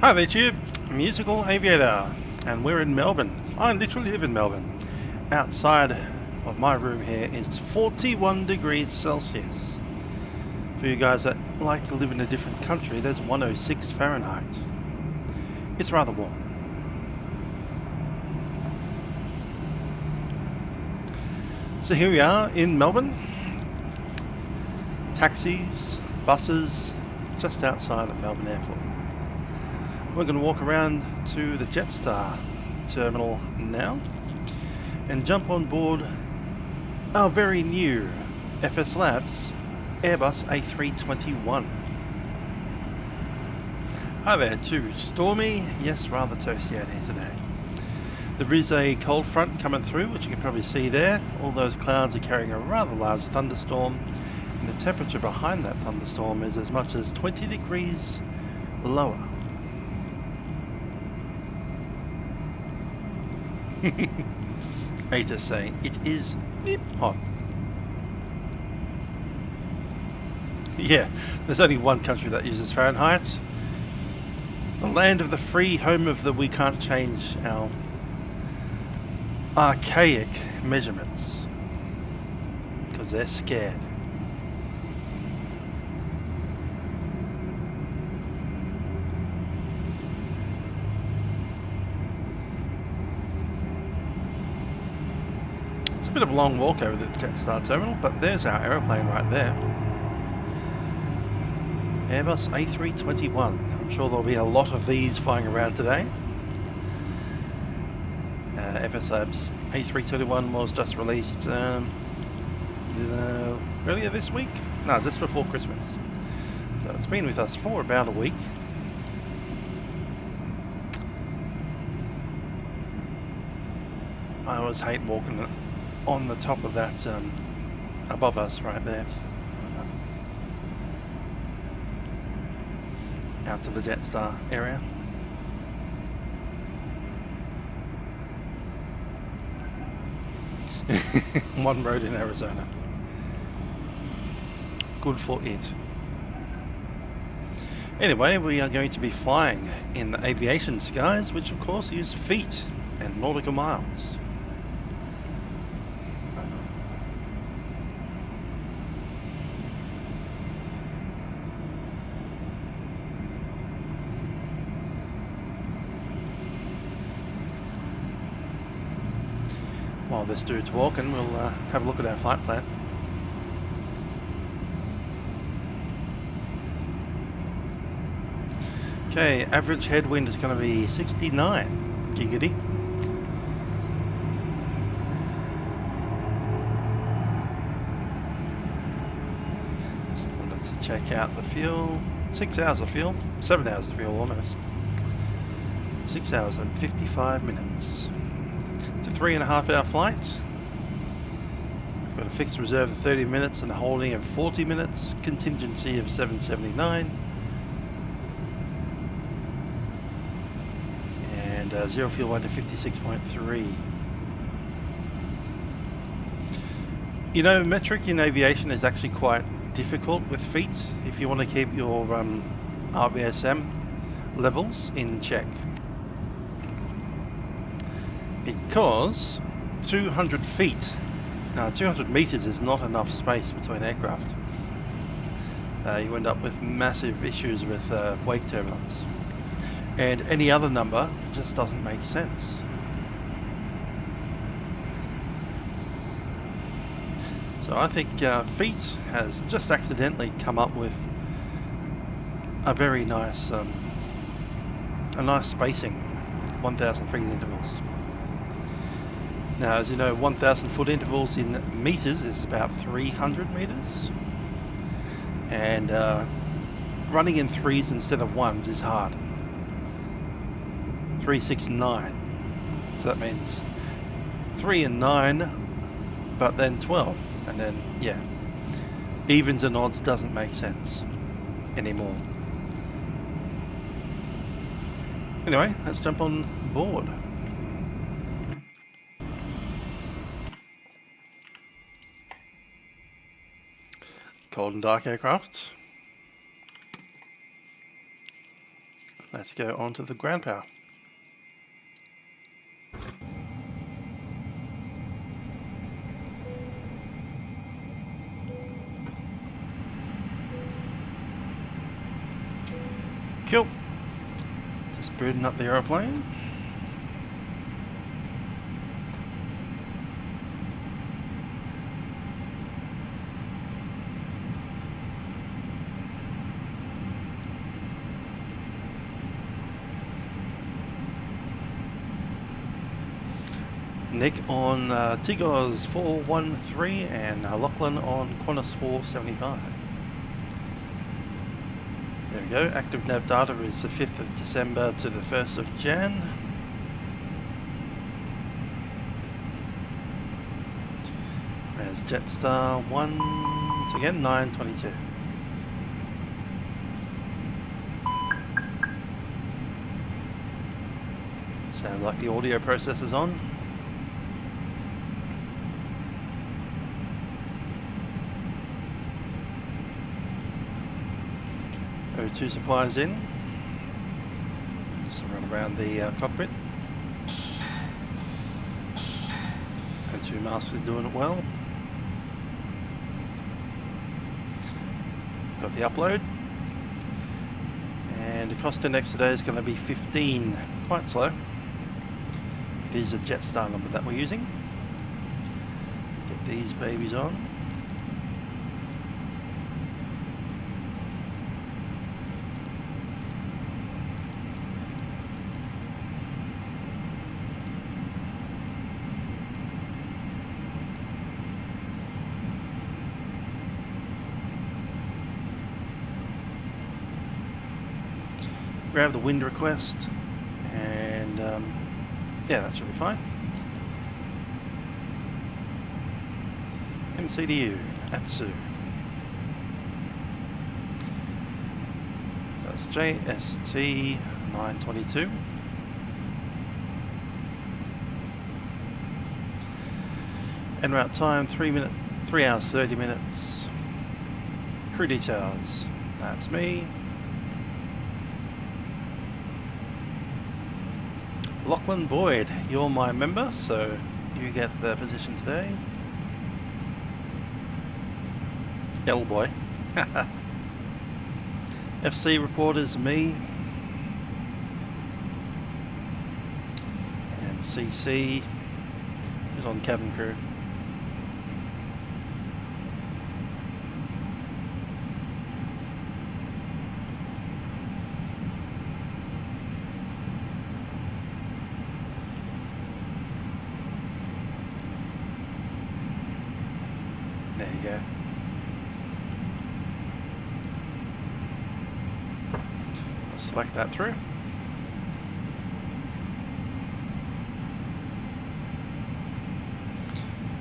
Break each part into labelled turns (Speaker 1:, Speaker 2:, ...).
Speaker 1: Hi there, Tube. Musical Aviator, and we're in Melbourne. I literally live in Melbourne. Outside of my room here is 41 degrees Celsius. For you guys that like to live in a different country, there's 106 Fahrenheit. It's rather warm. So here we are in Melbourne. Taxis, buses, just outside of Melbourne Airport. We're going to walk around to the Jetstar terminal now and jump on board our very new FSlabs Airbus A321. Hi there, too stormy, yes, rather toasty out here today. There is a cold front coming through, which you can probably see there. All those clouds are carrying a rather large thunderstorm, and the temperature behind that thunderstorm is as much as 20 degrees lower. Ata's saying it is hot. Yeah, there's only one country that uses Fahrenheit. The land of the free, home of the we can't change our archaic measurements. Because they're scared. It's a bit of a long walk over the Jetstar terminal, but there's our aeroplane right there. Airbus A321. I'm sure there'll be a lot of these flying around today. FSlabs A321 was just released earlier this week? No, just before Christmas. So it's been with us for about a week. I always hate walking on the top of that above us right there. Out to the Jetstar area. One road in Arizona. Good for it. Anyway, we are going to be flying in the aviation skies, which of course use feet and nautical miles. While this dude's walking, we'll have a look at our flight plan. Okay, average headwind is going to be 69 giggity. Just wanted to check out the fuel. 6 hours of fuel, 7 hours of fuel almost. 6 hours and 55 minutes. It's a 3.5 hour flight. I've got a fixed reserve of 30 minutes and a holding of 40 minutes, contingency of 779. And zero fuel weight to 56.3. You know, metric in aviation is actually quite difficult with feet if you want to keep your RBSM levels in check. Because 200 meters is not enough space between aircraft. You end up with massive issues with wake turbulence. And any other number just doesn't make sense. So I think feet has just accidentally come up with a very nice, spacing, 1,000 feet intervals. Now, as you know, 1,000 foot intervals in meters is about 300 meters. And running in threes instead of ones is hard. 3, 6, 9. So that means 3 and 9, but then 12. And then, yeah, evens and odds doesn't make sense anymore. Anyway, let's jump on board. Cold and dark aircraft. let's go on to the ground power. Cool. Just booting up the aeroplane. Nick on Tigos 413 and Lachlan on Qantas 475. There we go, active nav data is the 5th of December to the 1st of Jan. There's Jetstar once again, 922. Sounds like the audio processor's on. O2 supplies in. Just run around the cockpit. O2 mask is doing it well. Got the upload. And the cost index today is going to be 15. Quite slow. It is a Jetstar number that we're using. Get these babies on. Grab the wind request, and yeah, that should be fine. MCDU, Atsu. That's JST 922. En route time 3 hours 30 minutes. Crew details, that's me. Lachlan Boyd, you're my member, so you get the position today. L boy. FC reporters, me. And CC is on cabin crew. There you go. I'll select that through.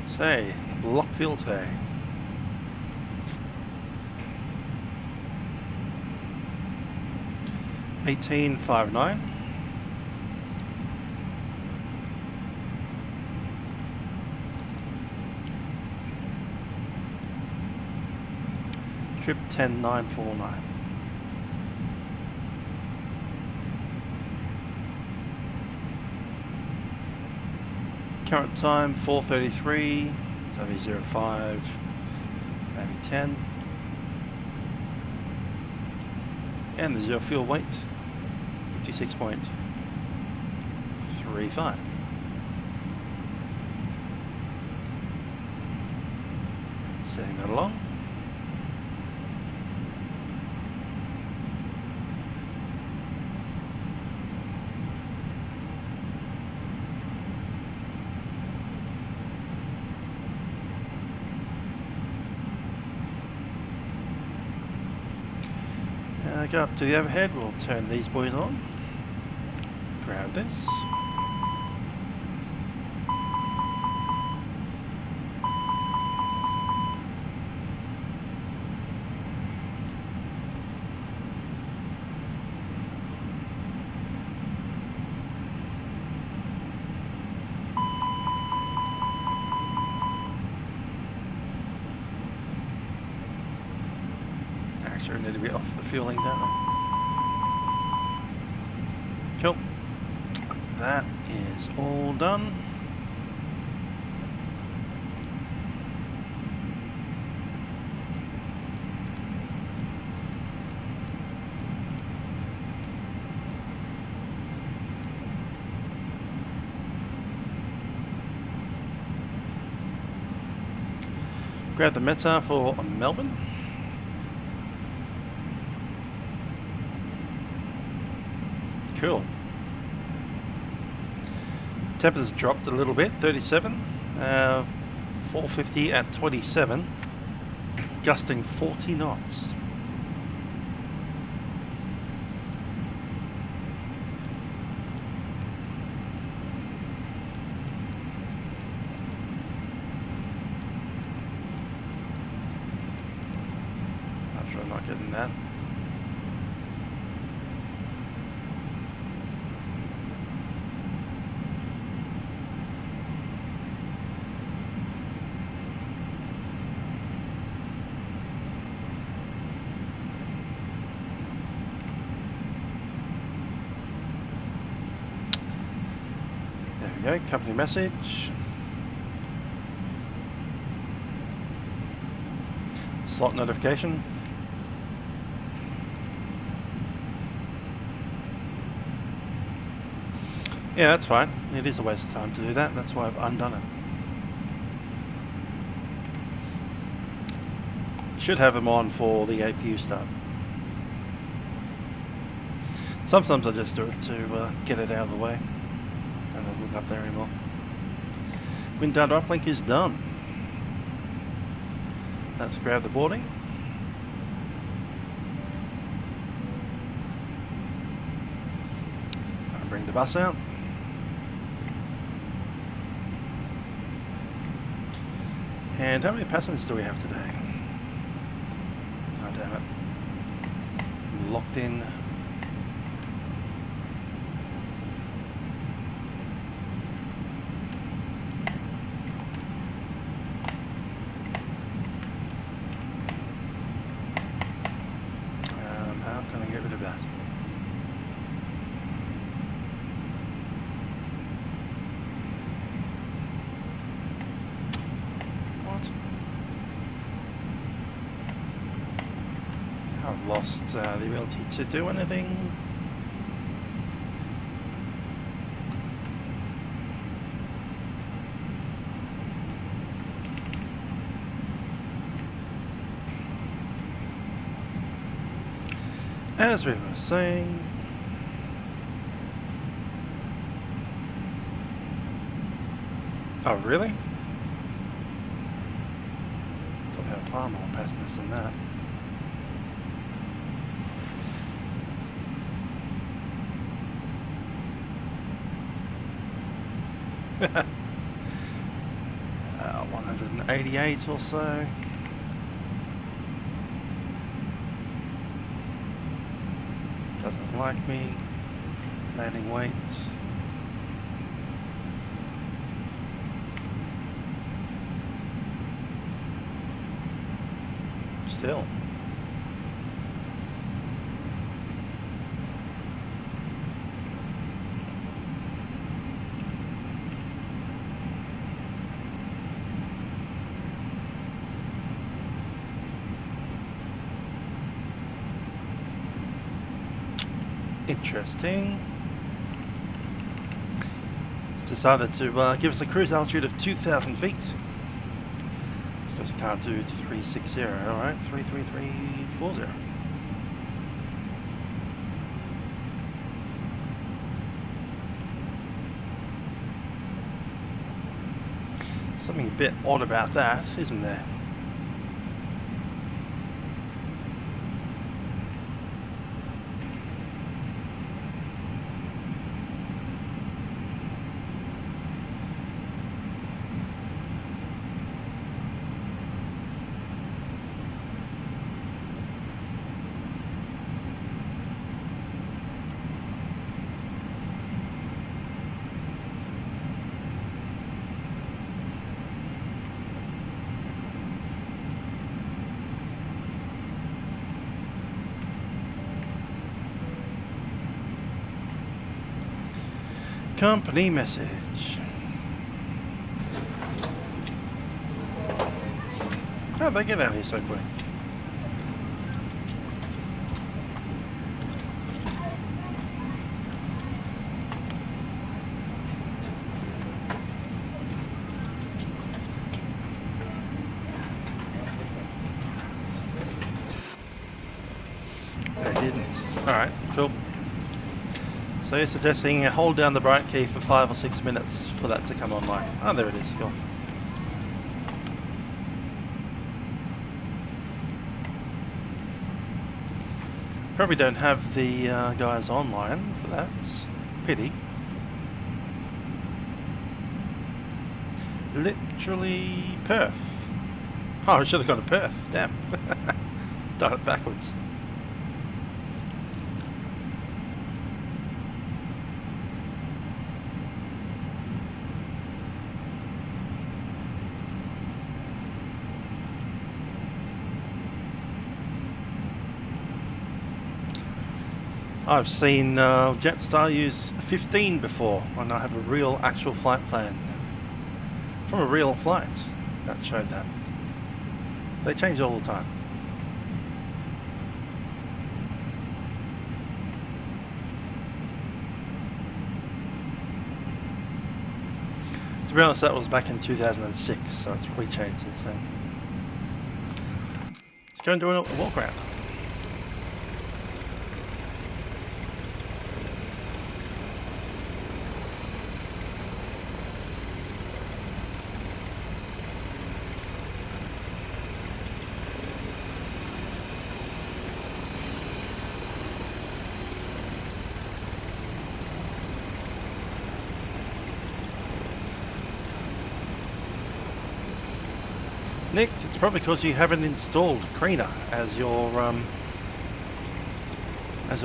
Speaker 1: Say, lock field today. $18.59. Trip 10949. Current time 4:33. It's only 05, maybe 10. And the zero fuel weight 56.35. Setting that along. Go up to the overhead, we'll turn these boys on. Grab this. Actually, we need to be off the fueling, don't we? Cool. That is all done. Grab the meta for Melbourne. Cool. Temperature's dropped a little bit, 37. 450 at 27. Gusting 40 knots. Not sure I'm not getting that. There we go, company message. Slot notification. Yeah, that's fine. It is a waste of time to do that. That's why I've undone it. Should have them on for the APU start. Sometimes I just do it to get it out of the way. And I'll look up there anymore. Wind data uplink is done. Let's grab the boarding. I'll bring the bus out. And how many passengers do we have today? Oh damn it. I'm locked in. How can I get rid of that? What? I've lost the ability to do anything. As we were saying, oh really? Thought we had far more passengers than that. 188 or so. Doesn't like me. Landing weight. Still. Interesting. It's decided to give us a cruise altitude of 2,000 feet. It's because you can't do 360, alright, 33340. Something a bit odd about that, isn't there? Company message. How'd they get out of here so quick? They didn't. Alright, cool. So you're suggesting hold down the Bight key for 5 or 6 minutes for that to come online. Oh, there it is. Cool. Probably don't have the guys online for that. Pity. Literally Perth. Oh, I should have gone to Perth. Damn. Done it backwards. I've seen Jetstar use 15 before when I have a real actual flight plan from a real flight that showed that. They change all the time. To be honest, that was back in 2006, so it's probably changed since then. Let's go and do a walk around. Nick, it's probably because you haven't installed Krina as your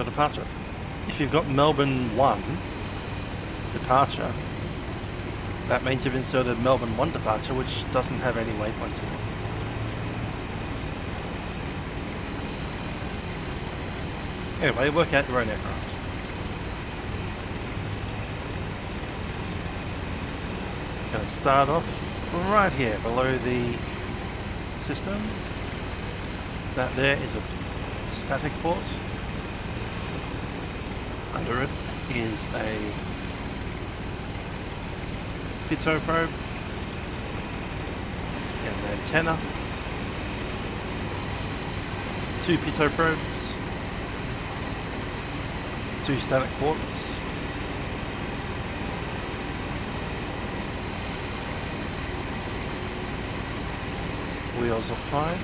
Speaker 1: departure. If you've got Melbourne 1 departure, that means you've inserted Melbourne 1 departure, which doesn't have any waypoints in it. Anyway, work out your own aircraft. Going to start off right here below the system. That there is a static port. Under it is a piezo probe and an antenna. 2 piezo probes, 2 static ports. Wheels are fine.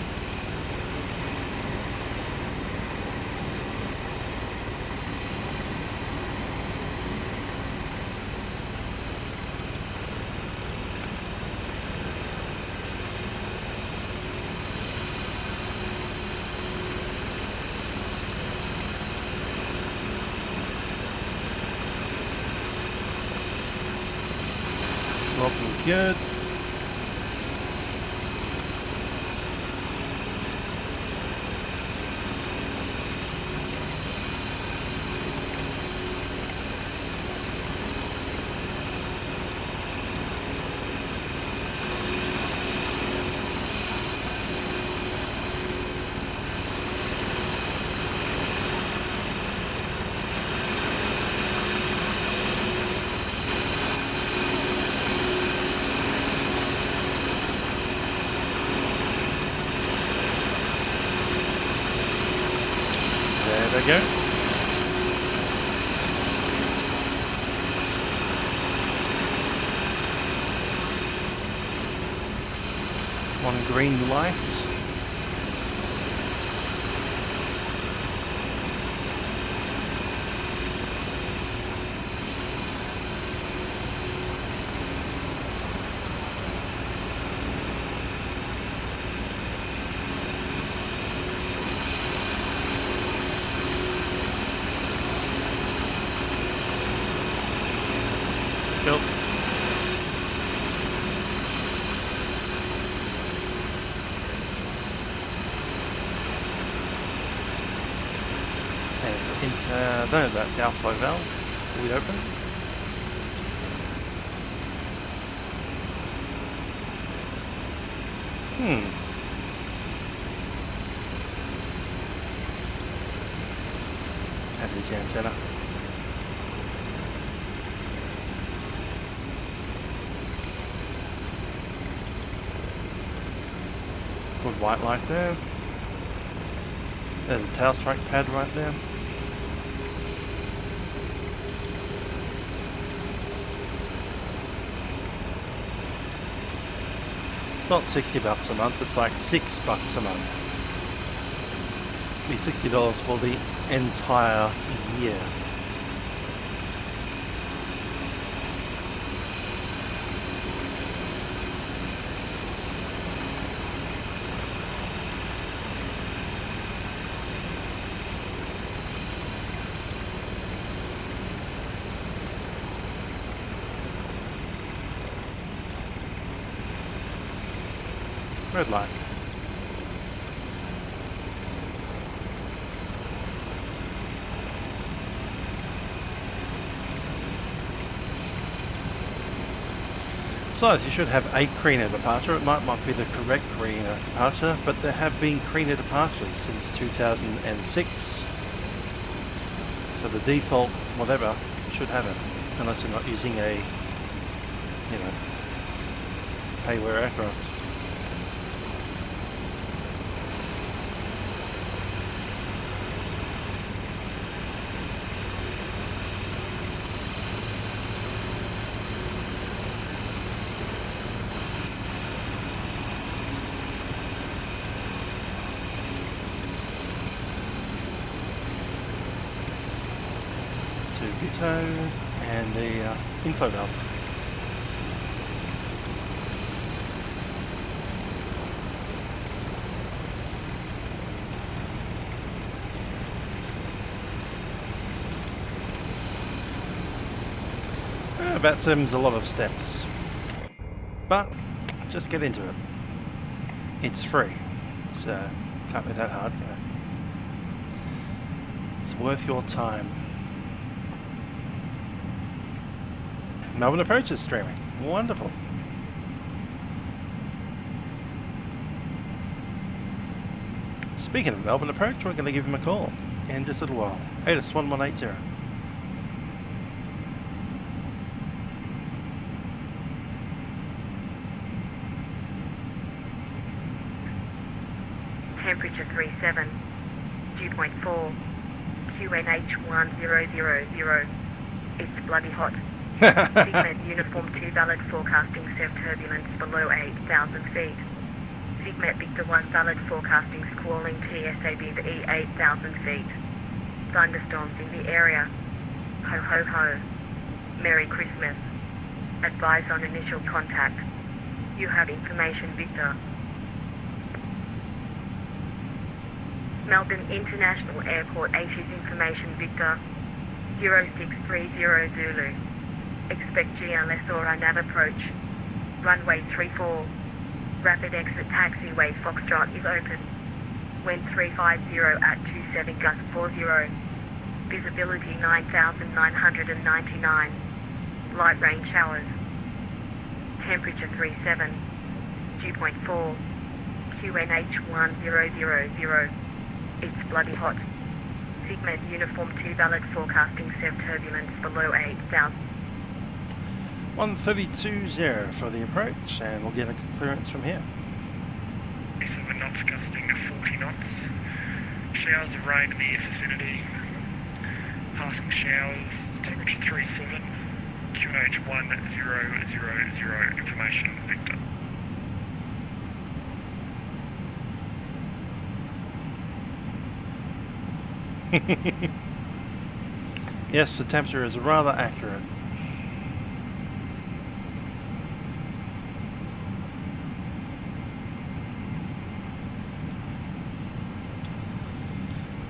Speaker 1: Looking good. There we go. One green light. Cool. No, that's the outflow valve. We open. That is the antenna. Good white light there. There's a tail strike pad right there. It's not $60 a month, it's like $6 a month. It'll be $60 for the entire year. Red light. Besides, you should have a Carina departure. It might not be the correct Carina departure, but there have been Carina departures since 2006. So the default, whatever, should have it, unless you're not using a, you know, payware aircraft. And the info valve. Vatsim's a lot of steps, but just get into it. It's free, so can't be that hard. It's worth your time. Melbourne Approach is streaming. Wonderful. Speaking of Melbourne Approach, we're going to give him a call in just a little while. ATIS 1180.
Speaker 2: Temperature 37, dew point 4, QNH1000. It's bloody hot. Segment Uniform 2 valid forecasting surf turbulence below 8,000 feet. Segment Victor 1 valid forecasting squalling TSAB to E 8,000 feet. Thunderstorms in the area. Ho ho ho. Merry Christmas. Advise on initial contact. You have information, Victor. Melbourne International Airport 80's information, Victor. 0630 Zulu. Expect GLS or nav approach. Runway 34. Rapid exit taxiway Foxtrot is open. Wind 350 at 27 gust 40. Visibility 9,999. Light rain showers. Temperature 37. Dew point 4. QNH1000. It's bloody hot. Segment Uniform 2 valid forecasting surf turbulence below 8,000.
Speaker 1: 132.0 for the approach, and we'll get a clearance from here.
Speaker 3: 7 knots gusting to 40 knots. Showers of rain in the air vicinity. Passing showers. Temperature 37. QNH 1000. Information, Victor.
Speaker 1: Yes, the temperature is rather accurate.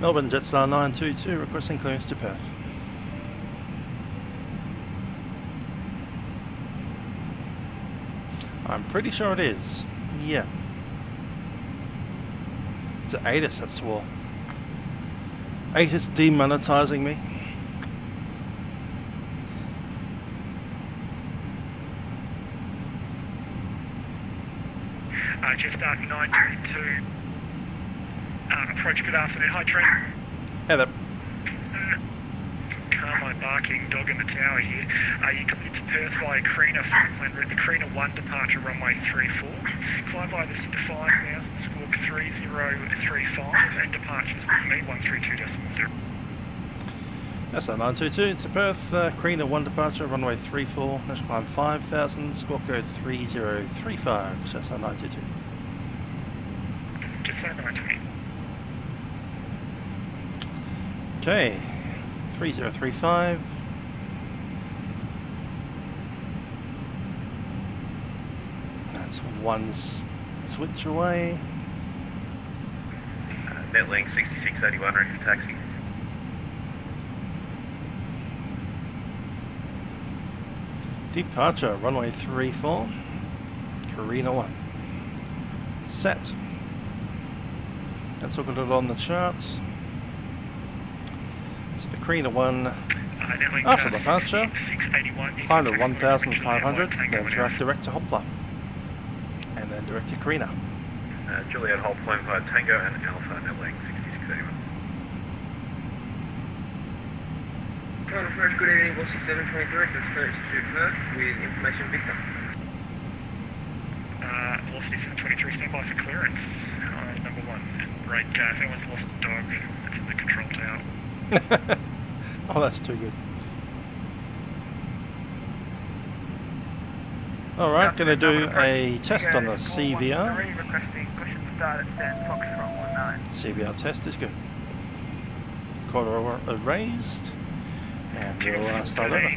Speaker 1: Melbourne Jetstar 922 requesting clearance to Perth. I'm pretty sure it is. Yeah. It's an ATIS that swore. ATIS demonetizing me.
Speaker 3: Jetstar 922. Approach, good afternoon. Hi, Trent.
Speaker 1: Hey there.
Speaker 3: Carmine barking, dog in the tower here. You cleared to Perth via Creena, Falkland route, the Creena 1 departure, runway 34. Fly via the 5000, squawk 3035, and departures with me, 132.0.
Speaker 1: That's our 922, it's a Perth, Creena 1 departure, runway 34, national climb 5000, squawk code 3035, that's our 922.
Speaker 3: Just say 920.
Speaker 1: Okay, 3035. That's one switch away.
Speaker 4: Netlink 6681, ready for taxi.
Speaker 1: Departure, runway 34, Creena 1. Set. Let's look at it on the charts. So the Creena 1, after departure, climb to 1,500, then direct to Hopla, and then direct to Creena.
Speaker 4: Juliet hold point via Tango and Alpha, Netlink 6681.
Speaker 5: Toronto First, good evening, Ball 6720 direct, that's Perth to Perth with information Victor.
Speaker 3: Velocity 723, stand by for clearance, number 1. And right, if anyone's lost a dog, it's in the control tower.
Speaker 1: Oh, that's too good. Alright, going to do a test on the CVR. CVR test is good. Quarter raised. And we'll start over.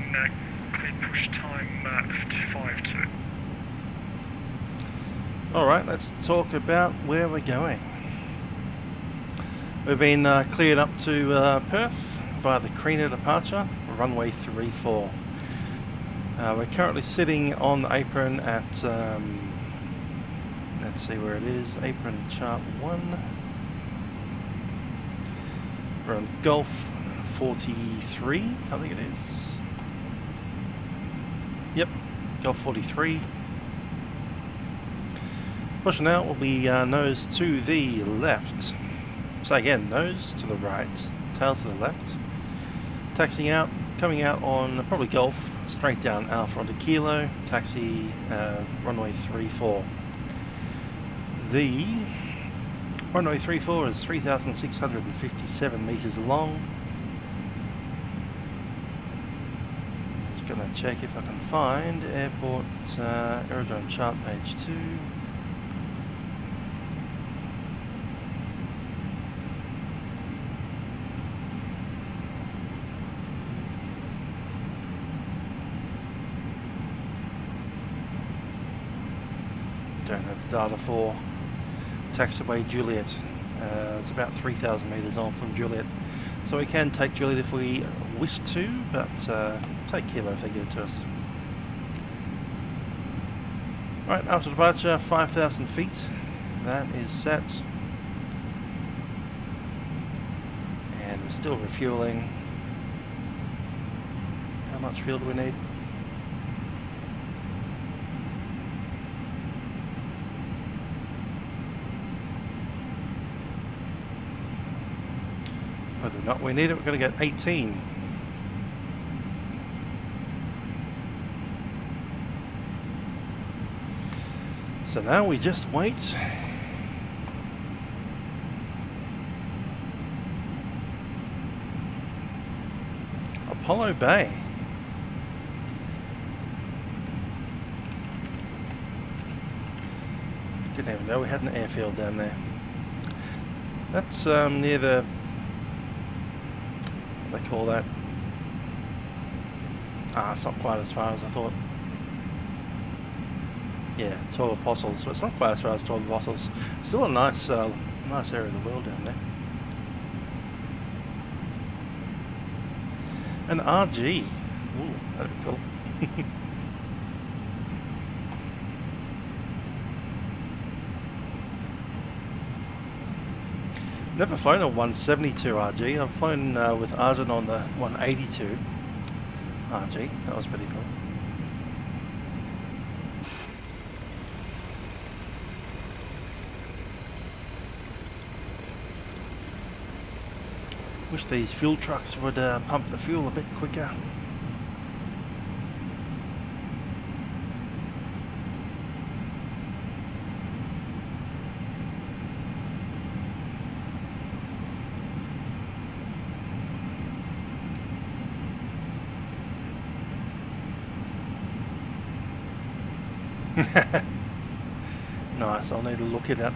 Speaker 3: Clear push time 52.
Speaker 1: Alright, let's talk about where we're going. We've been cleared up to Perth via the Creena departure, runway 34. We're currently sitting on the apron at, let's see where it is, apron chart 1. We're on Gulf 43, I think it is. Yep, Gulf 43. Pushing out will be nose to the left. So again, nose to the right, tail to the left. Taxiing out, coming out on probably Gulf, straight down Alpha onto Kilo, taxi runway 34. The runway 34 is 3,657 meters long. Just gonna check if I can find airport aerodrome chart page 2. Don't have the data for taxiway Juliet. It's about 3,000 meters on from Juliet, so we can take Juliet if we wish to, but take Kilo if they give it to us. Right, after departure, 5,000 feet. That is set, and we're still refueling. How much fuel do we need? Whether or not we need it, we're going to get 18. So now we just wait. Apollo Bay. Didn't even know we had an airfield down there. That's near the, what do they call that? It's not quite as far as I thought. Yeah, 12 Apostles, but it's not quite as far as 12 Apostles. Still a nice, nice area of the world down there. An RG. Ooh, that'd be cool. Never flown a 172 RG. I've flown with Arjun on the 182 RG. That was pretty cool. Wish these fuel trucks would pump the fuel a bit quicker. Nice, I'll need to look it up.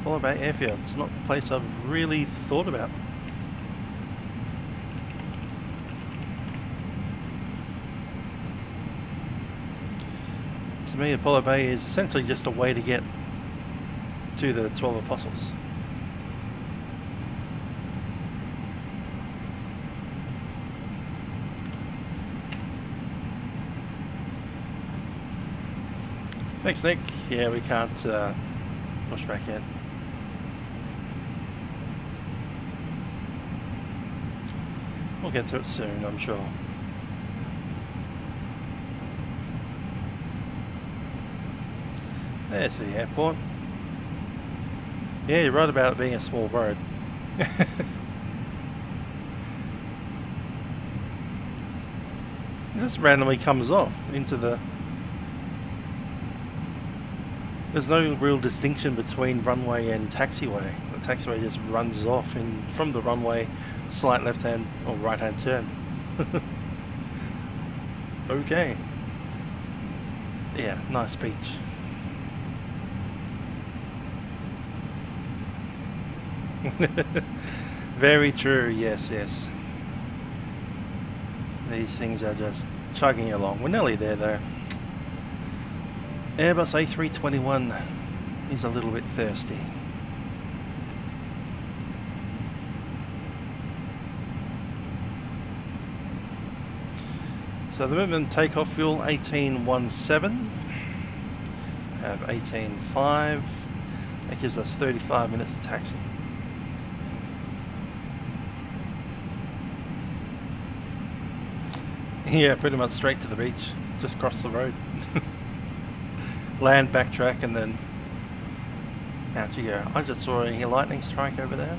Speaker 1: All about airfield. It's not a place I've really thought about. To me, Apollo Bay is essentially just a way to get to the 12 Apostles. Thanks, Nick. Yeah, we can't push back in. We'll get to it soon, I'm sure. There's the airport. Yeah, you're right about it being a small road. It just randomly comes off into the... There's no real distinction between runway and taxiway. The taxiway just runs off from the runway, slight left-hand or right-hand turn. Okay. Yeah, nice beach. Very true, yes. These things are just chugging along. We're nearly there though. Airbus A321 is a little bit thirsty. So the movement takeoff fuel 18.17, have 18.5, that gives us 35 minutes to taxi. Yeah, pretty much straight to the beach, just cross the road. Land, backtrack, and then out you go. I just saw a lightning strike over there.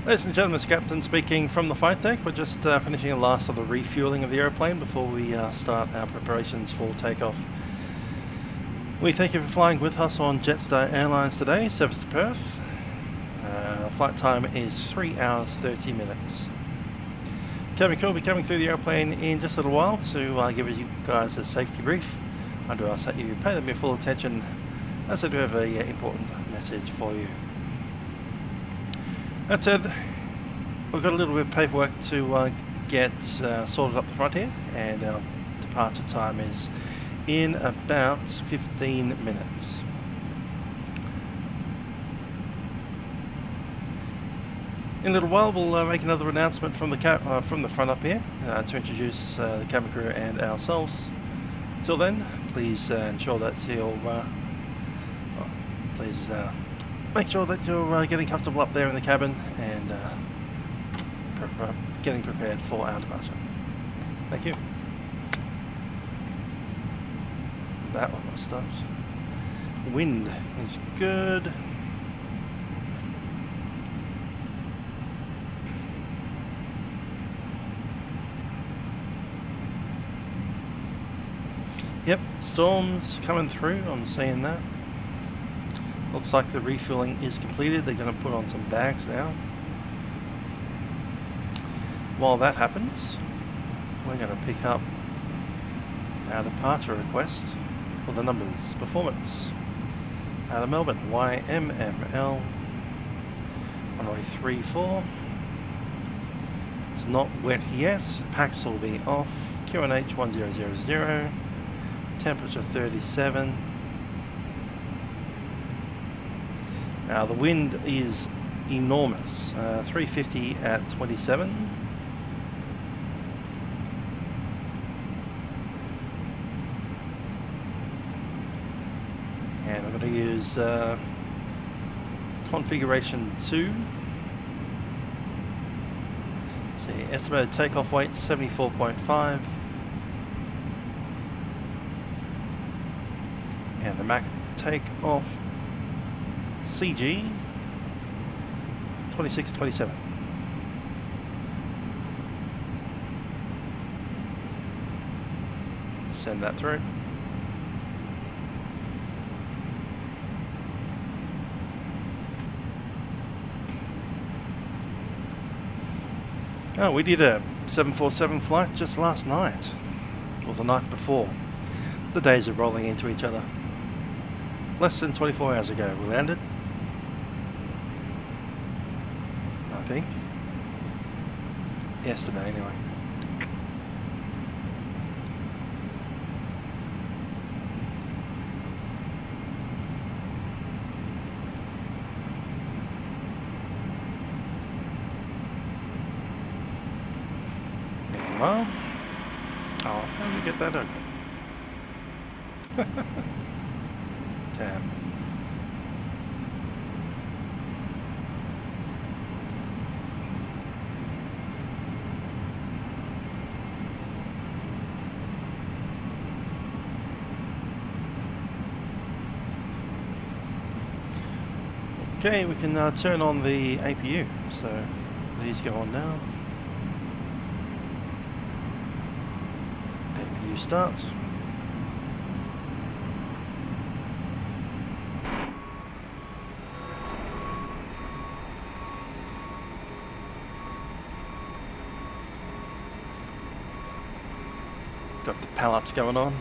Speaker 1: Ladies and gentlemen, it's Captain speaking from the flight deck. We're just finishing the last of the refueling of the aeroplane before we start our preparations for takeoff. We thank you for flying with us on Jetstar Airlines today, service to Perth. Flight time is 3 hours 30 minutes. Cabin crew will be coming through the aeroplane in just a little while to give you guys a safety brief. I do ask that you pay them your full attention, as I do have an important message for you. That said, we've got a little bit of paperwork to get sorted up the front here, and our departure time is in about 15 minutes. In a little while we'll make another announcement from the front up here to introduce the cabin crew and ourselves. Till then, please ensure that you'll make sure that you're getting comfortable up there in the cabin and getting prepared for our departure. Thank you. That one was stopped. Wind is good. Yep, storms coming through, I'm seeing that. Looks like the refueling is completed. They're going to put on some bags now. While that happens, we're going to pick up our departure request for the numbers performance out of Melbourne. YMML 1034. It's not wet yet. Packs will be off. QNH 1000. Temperature 37. Now the wind is enormous. 350 at 27. And I'm going to use configuration 2. So see, estimated takeoff weight 74.5. And the Mac takeoff CG 2627. Send that through. Oh, we did a 747 flight just last night, or the night before. The days are rolling into each other. Less than 24 hours ago we landed, I think. Yesterday anyway. Well, oh, how do you get that open? Damn. Okay, we can turn on the APU, so these go on now. APU start. Got the pallets going on.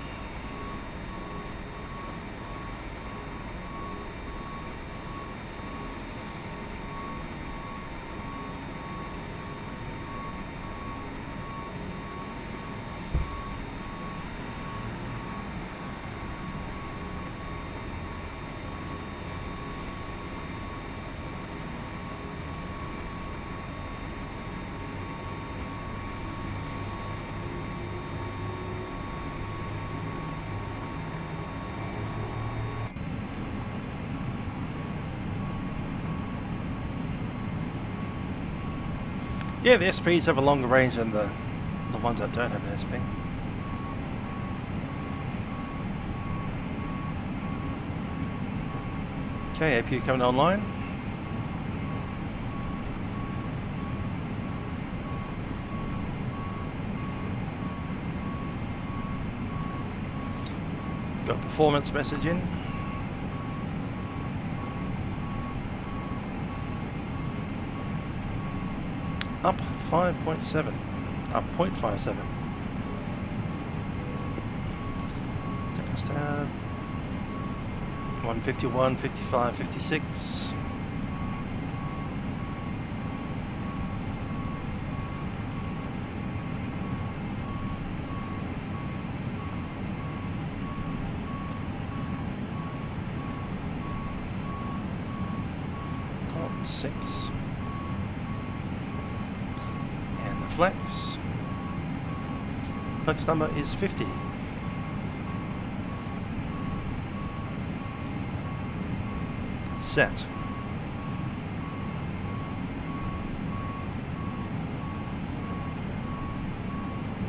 Speaker 1: Yeah, the SPs have a longer range than the ones that don't have an SP. Okay, APU coming online. Got performance message in. Up 5.7, up 0.57. Next tab, 151, 55, 56. Call 6. Flex number is 50. Set.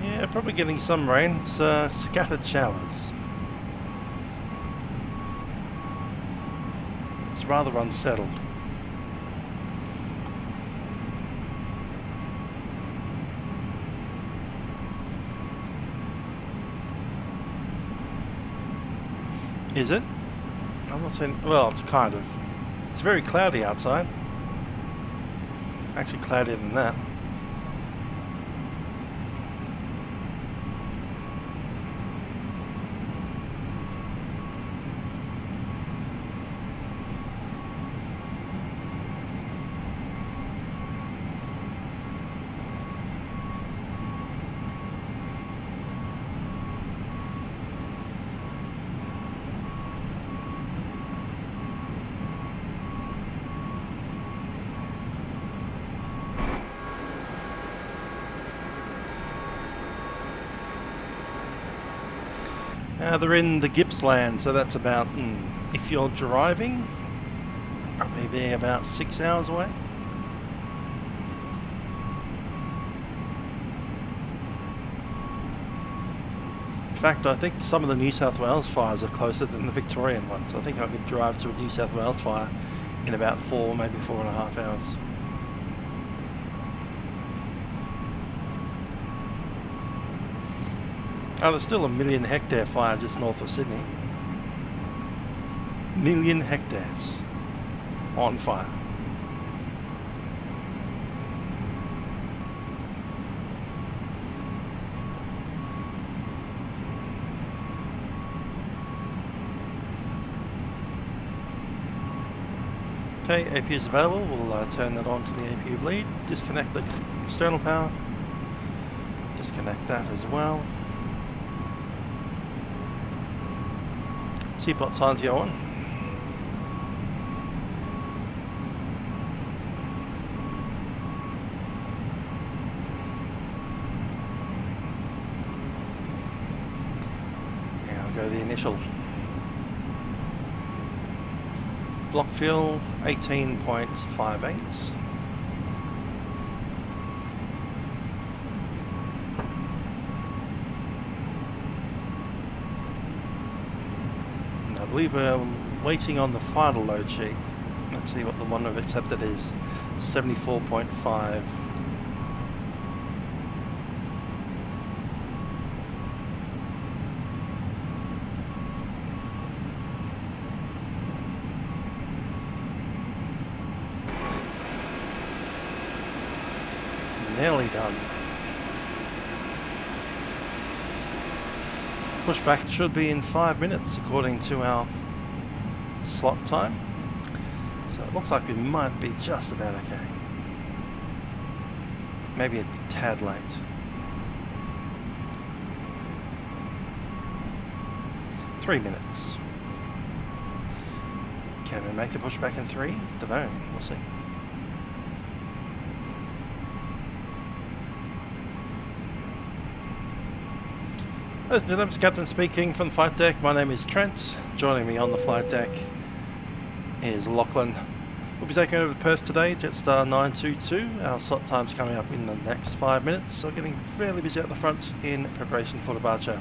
Speaker 1: Yeah, probably getting some rain. It's scattered showers. It's rather unsettled. Is it? I'm not saying, well, it's kind of. It's very cloudy outside. Actually cloudier than that. They're in the Gippsland, so that's about, if you're driving, probably be about 6 hours away. fact, I think some of the New South Wales fires are closer than the Victorian ones. I think I could drive to a New South Wales fire in about 4, maybe 4.5 hours. Oh, there's still a 1,000,000 hectare fire just north of Sydney. 1,000,000 hectares on fire. Okay, APU is available. We'll turn that on to the APU bleed. Disconnect the external power. Disconnect that as well. Seatbelt signs go on. Now I'll go the initial. Block fuel 18.58. And I believe we're waiting on the final load sheet. Let's see what the one we've accepted is. 74.5. Nearly done. Pushback should be in 5 minutes according to our slot time. So it looks like we might be just about okay. Maybe a tad late. 3 minutes. Can we make the pushback in 3? Don't know. We'll see. Ladies and gentlemen, Captain speaking from the flight deck. My name is Trent. Joining me on the flight deck is Lachlan. We'll be taking over Perth today, Jetstar 922. Our slot time's coming up in the next 5 minutes, so getting fairly busy at the front in preparation for departure.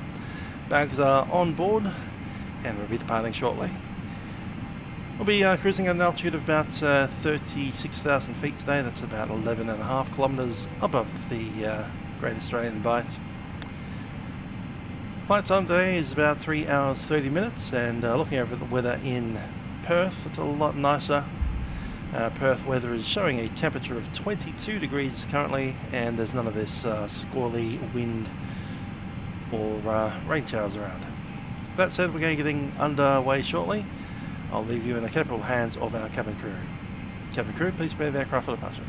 Speaker 1: Bags are on board and we'll be departing shortly. We'll be cruising at an altitude of about 36,000 feet today. That's about 11.5 kilometres above the Great Australian Bight. Flight time today is about 3 hours 30 minutes, and looking over the weather in Perth, it's a lot nicer. Perth weather is showing a temperature of 22 degrees currently, and there's none of this squally wind or rain showers around. That said, we're getting underway shortly. I'll leave you in the capable hands of our cabin crew. Cabin crew, please prepare the aircraft for departure.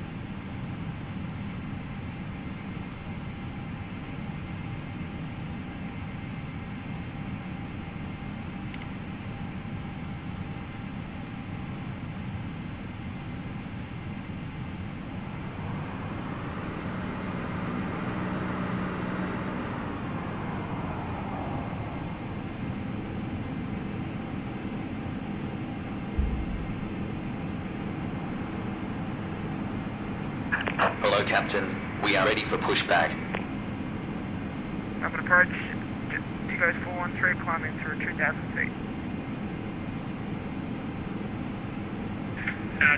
Speaker 6: Hello, Captain. We are ready for pushback.
Speaker 5: Rapid approach. Goes 413, climbing through 2,000 feet.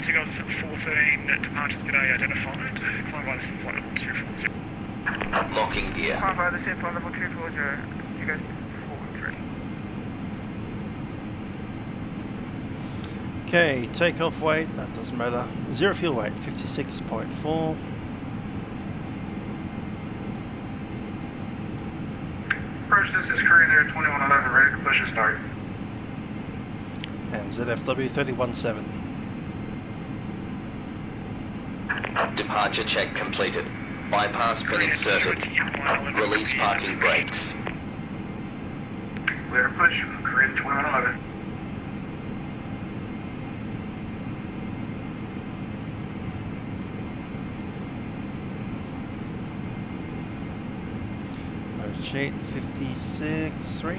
Speaker 3: Takeoff's at 413, departures today identified. Climb by the flight level 240.
Speaker 6: Locking gear.
Speaker 5: Climb by the flight level 240. Goes 413.
Speaker 1: Okay, takeoff weight, that doesn't matter. Zero fuel weight, 56.4.
Speaker 7: Approach, this is Korean Air 2111, ready to push and start.
Speaker 1: And ZFW 317.
Speaker 6: Departure check completed. Bypass pin inserted. Release parking brakes.
Speaker 7: Clear to push, Korean 2111.
Speaker 1: Sheet 56.3,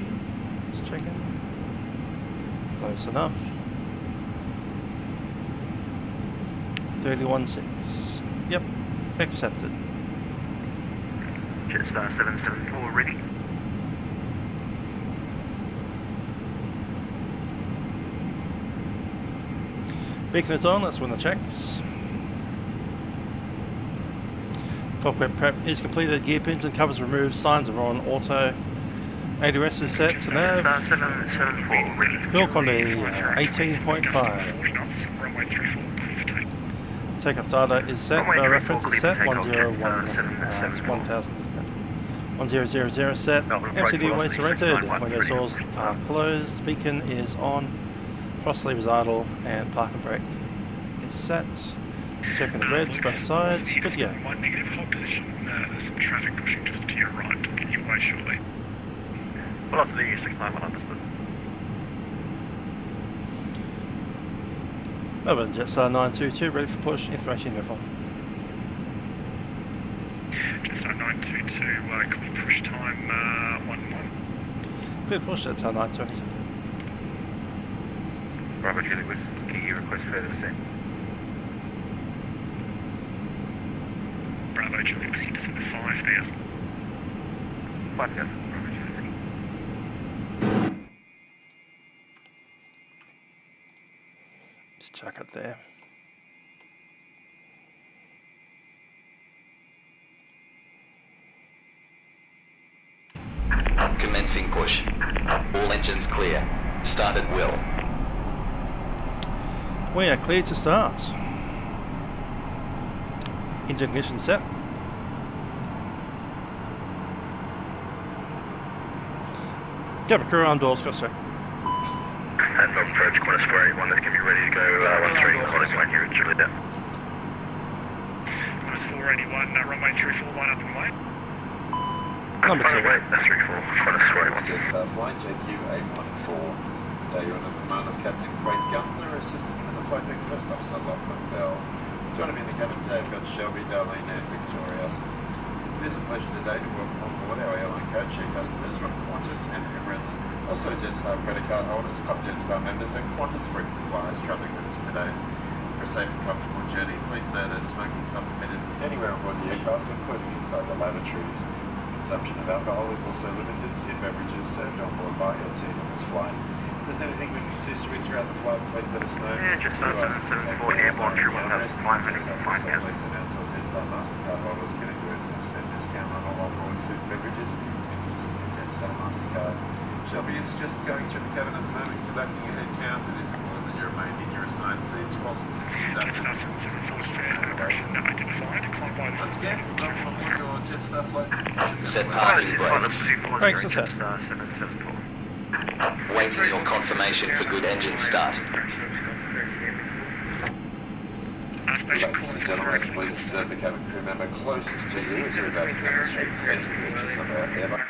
Speaker 1: just checking. Close enough. 31.6. Yep, accepted.
Speaker 5: Jetstar 774 ready.
Speaker 1: Beacon is on, let's run the checks. Cockpit prep is completed, gear pins and covers removed, signs are on auto. ADS is set to nav. Fuel quantity 18.5. Takeoff data is set, reference is set, 101, it's 1000 isn't it? 1000 set, MCD weights are entered, windows doors are closed, beacon is on, cross lever is idle, and park and brake is set. Checking the reds, both sides, good to go.
Speaker 3: Negative, hold position, there's some traffic pushing just to your right, we'll get you away shortly.
Speaker 4: Well, after the 691 understood.
Speaker 1: Melbourne, Jetstar 922, ready for push, information uniform.
Speaker 3: Jetstar 922, clear push time 11.
Speaker 1: Clear push, Jetstar 922.
Speaker 4: Bravo Julie Whiskey, request further descent.
Speaker 3: Bravo Julie Whiskey, descend to 5,000.
Speaker 4: 5,000.
Speaker 1: Just chuck it there.
Speaker 6: Commencing push. All engines clear. Start at will.
Speaker 1: We are clear to start. Engine ignition set. Cabin crew on doors, Scott.
Speaker 4: Melbourne approach, Qantas Square 81, let's get you ready to go, 13, Qantas 1 here at Juliet.
Speaker 3: Qantas 481, runway 341 up and away.
Speaker 1: Number 2.
Speaker 4: Wait, that's 34, Qantas Square 81.
Speaker 8: Jetstar flight JQ 814. Today you're under the command of Captain Craig Gunther, assisting in the flight deck first officer Lachlan Bell. Joining me in the cabin today we've got Shelby, Darlene and Victoria. It is a pleasure today to welcome on board our airline codeshare customers from Qantas and Emirates, also Jetstar credit card holders, top Jetstar members and Qantas frequent flyers travelling with us today. For a safe and comfortable journey, please know that smoking is not permitted anywhere on board the aircraft, including inside the lavatories. Consumption of alcohol is also limited to beverages served on board by your team on this flight. If there's anything we can assist you with throughout the flight, please let us know.
Speaker 4: Yeah, Jetstar 774 airborne through 1,500 flight now.
Speaker 8: Please announce that Jetstar MasterCard holders can enjoy a 10% discount on all on-board food and beverages and using your Jetstar MasterCard. Shelby is just going through the cabin at the moment, conducting a head count. It is important that you remain in your assigned seats whilst this is conducted. Once again, welcome on board your Jetstar flight.
Speaker 6: Set parking brakes.
Speaker 1: Brakes are set.
Speaker 6: Waiting your confirmation for good engine start.
Speaker 8: Ladies and gentlemen, please observe the cabin crew member closest to you as you're about to demonstrate the safety features of our Airbus.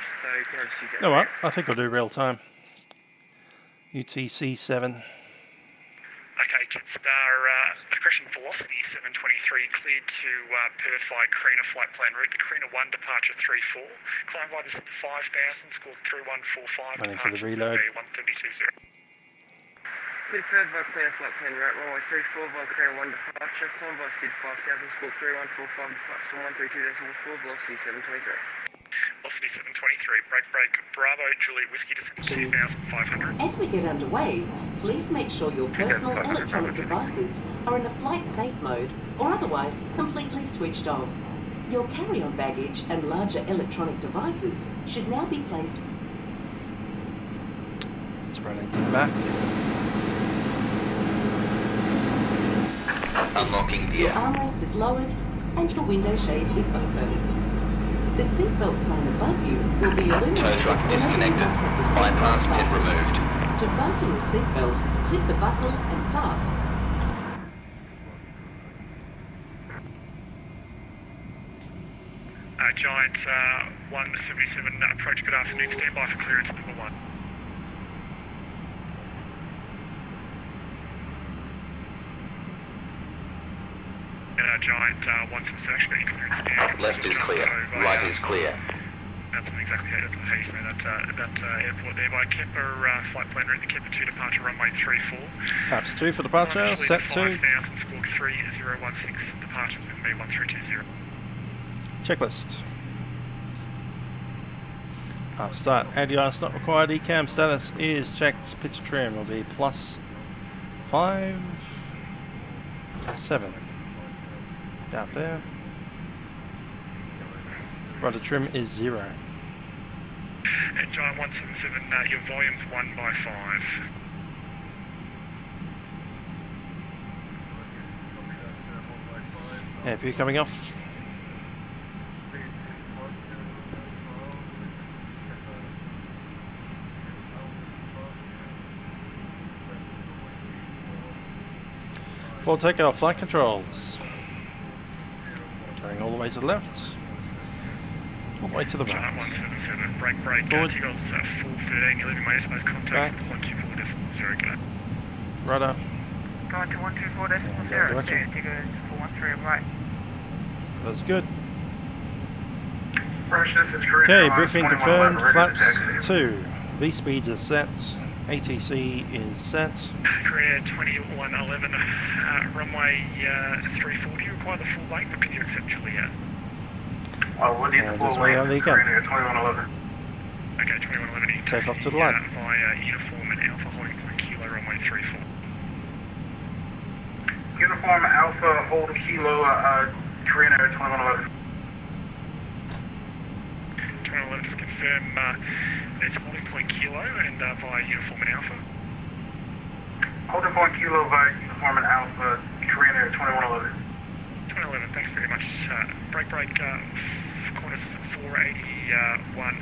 Speaker 1: You know what? I think I'll do real time. UTC 7.
Speaker 3: Okay, Jetstar, accretion velocity 723, cleared to Perth via Carina flight plan route. The Carina 1 departure 34. Climb by this at 5,000, score 3145.
Speaker 1: Waiting for the reload.
Speaker 3: 132.0.
Speaker 5: Clear Perth via Carina flight plan route, runway 34 via Carina 1 departure. Climb by SID 5,000, score 3145, departure 132.4, velocity 723.
Speaker 3: Velocity 723, break, Bravo, Juliet Whiskey, descend to 2,500.
Speaker 9: As we get underway, please make sure your personal electronic devices are in a flight safe mode or otherwise completely switched off. Your carry-on baggage and larger electronic devices should now be placed.
Speaker 1: Let's run into the back.
Speaker 6: Unlocking
Speaker 9: Your
Speaker 6: gear.
Speaker 9: armrest is lowered and your window shade is open. The seatbelt sign above you will be illuminated.
Speaker 6: Tow truck disconnected. Bypass pit removed.
Speaker 9: To fasten your seatbelt, click the buckle and clasp.
Speaker 3: Giant 177, approach, good afternoon, stand by for clearance number 1. Giant 177, actually got your clearance now.
Speaker 6: Left is clear. Right is clear.
Speaker 3: That's not exactly how you say that airport there by Kepler flight plan route, the Kepler 2 departure runway 34.
Speaker 1: Taps 2 for departure, set 2.
Speaker 3: 5,000, squawk 3016, departure with me 1320.
Speaker 1: Checklist. Start. ADIS not required. ECAM status is checked. Pitch trim will be +5. 7. About there. Rudder trim is 0.
Speaker 3: And Giant 177, your volume's 1 by 5.
Speaker 1: Air view coming off. Full takeoff, flight controls. Going all the way to the left. All the way to the
Speaker 3: Giant
Speaker 1: right.
Speaker 3: 177, brake,
Speaker 1: Forward.
Speaker 3: Takeoff's 413, 11 minutes, most contact,
Speaker 1: Back.
Speaker 3: 124.0, go.
Speaker 1: Rudder.
Speaker 2: Going to 124.0,
Speaker 1: Yeah, direction.
Speaker 2: Digger 413 right.
Speaker 1: That's good.
Speaker 7: Approach, this is Korean
Speaker 1: Okay,
Speaker 7: Airlines
Speaker 1: briefing
Speaker 7: 2111,
Speaker 1: confirmed.
Speaker 7: ready to
Speaker 1: Flaps
Speaker 7: taxi.
Speaker 1: 2. V speeds are set. ATC is set.
Speaker 3: Korea 2111, runway 340, require the full length, or can you accept Juliet?
Speaker 7: We'll need the
Speaker 1: And
Speaker 7: full
Speaker 1: just wait on the
Speaker 7: length,
Speaker 1: again.
Speaker 7: Korean Air 2111.
Speaker 3: Okay, 2111, you
Speaker 1: Take off to the
Speaker 3: taxi,
Speaker 1: line.
Speaker 3: via uniform and Alpha holding point kilo, runway 34.
Speaker 7: Uniform Alpha, hold kilo, Korean Air 2111.
Speaker 3: 2111, just confirm it's holding point kilo and via uniform and Alpha.
Speaker 7: Holding point kilo via uniform and Alpha, Korean Air 2111.
Speaker 3: 2011, thanks very much. Brake, corners 481.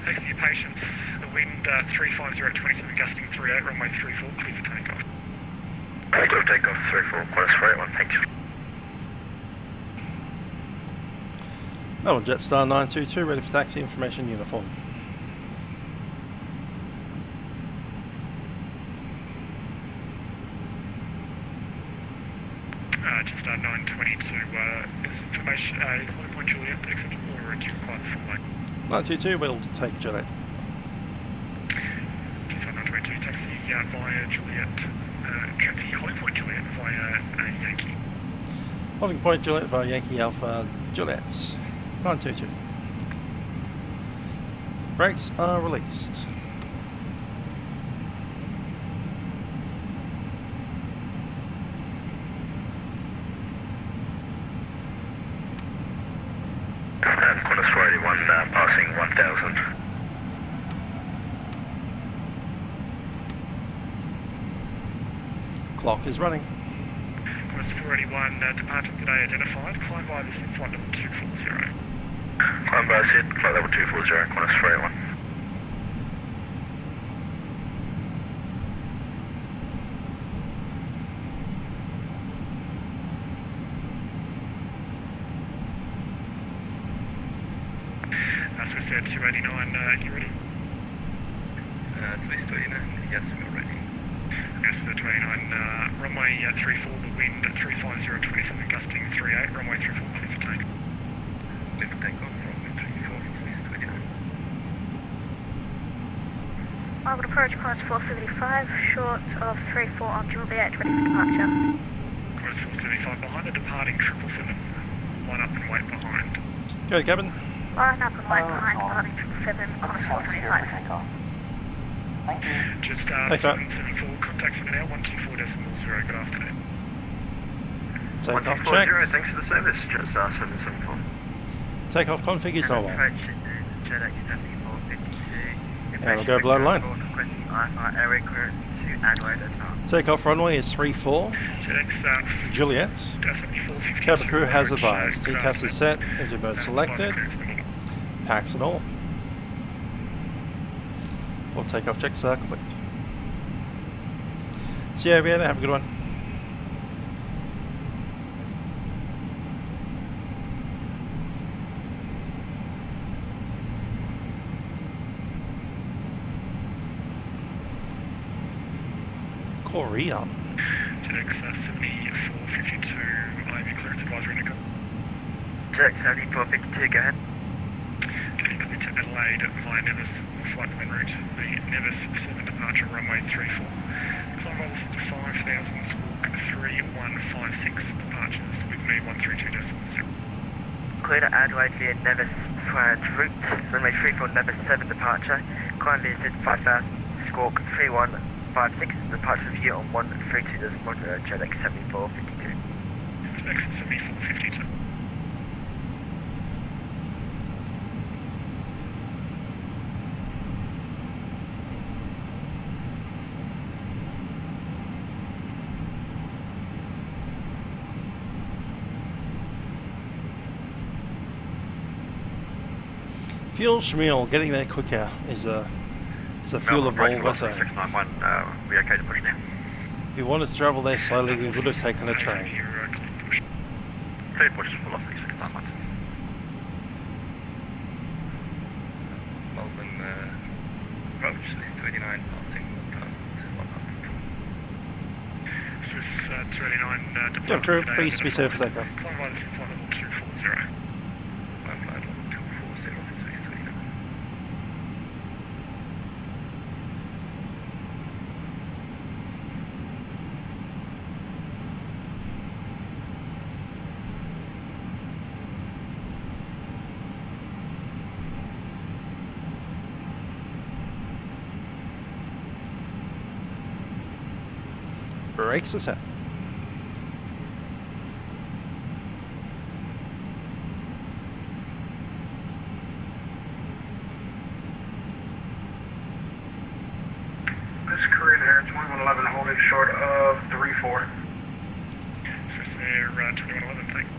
Speaker 3: Thanks for your patience. The wind 350 at 27, gusting 38, runway 34, clear for takeoff.
Speaker 4: Takeoff 34, Qantas 481, thank you.
Speaker 1: Melbourne Jetstar 922, ready for taxi, information uniform.
Speaker 3: Jetstar 922, is information, is holding point Juliet acceptable, or do you require the full length?
Speaker 1: 922, we'll take Gillette.
Speaker 3: Jetstar 922, taxi via Juliet, taxi holding point Juliet via Yankee.
Speaker 1: Holding point Gillette via Yankee Alpha Gillette. 922. Brakes are released.
Speaker 4: And Qantas 481, passing 1000.
Speaker 1: Clock is running.
Speaker 3: Qantas 481, departure today identified, climb via this in flight level 240.
Speaker 4: Climb by SID, flight level 240, Qantas 481.
Speaker 3: So we said 289, you ready?
Speaker 5: Swiss 29, yes, we're ready.
Speaker 3: Yes, 289, runway 34, the wind 350, 27, gusting 38, runway 34, clear for takeoff.
Speaker 5: Clear for takeoff from 34, Swiss 29.
Speaker 2: I would approach Qantas 475, short of 34 on Juliet, ready for departure.
Speaker 3: Qantas 475 behind the departing 777, line up and wait behind.
Speaker 1: Go to cabin.
Speaker 2: Line up and wait behind departing 777, Qantas 475.
Speaker 3: Just
Speaker 1: Thanks, mate.
Speaker 3: 774, contact 7 now, 124.0, good afternoon.
Speaker 1: Takeoff check.
Speaker 4: Thanks for the service, Jetstar 774.
Speaker 1: Takeoff config is normal.
Speaker 5: Approach JetX 7452.
Speaker 1: And we'll go below the line.
Speaker 5: Requesting IFR airway clearance to Adelaide as well.
Speaker 1: Takeoff runway is 34.
Speaker 3: JetX
Speaker 1: Juliet.
Speaker 3: 7452.
Speaker 1: Cabin crew has advised. TCAS is set. Engine mode selected. Packs and all. We'll takeoff checks are complete. See you, Vienna. Have a good one. Korea.
Speaker 3: JetX 7452, IMU clearance advisory Nico.
Speaker 5: JetX 7452, go ahead.
Speaker 3: Getting clear to Adelaide via Nevis flight en route. The Nevis 7 departure runway 34. Climb levels to 5000, squawk 3156 departures with me 132.0.
Speaker 5: Clear to Adelaide via Nevis flight route, runway 34 Nevis 7 departure. Climb visit 5000, squawk 3156
Speaker 10: 56, departure view on 132 Jetex 7452.
Speaker 3: Exit 7452.
Speaker 1: Fuel schmeal, getting there quicker is a fuel of all its own.
Speaker 4: 691, we okay to push now?
Speaker 1: If we wanted to travel there slowly, we would have taken a train.
Speaker 4: Clear push, velocity 691.
Speaker 5: Melbourne, approach is 29, passing 1,100.
Speaker 3: Swiss 289,
Speaker 1: Yeah, crew, please be safe for takeoff.
Speaker 3: Climb line is flight level 240.
Speaker 5: Flight level 240 for Swiss 29.
Speaker 1: Brakes are set.
Speaker 7: This is Korean Air 2111 holding short of 34.
Speaker 3: Swiss Air 2111, thank you.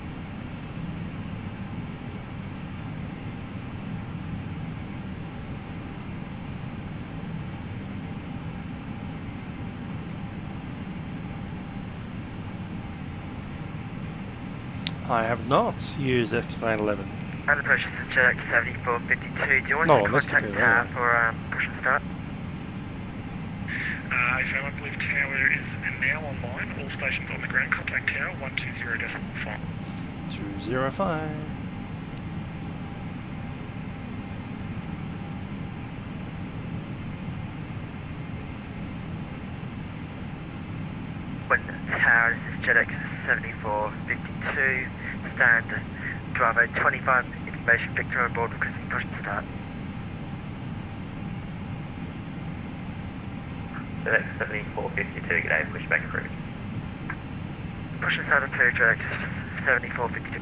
Speaker 1: I have not used X-Plane 11.
Speaker 10: And approach is Jetex 7452. Do you want
Speaker 1: No,
Speaker 10: to
Speaker 1: let's
Speaker 10: contact
Speaker 1: keep it
Speaker 10: tower
Speaker 1: there.
Speaker 10: for push and start?
Speaker 3: I believe tower is now online. All stations on the ground. Contact tower 120.5.
Speaker 1: 205.
Speaker 10: When tower, this is Jetex 7452. Stand Bravo 25 information Victor on board requesting push and start.
Speaker 4: Jetex 7452, g'day, pushback approved.
Speaker 10: Push and start approved, Jetex 7452.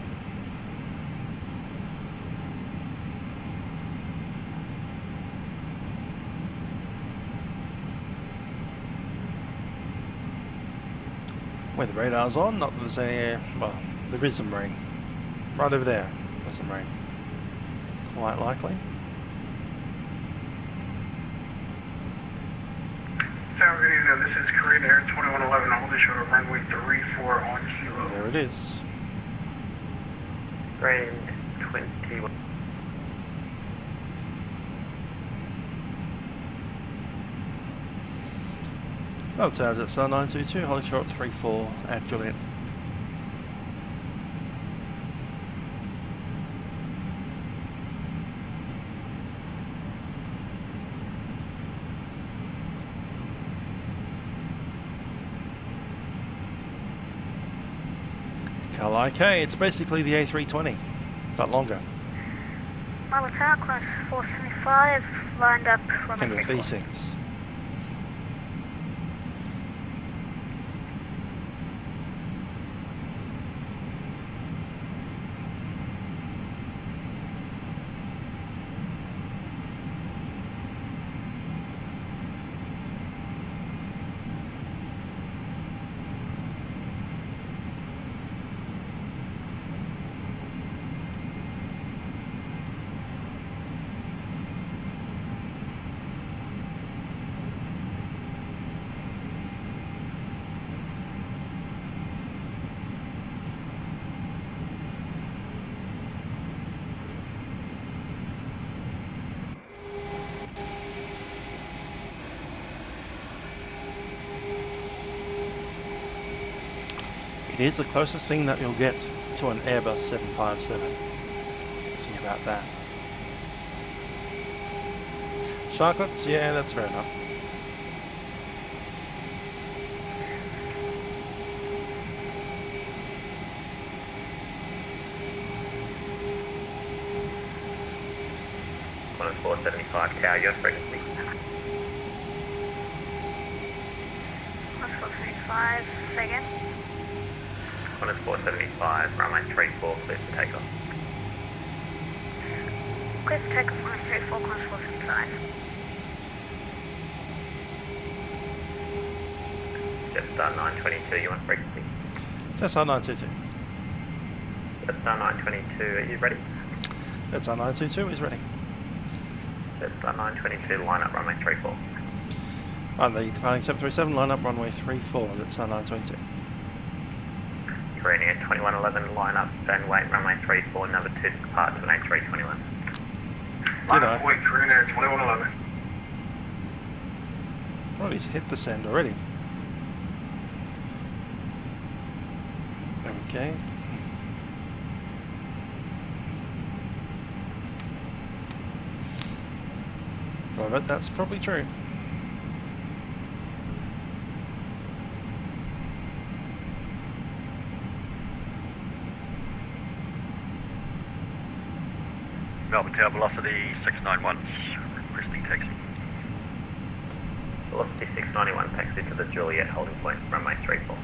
Speaker 1: Where the radar's on, not that there's any air. Well, there is some rain. Right over there, there's some rain. Quite likely.
Speaker 7: Sounds good evening. This is Korean Air 2111 holding short of runway 34 on Kilo.
Speaker 1: There it is.
Speaker 10: Range 21.
Speaker 1: Oh, towers at Star 922, holding short 34 at Juliet. K, it's basically the A320, but longer.
Speaker 11: Mother Tower, class 475, lined up,
Speaker 1: And with V6. It is the closest thing that you'll get to an Airbus 757. Think about that. Sharklets? Yeah, that's fair enough.
Speaker 4: On 475 tower, your frequency.
Speaker 11: 475, say again.
Speaker 4: Qantas 475, runway 34, clear for takeoff.
Speaker 11: Clear for takeoff, runway 34, Qantas 475.
Speaker 4: Jetstar 922, you want frequency?
Speaker 1: Jetstar 922.
Speaker 4: Jetstar 922, are you ready?
Speaker 1: Jetstar 922 is ready.
Speaker 4: Jetstar 922, line up runway 34.
Speaker 1: On the departing 737, line up runway 34, Jetstar 922.
Speaker 4: Korean 2111, line up and wait runway 34, number 2 to depart to an A321.
Speaker 7: Line up, wait, Korean Air 2111.
Speaker 1: Well, he's hit the send already. Okay. Well, but that's probably true.
Speaker 4: Melbourne Tower velocity 691, requesting taxi. Velocity 691, taxi to the Juliet holding point, runway 34.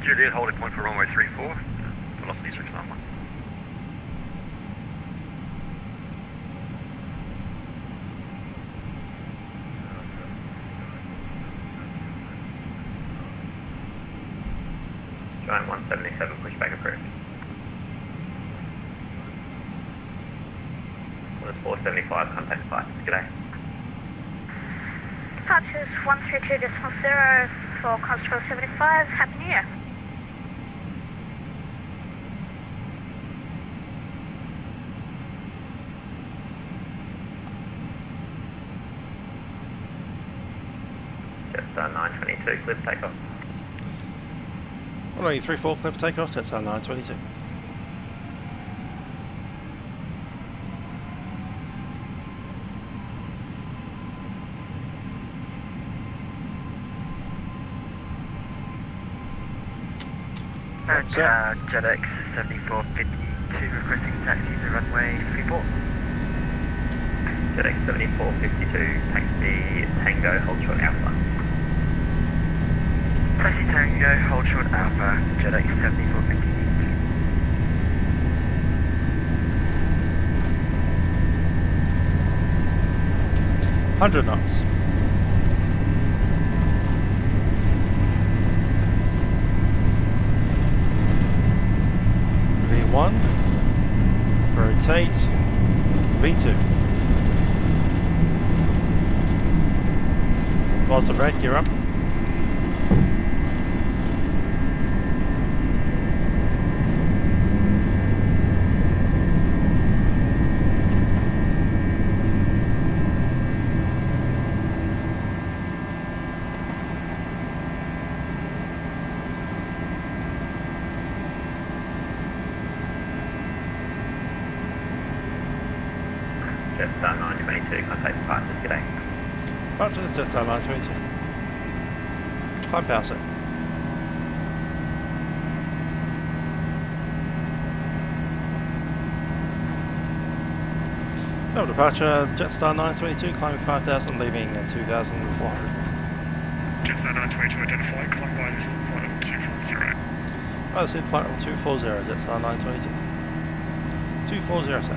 Speaker 4: Juliet holding point for runway 34, velocity 691. Giant 177, pushback approved. 475, contact flight. G'day.
Speaker 11: Departures 132.0 for Qantas 475, Happy New Year.
Speaker 4: Jetstar 922, clear for takeoff.
Speaker 1: Runway 34, clear for takeoff, Jetstar 922.
Speaker 10: JetX 7452 requesting taxi to runway 34.
Speaker 4: JetX 7452, taxi Tango, hold short Alpha.
Speaker 10: Taxi Tango, hold short Alpha, JetX 7452.
Speaker 1: 100 knots. V1, rotate, V2. Pause the brake, gear up.
Speaker 4: Jetstar 922, contact departures, g'day.
Speaker 1: Departures, Jetstar 922. Climb power set. No departure, Jetstar 922, climbing 5,000, leaving 2,400.
Speaker 3: Jetstar 922, identify, climb by this flight level 240.
Speaker 1: Oh, this is flight level 240, Jetstar 922. 240, sir.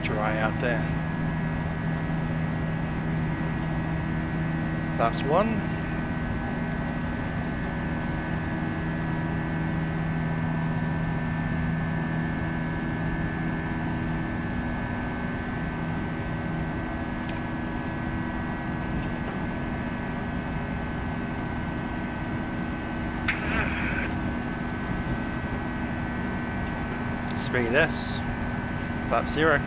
Speaker 1: Dry out there. That's one. Speed S. Flap 0.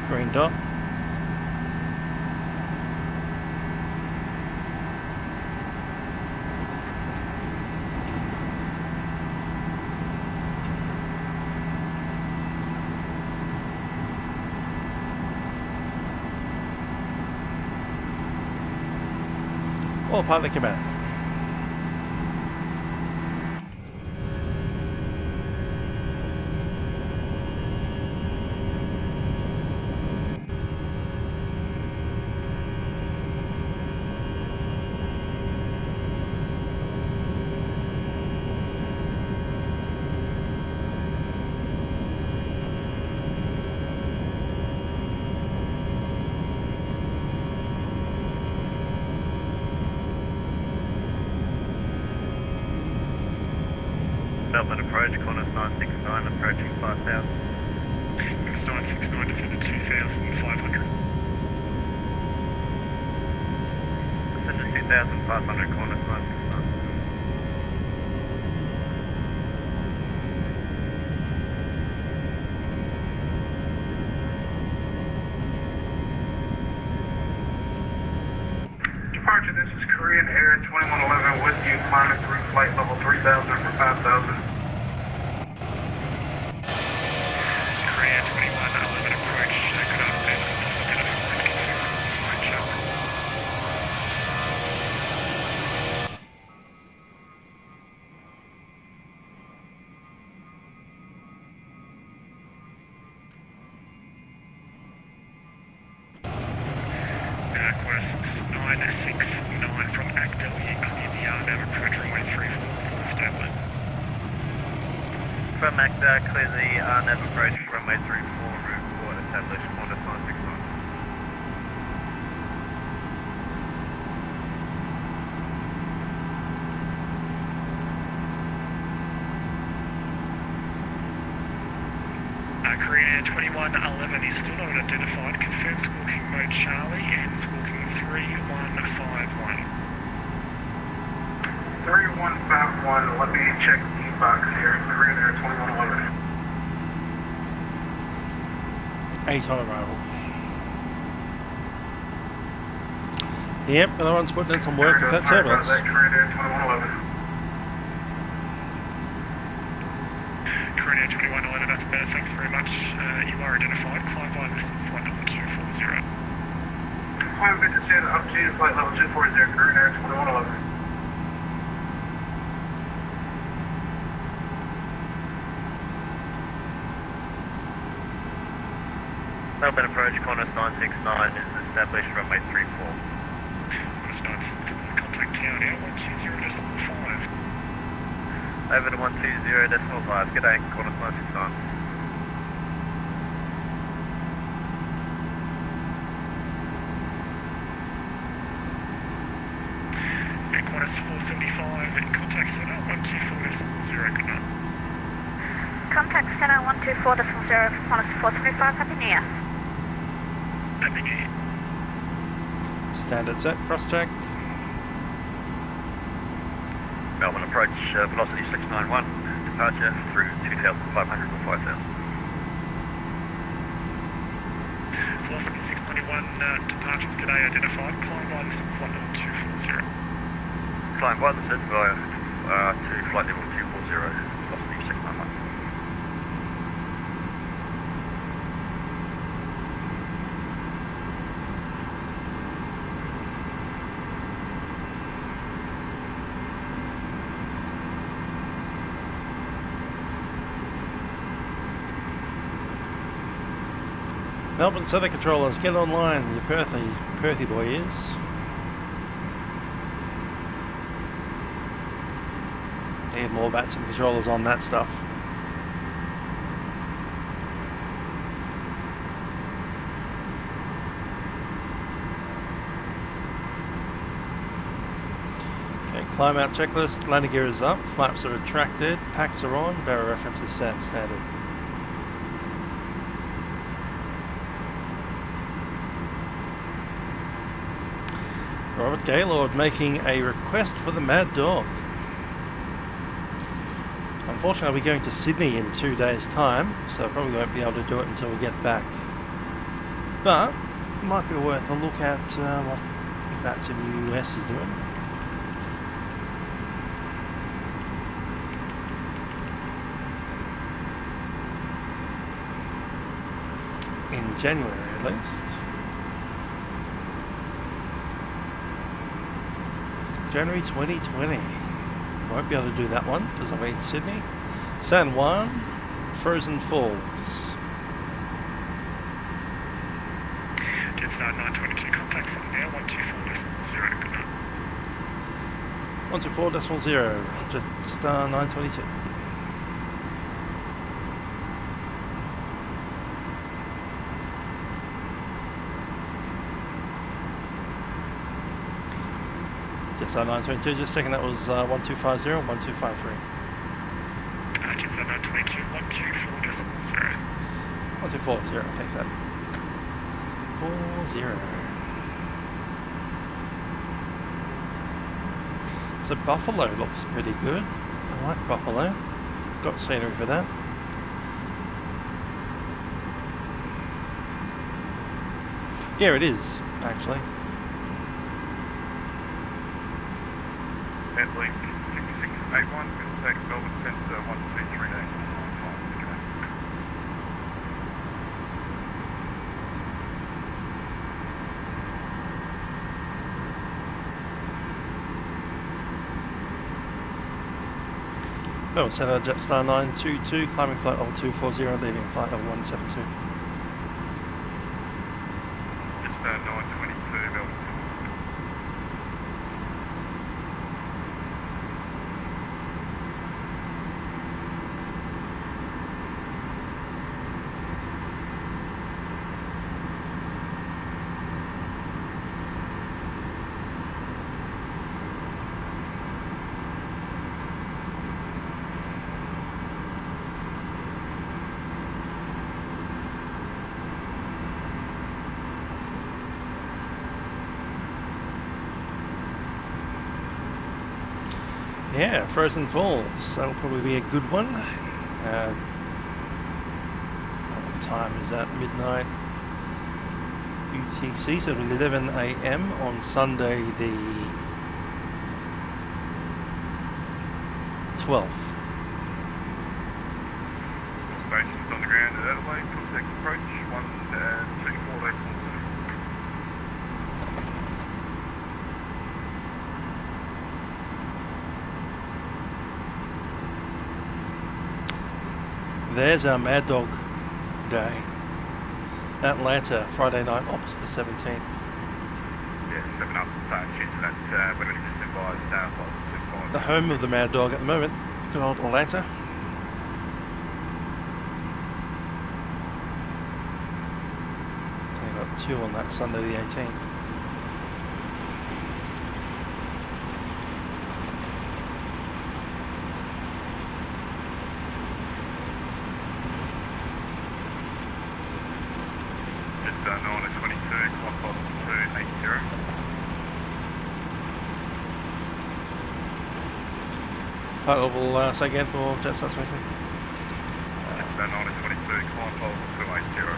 Speaker 1: Green dot. all part of the command.
Speaker 4: Melbourne approach, Qantas 969, approaching 5,000.
Speaker 3: Qantas 969, descended 2,500.
Speaker 4: Descended 2,500, Qantas 969.
Speaker 7: Departure, this is Korean Air 2111 with you, climbing through flight level 3000 for 5,000.
Speaker 3: Korean 2111 approach, good afternoon. Qantas 969 from Adelaide, clear the RNAV approach runway 34, established.
Speaker 4: From ACTA, clear the RNAV approach, runway 34, route 4, established, Qantas 969.
Speaker 3: Korean Air 2111 is still not identified. Confirm squawking mode Charlie and squawking 3151.
Speaker 7: 3151, let me check the box here. Korean Air 2111.
Speaker 1: 8 on arrival. Yep, another one's putting in some work with that turbulence.
Speaker 7: Korean Air 2111.
Speaker 3: Korean Air 2111, that's better, thanks very much. You are identified. Climb by this flight level 240.
Speaker 7: Climb bit descend up to flight level 240, Korean Air 2111.
Speaker 4: Melbourne approach, Qantas 969 is established, runway 34.
Speaker 3: Qantas 969, contact tower now, 120.5.
Speaker 4: Over to 120.5, good day, Qantas 969.
Speaker 3: And Qantas 475, and contact center 124.0, good night.
Speaker 11: Contact center 124.0, Qantas 475, Happy New Year.
Speaker 3: Happy New Year.
Speaker 1: Standard set, cross check.
Speaker 4: Melbourne approach, velocity 691, departure through 2,500 or 5,000.
Speaker 3: Velocity 691, departures today identified. Climb by this flight level 240.
Speaker 4: Climb by the set via to flight level 240, velocity 691.
Speaker 1: Melbourne Southern Controllers, get online, your Perthy boy is. Need more Vatsim controllers on that stuff. Okay, climb out checklist, landing gear is up, flaps are retracted, packs are on, barrel reference is set, standard. Robert Gaylord making a request for the Mad Dog. Unfortunately, I'll be going to Sydney in 2 days' time, so I probably won't be able to do it until we get back. But it might be worth a look at what Vatsim US is doing. In January, at least. January 2020. Won't be able to do that one because I'm in Sydney. San Juan, Frozen Falls.
Speaker 3: Jetstar 922 contacts in there, 124.0, good night.
Speaker 1: 124.0, Jetstar 922. Jetstar 922, just checking that was 1250 and 1253.
Speaker 3: Jetstar 922, 124.0.
Speaker 1: 1240, thanks Ed. 40. So Buffalo looks pretty good. I like Buffalo. Got scenery for that. Yeah, it is, actually.
Speaker 12: Link 6681, contact Melbourne Centre 123895.
Speaker 1: Melbourne Centre, Jetstar 922, climbing flight level 240, leaving flight level 172.
Speaker 12: Jetstar 922, Melbourne.
Speaker 1: Yeah, Frozen Falls. That'll probably be a good one. What time is that? Midnight UTC, so 11 AM on Sunday the 12th.
Speaker 12: Stations on the ground at Adelaide, contact approach 124.2.
Speaker 1: There's our Mad Dog Day. Atlanta, Friday night, opposite the 17th.
Speaker 12: Yeah, 7 up, cheers for that, we're going to just advise flight.
Speaker 1: The home of the Mad Dog at the moment, good old Atlanta. They got 2 on that Sunday the 18th. Flight level, say again for Jetstar 22.
Speaker 12: Jetstar 922, climb level 280.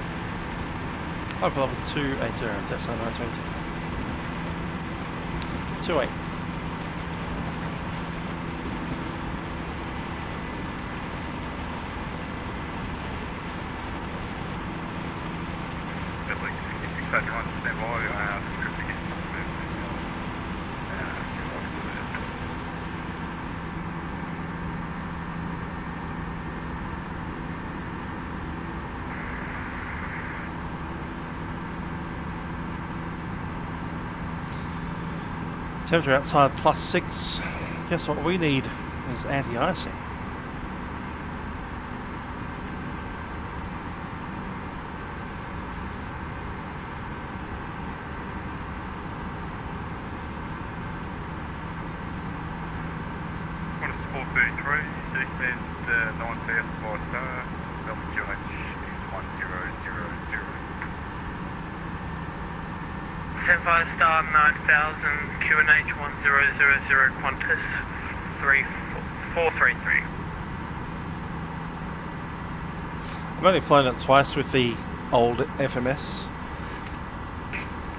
Speaker 1: Flight level 280, Jetstar 922. 28.
Speaker 12: Link 6681, stand by, script again.
Speaker 1: Temperature outside +6. Guess what we need is anti-icing.
Speaker 12: Qantas 433, descend 9000 by star, LQH is 1000.
Speaker 5: 75 star 9000, QNH 1000, Qantas 433.
Speaker 1: I've only flown it twice with the old FMS.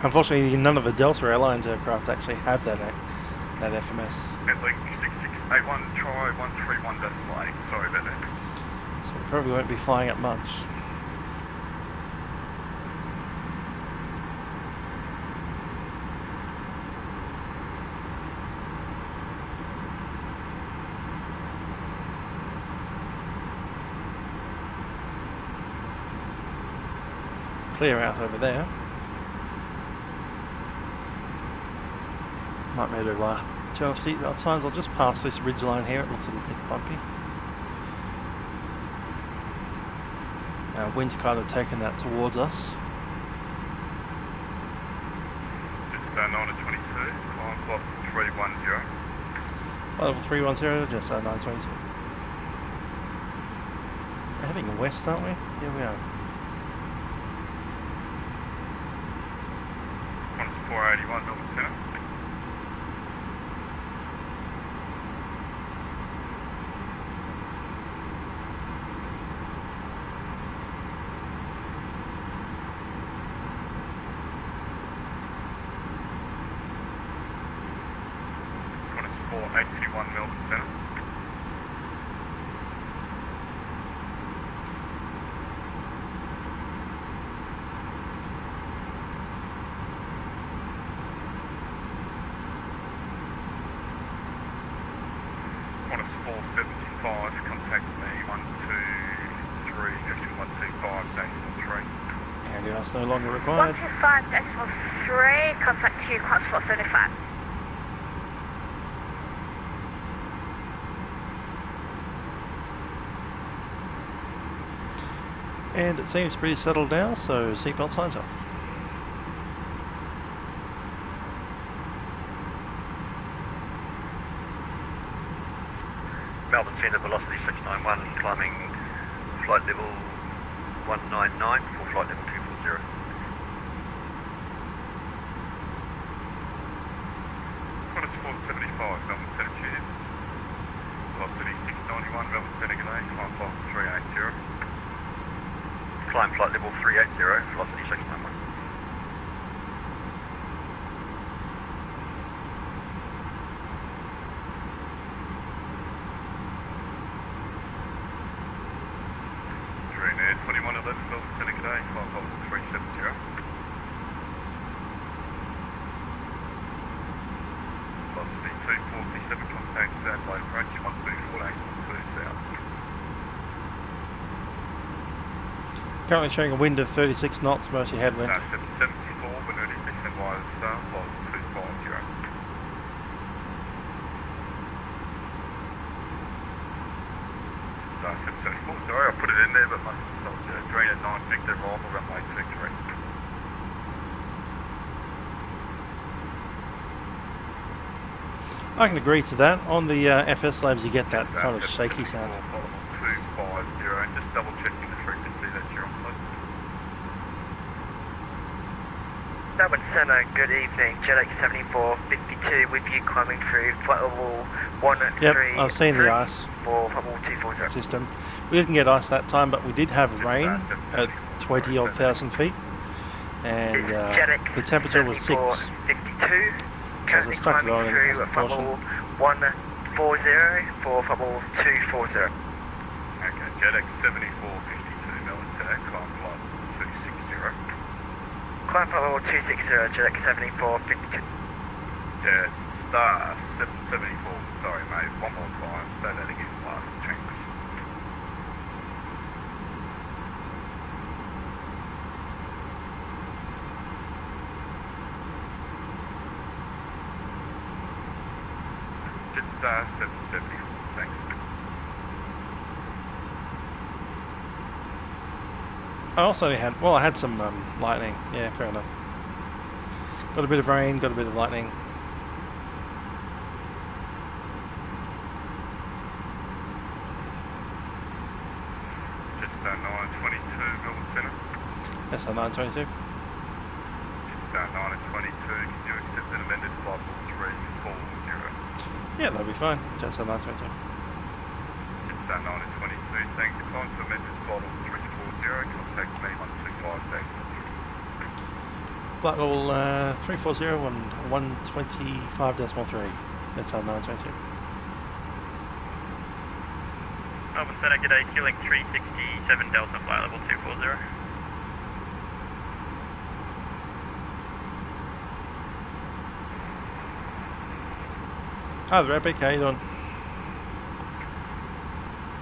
Speaker 1: Unfortunately, none of the Delta Airlines aircraft actually have that FMS.
Speaker 12: Link 6681, try 131.8, sorry about that.
Speaker 1: So we probably won't be flying it much. clear out over there. Might need to turn off seatbelt signs. I'll just pass this ridge line here. It looks a bit bumpy. Wind's kind of taking that towards us.
Speaker 12: Jetstar 9 to 22, climb clock 310.
Speaker 1: Level 310, Jetstar 922. We're heading west, aren't we? Here we are.
Speaker 12: Qantas 481, Melbourne Centre. A321 Melbourne Centre. Qantas 475, contact me 123, actually 125.3.
Speaker 1: And that's no longer required.
Speaker 11: 125.3, contact you, Qantas 475.
Speaker 1: And it seems pretty settled now, so seatbelt signs off.
Speaker 4: Melbourne Centre, velocity 691, climbing flight level 199 for flight level 240.
Speaker 12: Qantas 475, Melbourne Centre, cheers. Velocity 691, Melbourne Centre, g'day, climb clock 380.
Speaker 4: Climb flight level 380, velocity 691.
Speaker 12: Train Air 2111, Melbourne Centre, g'day, climb clock 370. Velocity 247, contact Adelaide approach 124, 812 south.
Speaker 1: Currently showing a wind of 36 knots, mostly headwind.
Speaker 12: 774, we're nearly descent via the star, flight 250. Star 774, sorry, I put it in there, but must have told you. Green at 9, Victor, arrival, runway 23.
Speaker 1: I can agree to that. On the FSlabs, you get that kind of shaky sound.
Speaker 12: 250, and just double checking the frequency that you're on, please.
Speaker 10: Melbourne Centre, good evening. Jetx 7452 with you climbing through flight level 133.
Speaker 1: Yep, I've seen the ice
Speaker 10: for level 240.
Speaker 1: system. We didn't get ice that time, but we did have rain at 20 odd thousand feet, and the temperature was 6.
Speaker 10: 52. Currently
Speaker 1: So stuck
Speaker 10: climbing through flight level 140 for flight level 240.
Speaker 12: Okay, Jetx 7452, Melbourne Centre, climb flight 260.
Speaker 10: Climb flight level 260, Jetx 7452.
Speaker 12: Jetstar 774, sorry mate, one more time, say that again, last change. Jetstar 774, thanks.
Speaker 1: I also had, well, I had some lightning. Yeah, fair enough. Got a bit of rain, got a bit of lightning.
Speaker 12: Jetstar 922, Melbourne Centre.
Speaker 1: That's a 922.
Speaker 12: Jetstar 922, can you accept an amended flight level 340?
Speaker 1: Yeah, that'll be fine. Jetstar 922.
Speaker 12: Jetstar 922, thanks. Climb to amended flight level 340, contact me 125 days.
Speaker 1: Flight level 340 and 125.3. That's our 922.
Speaker 13: Melbourne Centre, g'day, fueling 367 Delta, flight level 240.
Speaker 1: Hi there, Epic, how you doing?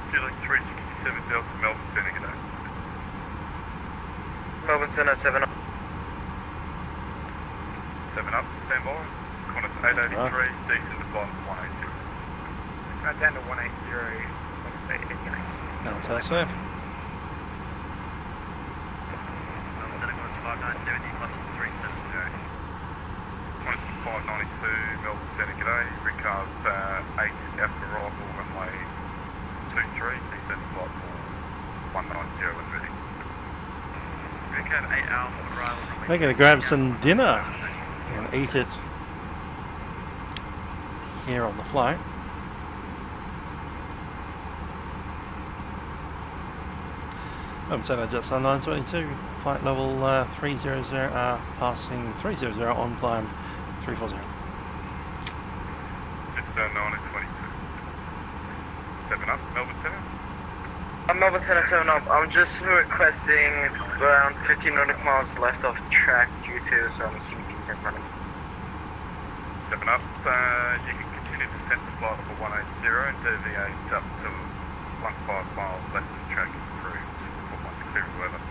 Speaker 12: Fueling 367 Delta, Melbourne Centre, g'day.
Speaker 5: Melbourne Centre 7 up.
Speaker 12: 7 up, stand by. Qantas 883, decent to flight 180.
Speaker 3: Down to 180, let's say 88.
Speaker 1: No, that's how I say.
Speaker 12: Qantas 592, Melbourne Centre, g'day. Recars 8 Alpha arrival, runway 23, descent flight 190 when ready.
Speaker 13: Recap 8 Alpha arrival, runway.
Speaker 1: They're going to grab some dinner and eat it here on the flight. Centre Jetstar 922, flight level 300, passing 300 on climb 340.
Speaker 12: Jetstar 922. 7 up, Melbourne Centre.
Speaker 5: Melbourne Centre 7 up. I'm just requesting around 15 nautical miles left of track due to some CPs in front of me.
Speaker 12: 7 up, you can continue to descent to flight level 180 and deviate up to 15 miles left of track is approved. Clear of weather.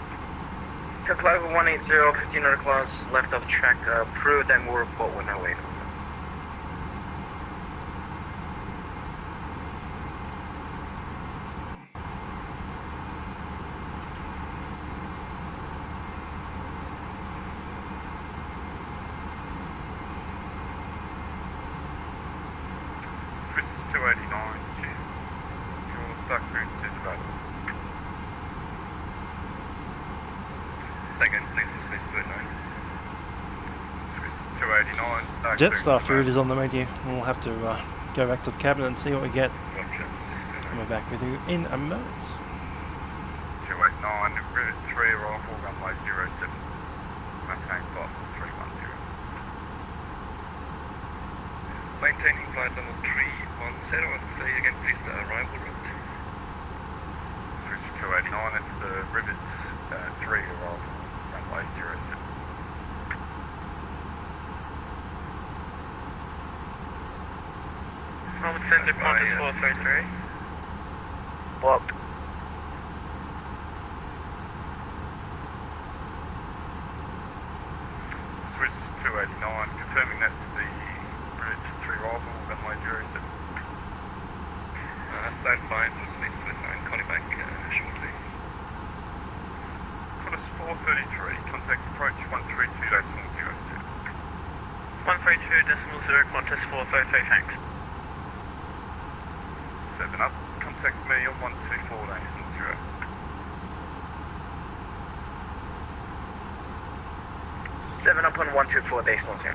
Speaker 5: So flight level 180, 15 nautical miles left of track approved, and we'll report when I wait.
Speaker 12: Swiss 289, cheers. Your duck route is available.
Speaker 5: Second, please, Swiss 289.
Speaker 12: Swiss 289, Stark
Speaker 1: Jetstar food is on the menu. We'll have to go back to the cabinet and see what we get. We're back with you in a moment.
Speaker 12: 289, Rivet 3 arrival, runway 07. Maintain flight 310.
Speaker 5: Maintaining flight level 310, and say again please the arrival route.
Speaker 12: Swiss 289, that's the Rivet 3 arrival, runway 07.
Speaker 13: Melbourne Centre, Qantas 433.
Speaker 10: Blocked.
Speaker 12: Swiss 289, confirming that's the Rivet 3 arrival, runway 07.
Speaker 5: Stand by from Swiss 289, calling back shortly.
Speaker 12: Qantas 433, contact approach 132.02.
Speaker 13: 132.0, Qantas 433, thanks.
Speaker 12: 7 up, contact me on 124.0.
Speaker 10: 7 up on 124 decimal 0.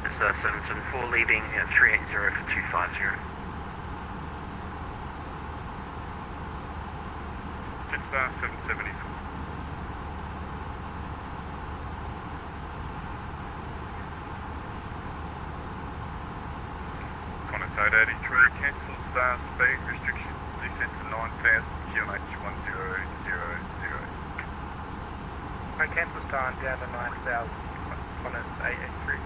Speaker 5: It's 774 leaving at 380 for 250.
Speaker 12: Jetstar 774. Qantas 883, cancel star speed restrictions, descent to 9,000 QNH 1000.
Speaker 3: I cancel star down to 9,000. Qantas 883.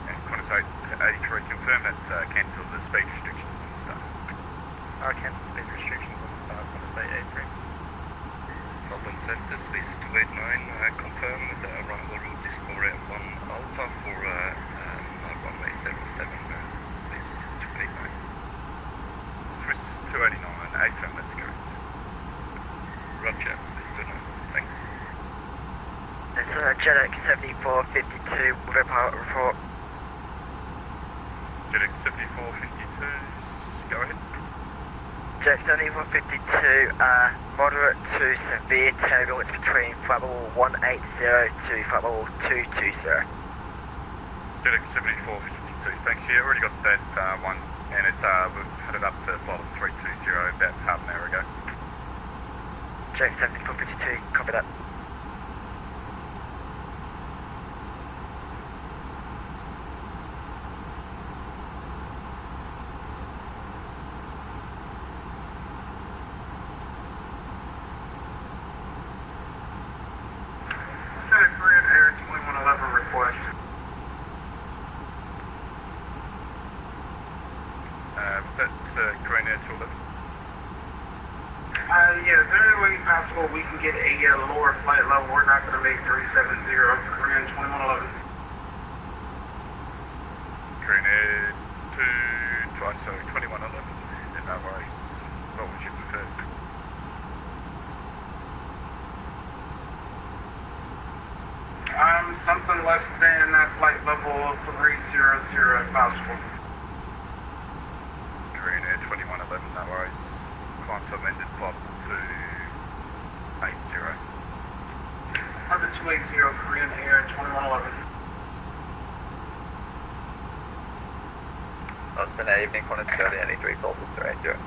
Speaker 12: And Qantas 883, confirm that's cancel the speed restrictions on the star.
Speaker 3: I cancel speed restrictions on the star. Qantas 883.
Speaker 5: Melbourne Centre, Swiss 289, confirm the arrival route is Korea 1 Alpha for runway 07, Swiss 289.
Speaker 12: Swiss 289, AFM, let's go.
Speaker 5: Roger, Swiss 289, thanks.
Speaker 10: It's JetX 7452, vPilot report.
Speaker 12: JetX 7452, go ahead.
Speaker 10: JetX 7452, moderate to severe turbulence between flight level 180 to flight level 220.
Speaker 12: JetX 7452, thanks. Yeah, already got that one, and it's we've had it up to flight level 320 about half an hour ago.
Speaker 10: JetX 7452, copy that.
Speaker 7: Yeah, is there any way possible we can get a lower flight level? We're not going to make 370 Korean 2111.
Speaker 12: Korean Air 2111. In that way, what would you prefer?
Speaker 7: Something less than flight level 300 if possible.
Speaker 12: Korean Air 2111, no worries. Quantum ended pop to 80.
Speaker 7: Under 280 Korean Air 2111.
Speaker 4: Austin, evening, Qantas 1383, call to 380.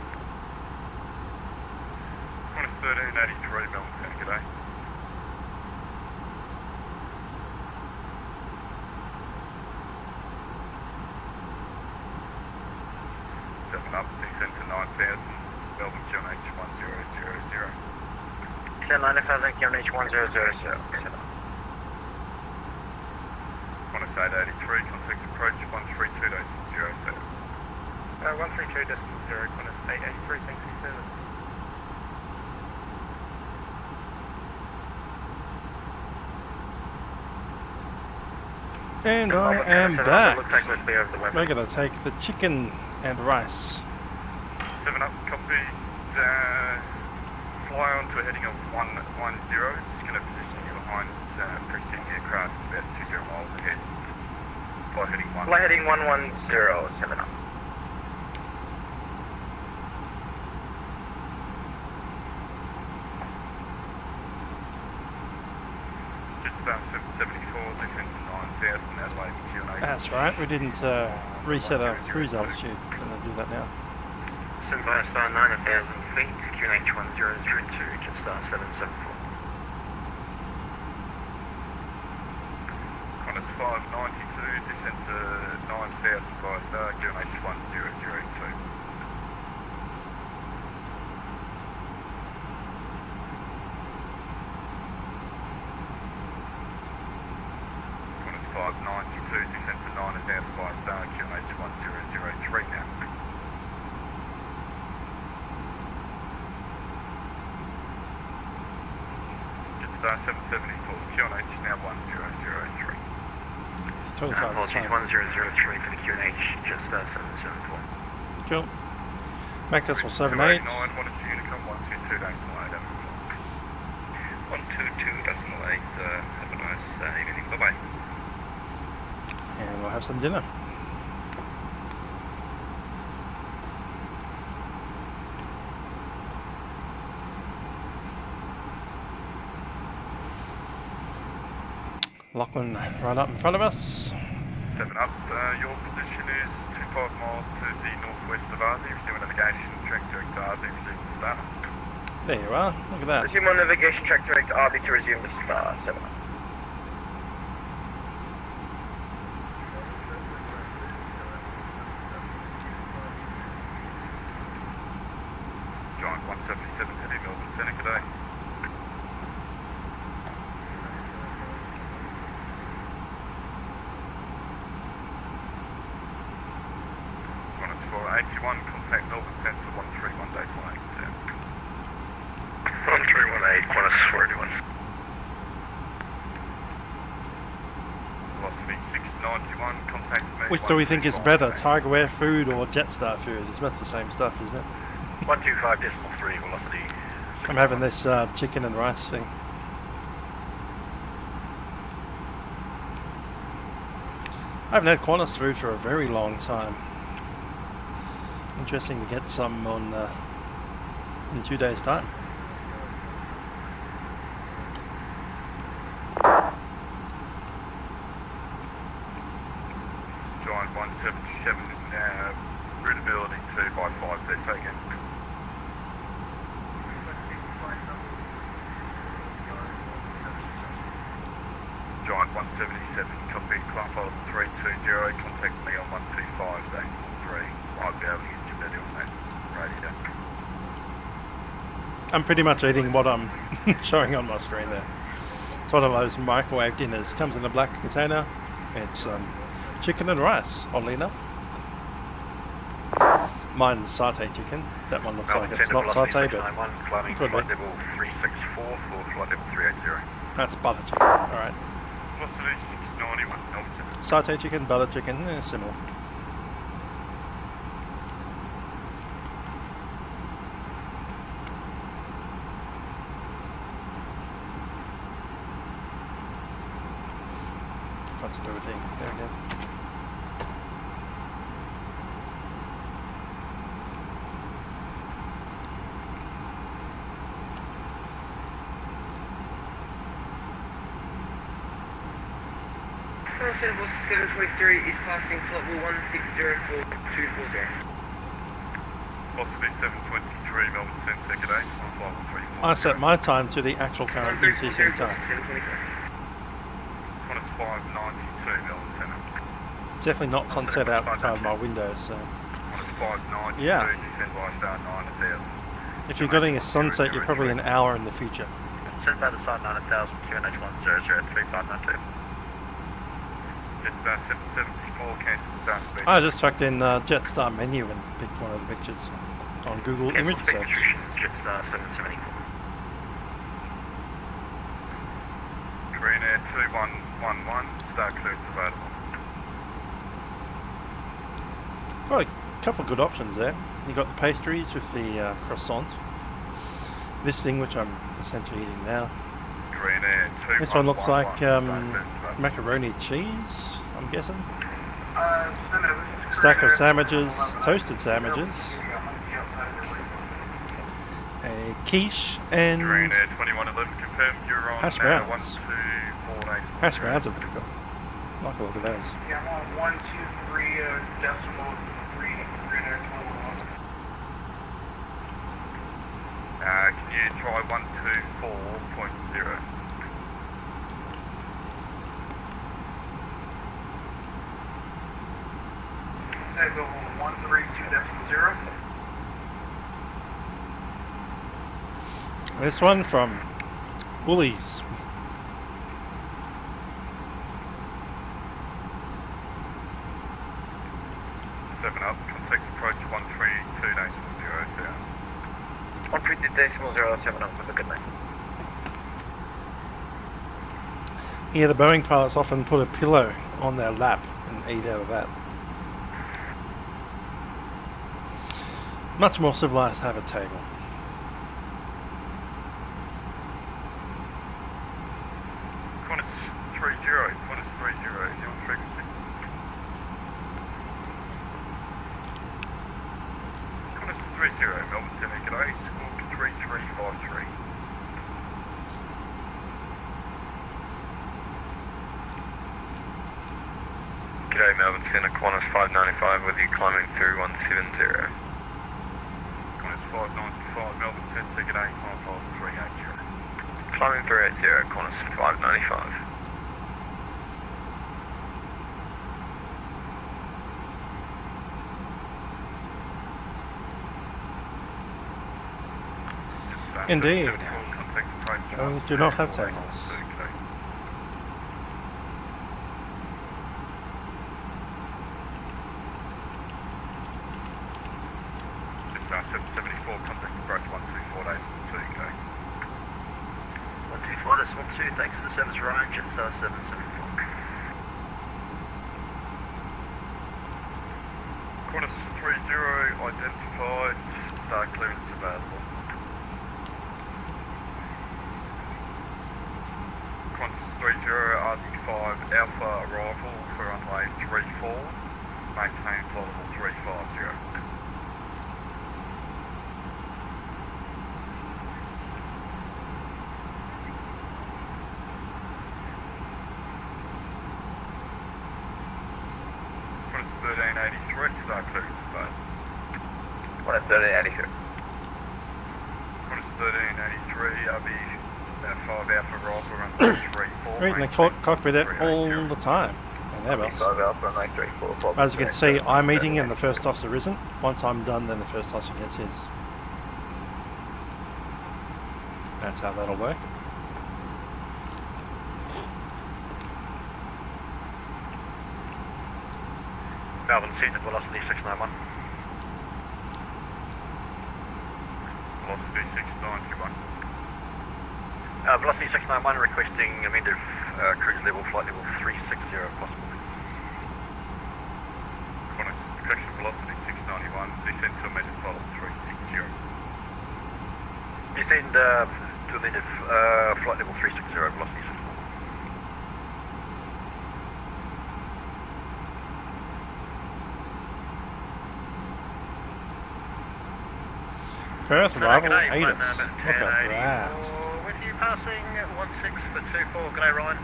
Speaker 12: Qantas 1383, Melbourne Centre, g'day. Up, descent to 9,000, Melbourne QNH 1000.
Speaker 10: Descent 9,000, QNH 1000.
Speaker 12: Qantas 883, contact approach 132.07.
Speaker 3: 132.0, Qantas 883, thanks for your service.
Speaker 1: And I am back.
Speaker 10: Looks like we're clear of the weapon.
Speaker 1: We're going to take the chicken and rice.
Speaker 12: 7 up, copy. Fly on to a heading of 110. Just going to position you behind preceding aircraft about 20 miles ahead. Fly heading 1.
Speaker 10: Fly heading 110, 7 up.
Speaker 12: Jetstar 774, descent to 9,000, Adelaide QNH.
Speaker 1: That's right, we didn't reset our cruise altitude. Going to do that now.
Speaker 10: Jetstar 9,000 feet, QNH 1002, Jetstar 774.
Speaker 12: Qantas 592, descent to 9,000 via star, QNH 1002. Qantas 592, descent to 9,000 via star, QNH 1003 now. Jetstar 774, QNH now 1003.
Speaker 1: 25,
Speaker 10: Apologies, 1003 for the QNH, Jetstar 774.
Speaker 1: Cool. Mac decimal 78.
Speaker 12: 289, 12 Unicom 122.8.
Speaker 5: 122.8. Have a nice evening. Bye-bye.
Speaker 1: And we'll have some dinner. Lachlan right up in front of us.
Speaker 12: 7 up, your position is 25 miles to the northwest of Arby. Resume navigation, track direct to Arby, resume the star.
Speaker 1: There you are, look at that.
Speaker 10: Resume on navigation, track direct to Arby to resume the star, 7 up.
Speaker 12: Giant 177 heading Melbourne Centre, g'day. Qantas 481, contact Melbourne Centre 131 days 187.
Speaker 3: 1318, Qantas 481.
Speaker 12: Velocity 691, contact me.
Speaker 1: Which do we think is better, Tigerware food or Jetstar food? It's about the same stuff, isn't it?
Speaker 3: 125.3, velocity.
Speaker 1: I'm having this chicken and rice thing. I haven't had Qantas food for a very long time. Interesting to get some on in 2 days' time.
Speaker 12: Giant 177, routability 2x5, please take it. Giant 177, copy, climb hold 320, contact me on 125.3. I'll be able to get you better on that radio.
Speaker 1: I'm pretty much eating what I'm showing on my screen there. It's one of those microwave dinners. Comes in a black container. It's chicken and rice, oddly enough. Mine's Saitek chicken. That one looks like it's
Speaker 4: Melbourne
Speaker 1: not
Speaker 4: Center,
Speaker 1: Saitek,
Speaker 4: Velocity
Speaker 1: but
Speaker 4: 691, climbing
Speaker 1: it could
Speaker 4: flight
Speaker 1: be.
Speaker 4: level 364 for flight level 380.
Speaker 1: That's butter chicken. Alright.
Speaker 12: Velocity 691, Melbourne Center.
Speaker 1: Saitek chicken, butter chicken, similar. What's to do with thing? There again.
Speaker 10: Level 723 is passing flight level 1604240.
Speaker 12: Velocity 723, Melbourne Center, g'day. On flight level 340.
Speaker 1: I set my time to the actual current UCC time.
Speaker 12: Qantas 592, Melbourne Center.
Speaker 1: Definitely not sunset outside my window, so.
Speaker 12: Qantas 592,
Speaker 1: Yeah.
Speaker 12: descend by star 9000.
Speaker 1: If you're getting a sunset, you're probably an hour in the future.
Speaker 4: Send by the side 9000, QNH 1003592.
Speaker 12: Jetstar 774, cancel start speed.
Speaker 1: I just chucked in Jetstar menu and picked one of the pictures on Google Image Search.
Speaker 4: Jetstar 774.
Speaker 12: Green Air 2111, start clearance available.
Speaker 1: Got a couple of good options there. You got the pastries with the croissant. This thing, which I'm essentially eating now.
Speaker 12: Green Air 2111.
Speaker 1: This one looks like
Speaker 12: start clearance available.
Speaker 1: macaroni cheese, I'm guessing. Stack of sandwiches, toasted sandwiches. A quiche and
Speaker 12: Green Air 2111, confirmed you're on
Speaker 1: hash browns.
Speaker 12: 1248.
Speaker 1: Hash browns are pretty good. Like a look at those.
Speaker 7: Yeah, I'm on 123 decimal 3 Green Air 21.
Speaker 12: Can you try 124.0?
Speaker 7: Go 132.0.
Speaker 1: This one from Woolies.
Speaker 12: Seven up, contact approach 132.0 sound.
Speaker 4: 132.07 up with a good night.
Speaker 1: Yeah, the Boeing pilots often put a pillow on their lap and eat out of that. Much more civilized to have a table.
Speaker 12: Qantas 30, Qantas 30, is your frequency? Qantas 30, Melbourne Center, g'day, squawk 3353.
Speaker 5: G'day Melbourne Center, Qantas 595 with you climbing through 170.
Speaker 12: Qantas 595, Melbourne Center, g'day, climb 380.
Speaker 5: Climbing 380, Qantas 595.
Speaker 1: Indeed.
Speaker 12: Contact approach
Speaker 1: Boeings do not have tables.
Speaker 12: Jetstar 774, contact approach 124 days and 2 go.
Speaker 4: 124, this 12, thanks for the service, Ryan, Jetstar 774.
Speaker 12: Qantas 30, identified, start clearance available. Qantas 30, Arctic 5, Alpha arrival for runway 34, maintain flight level 350. Qantas 1383, start clearance available.
Speaker 4: What at 1383?
Speaker 12: Qantas 1383, RB 5 Alpha arrival runway 34.
Speaker 1: Reading the cockpit all the time on Airbus.
Speaker 4: 5 Alpha, runway 34.
Speaker 1: As you can see, I'm eating and the first officer isn't. Once I'm done, then the first officer gets his. That's how that'll work.
Speaker 4: Melbourne Center, velocity 691.
Speaker 12: Velocity 691.
Speaker 4: Velocity 691 requesting amended cruise level, flight level 360 if possible.
Speaker 12: Correction velocity 691, descend to amended flight level 360.
Speaker 4: Descend to amended flight level 360, velocity 691.
Speaker 1: Perth, arrival,
Speaker 10: G'day,
Speaker 1: Airbus.
Speaker 10: flight number
Speaker 1: Look at that.
Speaker 10: 1084, with you passing 16 for 24, g'day Ryan.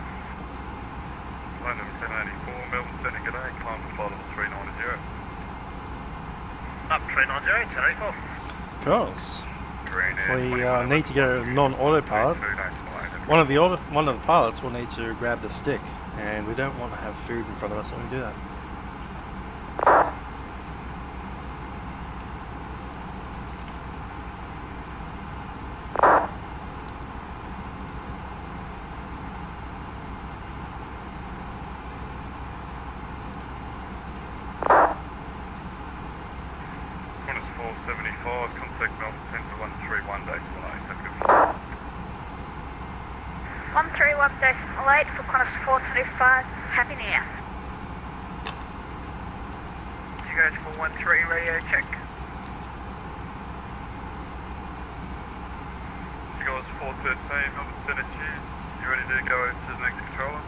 Speaker 12: Flight level 1084, Melbourne Centre, g'day, climb to flight level 390.
Speaker 10: Up 390, 1084.
Speaker 1: Of course. If we need to go non-autopilot, one of the pilots will need to grab the stick, and we don't want to have food in front of us when we do that.
Speaker 12: Contact Melbourne Centre 131 decimal 8. Have a good
Speaker 11: 131.8 for Qantas 475. Happy New Year.
Speaker 10: You guys for 13 radio check.
Speaker 12: You guys 413 Melbourne Centre, cheers. You ready to go to the next controller?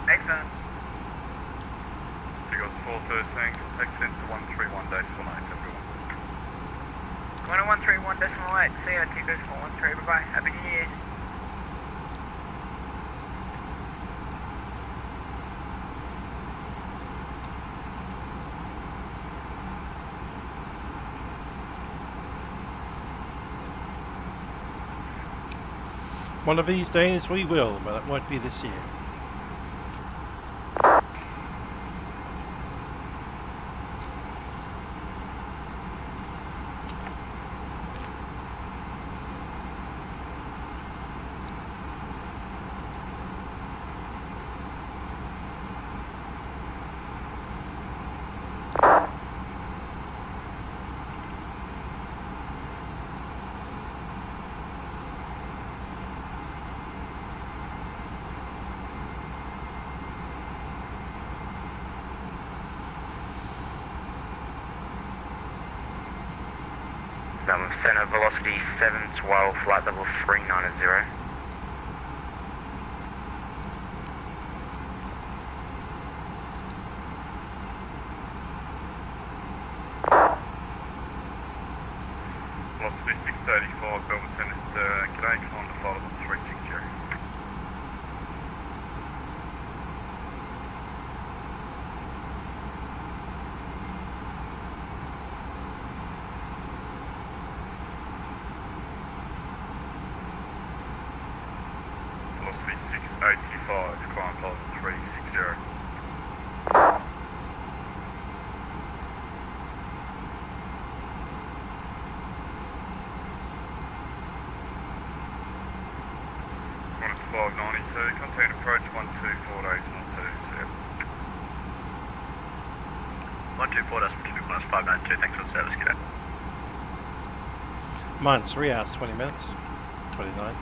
Speaker 10: Excellent.
Speaker 12: You guys 413, contact Centre 131 decimal 8. Have a good one.
Speaker 10: 131 decimal 8, see you, Tigers 413, bye bye, happy New Year.
Speaker 1: One of these days we will, but it won't be this year.
Speaker 10: Center velocity 712, flight level 390.
Speaker 12: Velocity 685, Melbourne Centre, g'day, climb to flight level 360. Velocity 685, climb flight level 360. Qantas 592, contact approach 124.812.
Speaker 10: 124.2, Qantas 592, thanks for the service, g'day.
Speaker 1: Mine's 3 hours 20 minutes, 29.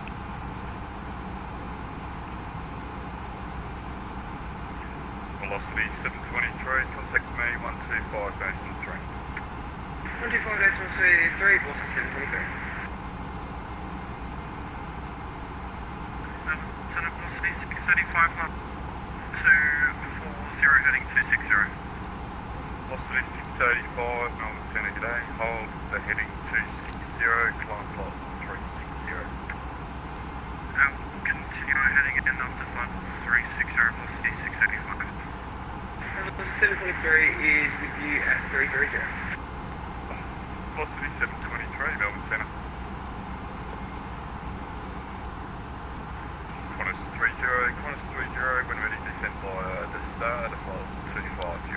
Speaker 12: Velocity 723, contact me 125.3.
Speaker 7: 125.3, Boston 723.
Speaker 10: Center velocity 635, 240, heading 260.
Speaker 12: Velocity 685, Melbourne Centre, g'day, hold the heading 260, climb flight 360.
Speaker 10: Continue heading in up to flight 360, velocity 685.
Speaker 7: 723 is with you at 330.
Speaker 12: Velocity 723, Melbourne Centre. Qantas 30, when ready, descend via the start of flight 250.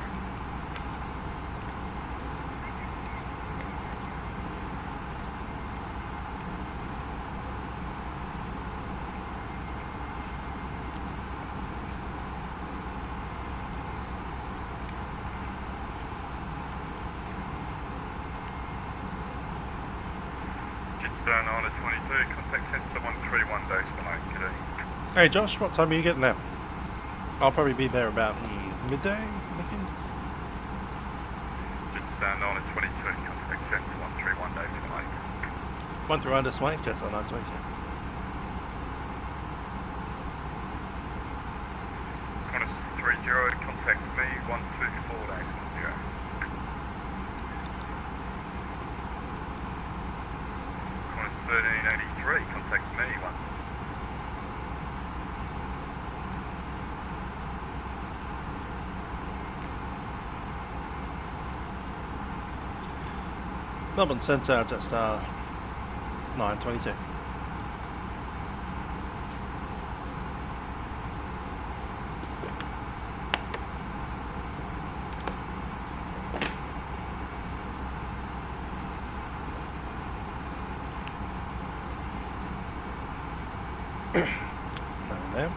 Speaker 12: Jetstar 9 to 22, contact sensor 131 days for night, good day.
Speaker 1: Hey Josh, what time are you getting there? I'll probably be there about midday, looking.
Speaker 12: Jetstar 9 to 22, contact sensor 131 days for night.
Speaker 1: 131 this way, Jetstar 922.
Speaker 12: Qantas 30, contact me 124 days for 0. Qantas 1383, contact me 1.
Speaker 1: Melbourne Centre, Jetstar 922. Down there.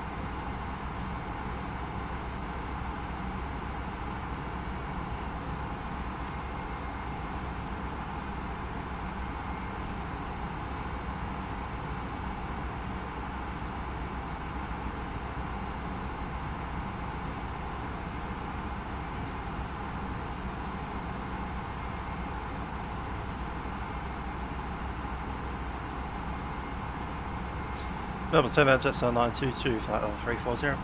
Speaker 1: Melbourne Centre, Jetstar 922, flight level 340.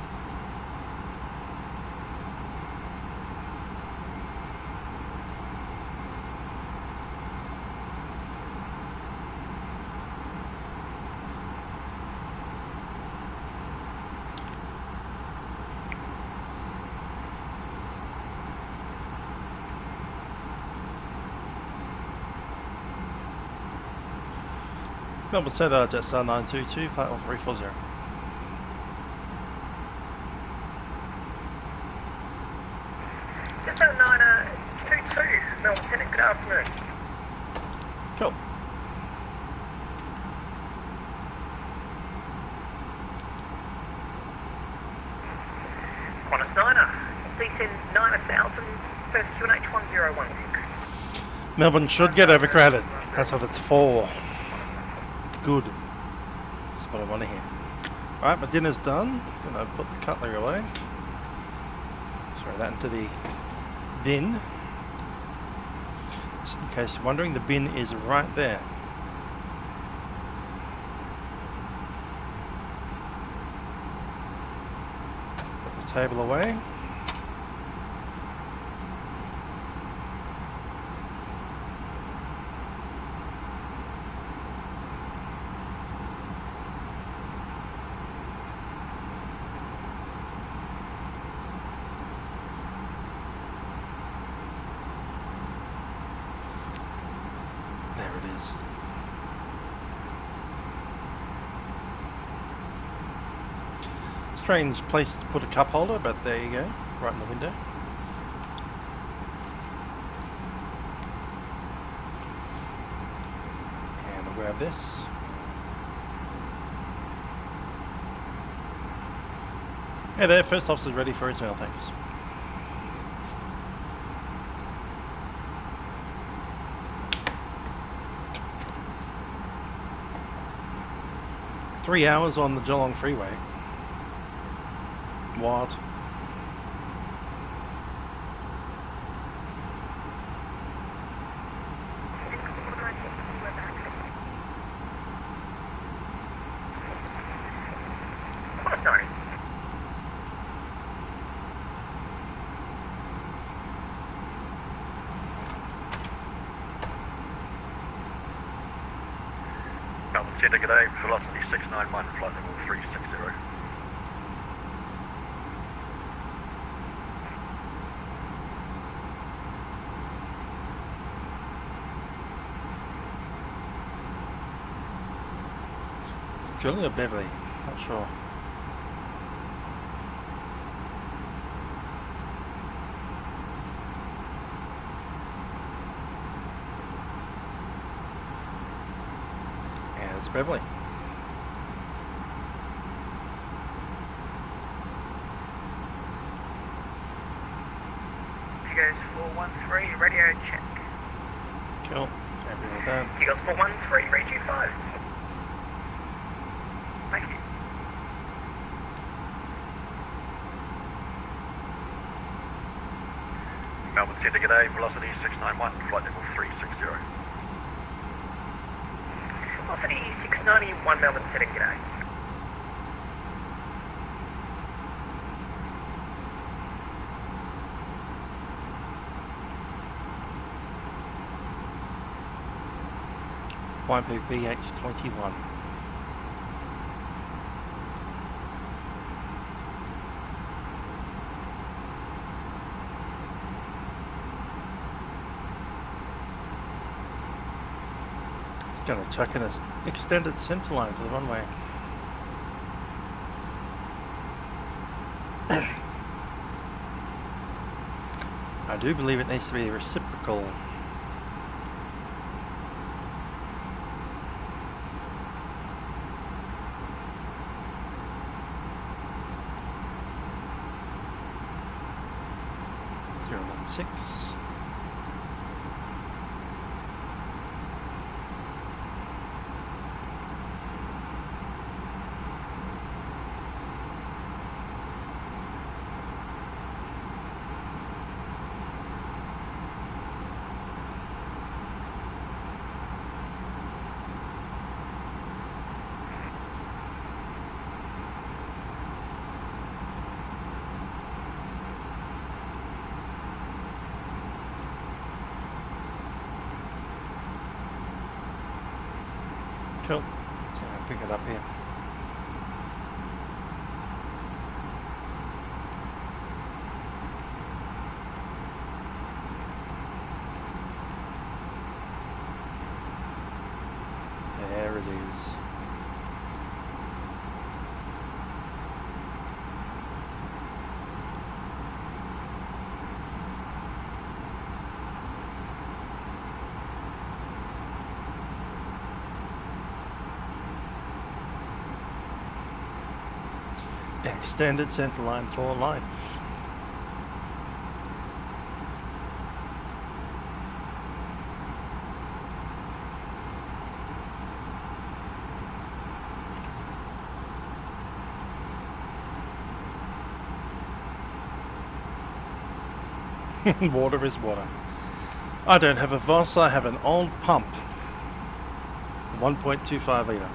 Speaker 1: Melbourne Centre, Jetstar 922, flight level 340.
Speaker 10: Jetstar 922, Melbourne Centre, good afternoon.
Speaker 1: Cool.
Speaker 10: Qantas 9er, descend 9000, first QNH 1016.
Speaker 1: Melbourne should get overcrowded. That's what it's for. It's good. That's what I want to hear. Alright, my dinner's done. Gonna put the cutlery away. Throw that into the bin. Just in case you're wondering, the bin is right there. Put the table away. Strange place to put a cup holder, but there you go, right in the window. And I'll grab this. Hey there, first officer's ready for his meal, thanks. Three hours on the Geelong Freeway. What?
Speaker 14: Melbourne Centre, g'day, velocity 691, flight level 360.
Speaker 1: Julie or Beverly? Not sure. And it's Beverly.
Speaker 10: Goes 413, radio check.
Speaker 1: Cool. Happy with that.
Speaker 10: Seagulls 413, read you 5. Thank you.
Speaker 14: Melbourne City, g'day, velocity 691, flight level 360.
Speaker 10: Velocity 691, Melbourne City, g'day.
Speaker 1: YP VH-21. It's going to chuck in an extended centre line for the runway. I do believe it needs to be reciprocal. Six. Cool. So I'll pick it up here. There it is. Extended centre line for life. Water is water. I don't have a Voss, I have an old pump. 1.25 litre.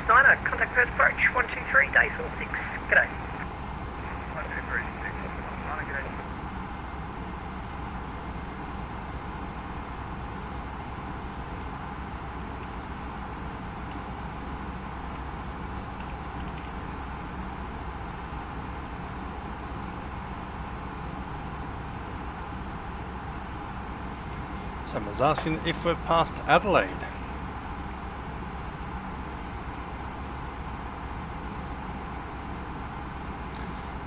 Speaker 10: Steiner, contact Perth approach 123, days or 6. G'day.
Speaker 12: 123, 6. G'day.
Speaker 1: Someone's asking if we're past Adelaide.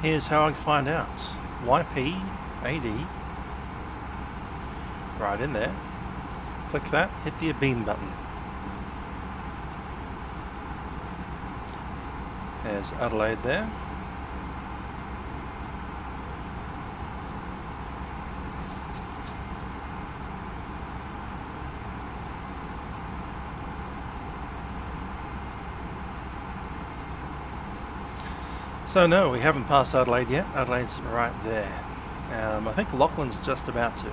Speaker 1: Here's how I can find out. YP AD, right in there. Click that, hit the beam button. There's Adelaide there. So no, we haven't passed Adelaide yet. Adelaide's right there. I think Lachlan's just about to.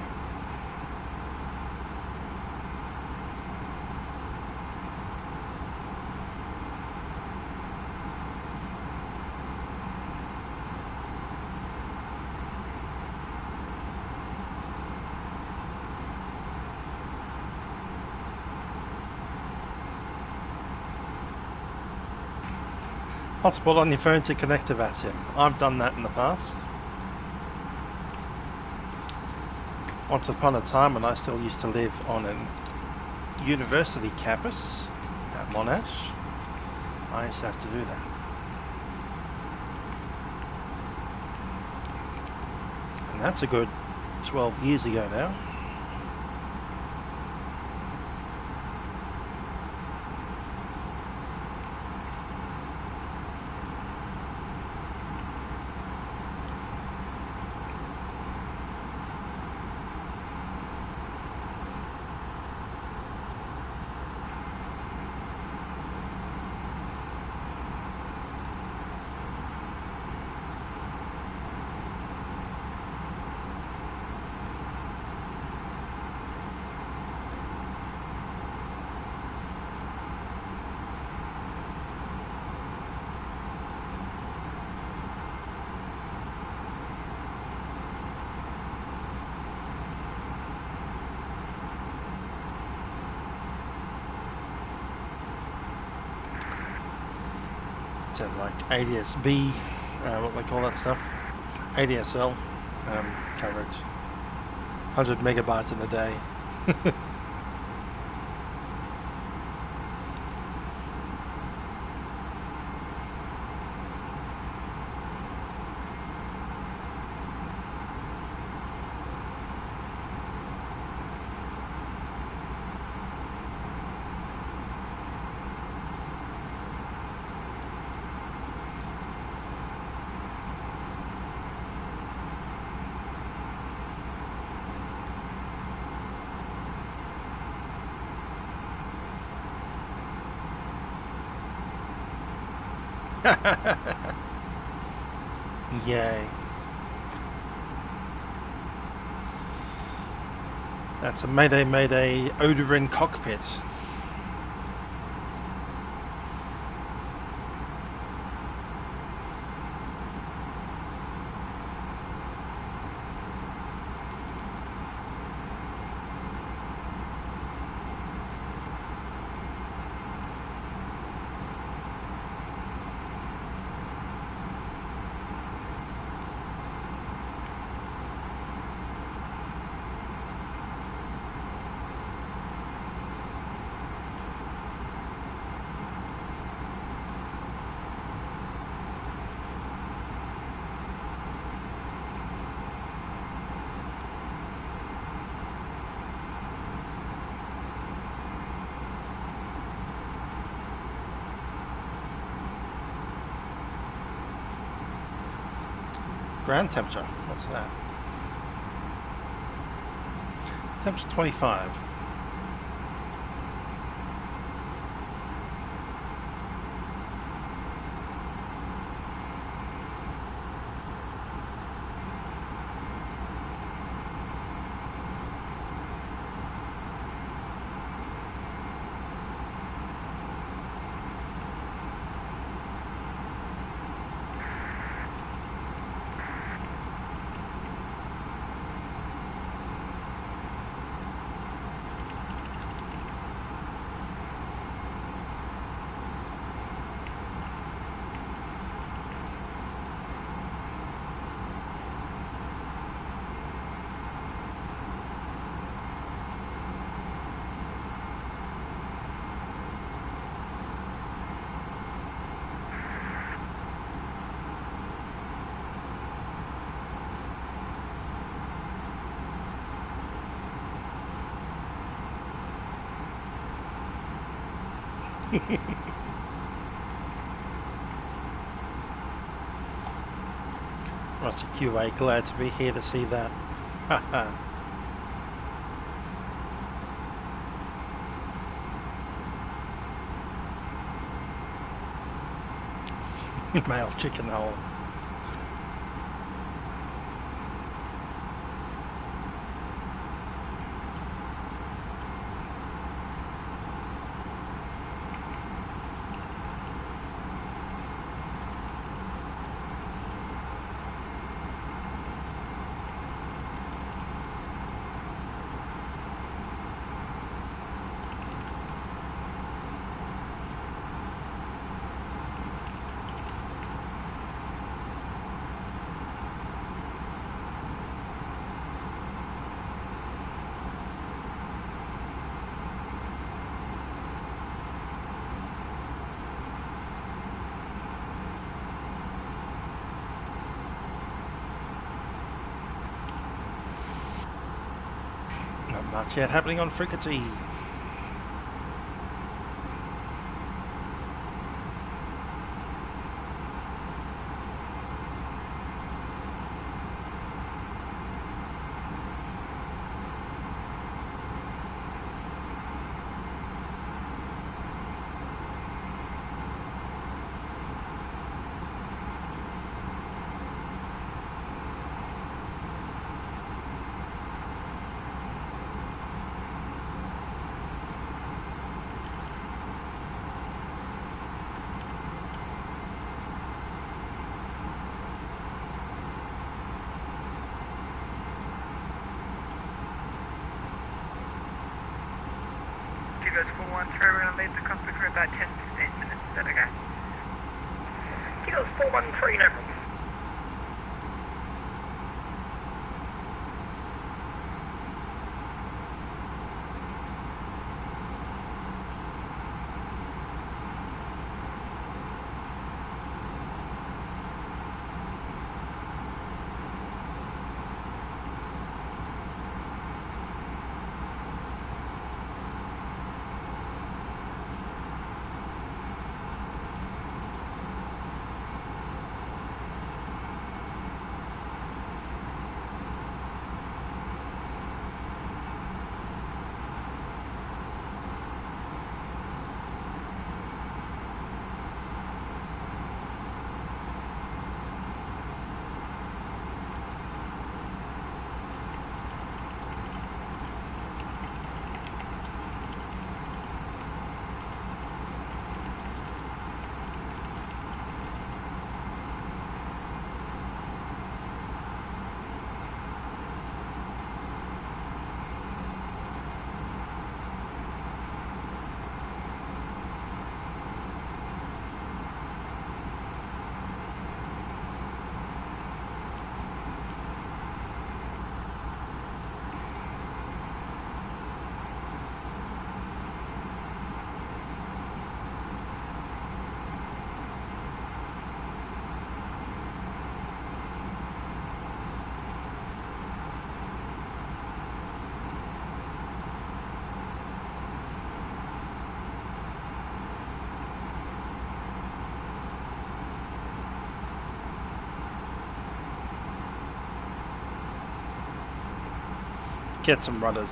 Speaker 1: Hotspot on your phone to connect to Vatsim. I've done that in the past. Once upon a time when I still used to live on an university campus at Monash, I used to have to do that. And that's a good 12 years ago now. Sounds like ADSB, what they call that stuff, ADSL coverage, 100 megabytes in a day. Yay. That's a Mayday Mayday odor in cockpit. Ground temperature, what's that? Temperature 25. Rusty QA, glad to be here to see that. Haha. Male chicken hole. Not much yet happening on Fricassee.
Speaker 10: Goes 413, we're going to leave the cockpit for about 10-15 minutes, is that okay? Goes 413, no problem.
Speaker 1: Get some rudders.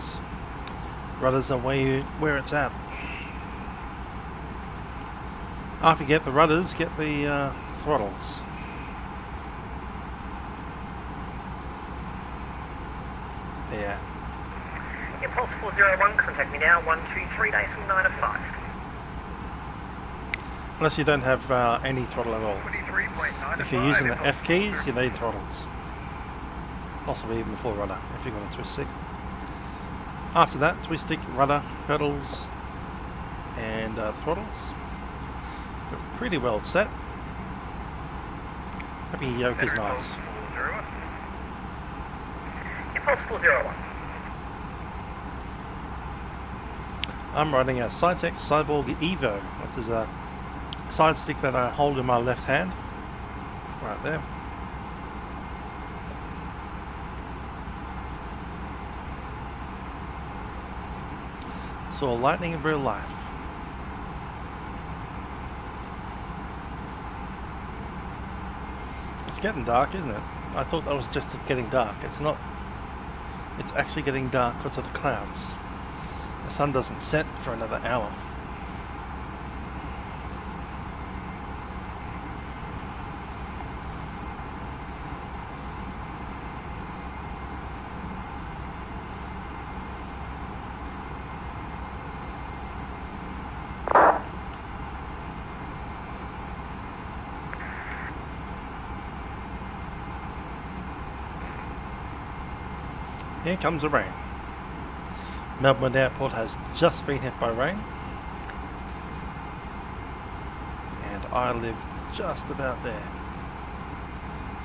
Speaker 1: Rudders are where it's at. After you get the rudders, get the throttles. Yeah.
Speaker 10: Impulse 401, contact me now, 123 days from 9 to 5.
Speaker 1: Unless you don't have any throttle at all. If you're using the F keys, you need throttles. Possibly even full rudder if you're going to twist stick. After that, twist stick, rudder, pedals, and throttles. They're pretty well set. Happy yoke is nice.
Speaker 10: Impulse 401.
Speaker 1: I'm riding a Saitek Cyborg EVO, which is a side stick that I hold in my left hand. Right there. Saw lightning in real life. It's getting dark, isn't it? I thought that was just getting dark. It's not. It's actually getting dark because of the clouds. The sun doesn't set for another hour. Here comes the rain. Melbourne Airport has just been hit by rain. And I live just about there.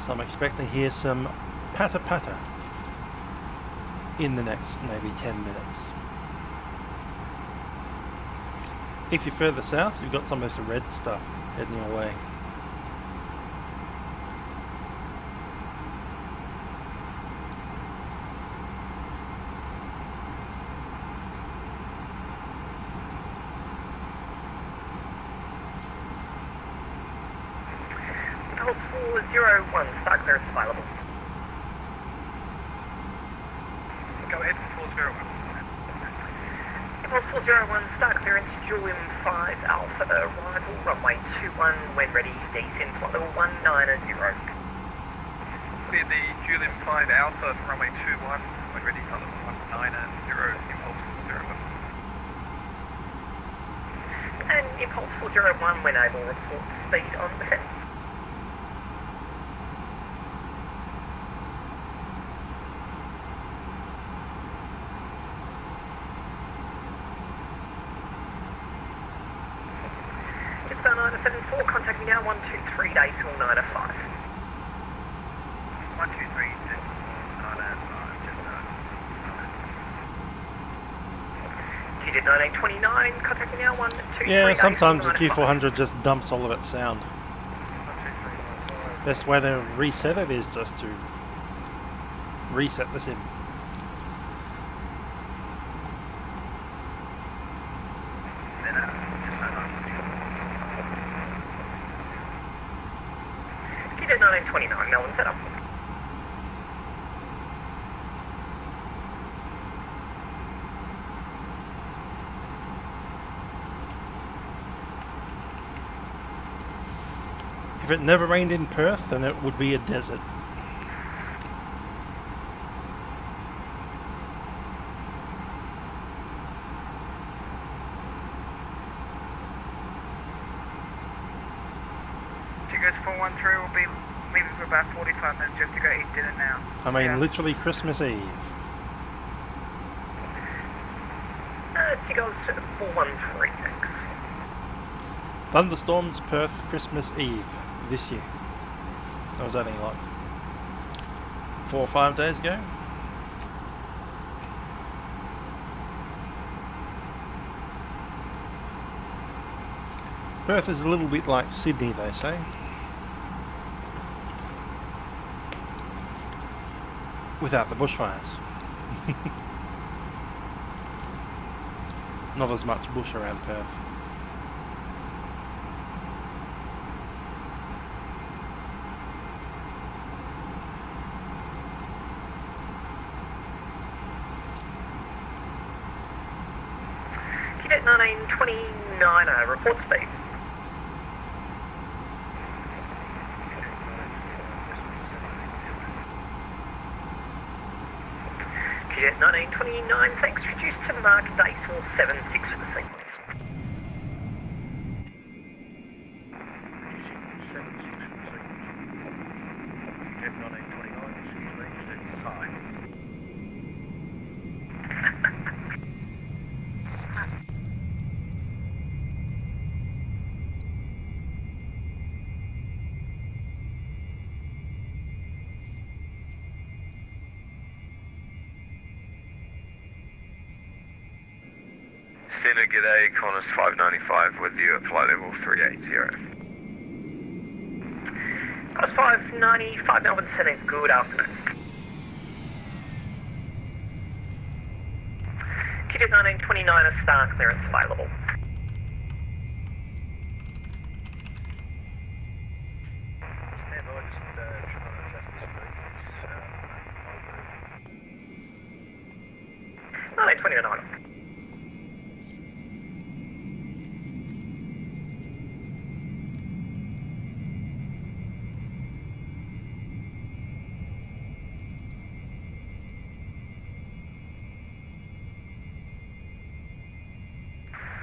Speaker 1: So I'm expecting to hear some patter patter in the next maybe 10 minutes. If you're further south, you've got some of this red stuff heading your way.
Speaker 2: Impulse 401, start clearance available.
Speaker 3: Go ahead, 401.
Speaker 2: Impulse 401, start clearance, Julian 5 Alpha, arrival, runway 21, when ready, descend flight level 190.
Speaker 3: Clear the Julian 5 Alpha from runway 21, when ready, flight level 190, Impulse 401.
Speaker 2: And Impulse 401, when able, report speed on descent. Jetstar 974, contact me now, 123 days till 905.
Speaker 3: 123 days till 905, Jetstar.
Speaker 2: QJ 1929, contact me now, 123
Speaker 1: Yeah,
Speaker 2: days
Speaker 1: sometimes
Speaker 2: till
Speaker 1: the
Speaker 2: 905.
Speaker 1: Q400 just dumps all of its sound. Best way to reset it is just to reset the sim.
Speaker 2: QJ 1929, Melbourne set up.
Speaker 1: If it never rained in Perth, then it would be a desert.
Speaker 3: Tigers 413 will be leaving for about 45 minutes just to go eat dinner now.
Speaker 1: I mean, literally Christmas Eve.
Speaker 2: Tigers 413, thanks.
Speaker 1: Thunderstorms, Perth, Christmas Eve this year. That was only like 4 or 5 days ago. Perth is a little bit like Sydney, they say. Without the bushfires. Not as much bush around Perth.
Speaker 2: QJ 1929, report speed. QJ 1929, thanks, reduced to mark decimal 76 for the sequence.
Speaker 5: Center, g'day, Qantas 595 with you at flight level 380.
Speaker 2: Qantas 595, Melbourne Center, good afternoon. QJ 1929, a star clearance available.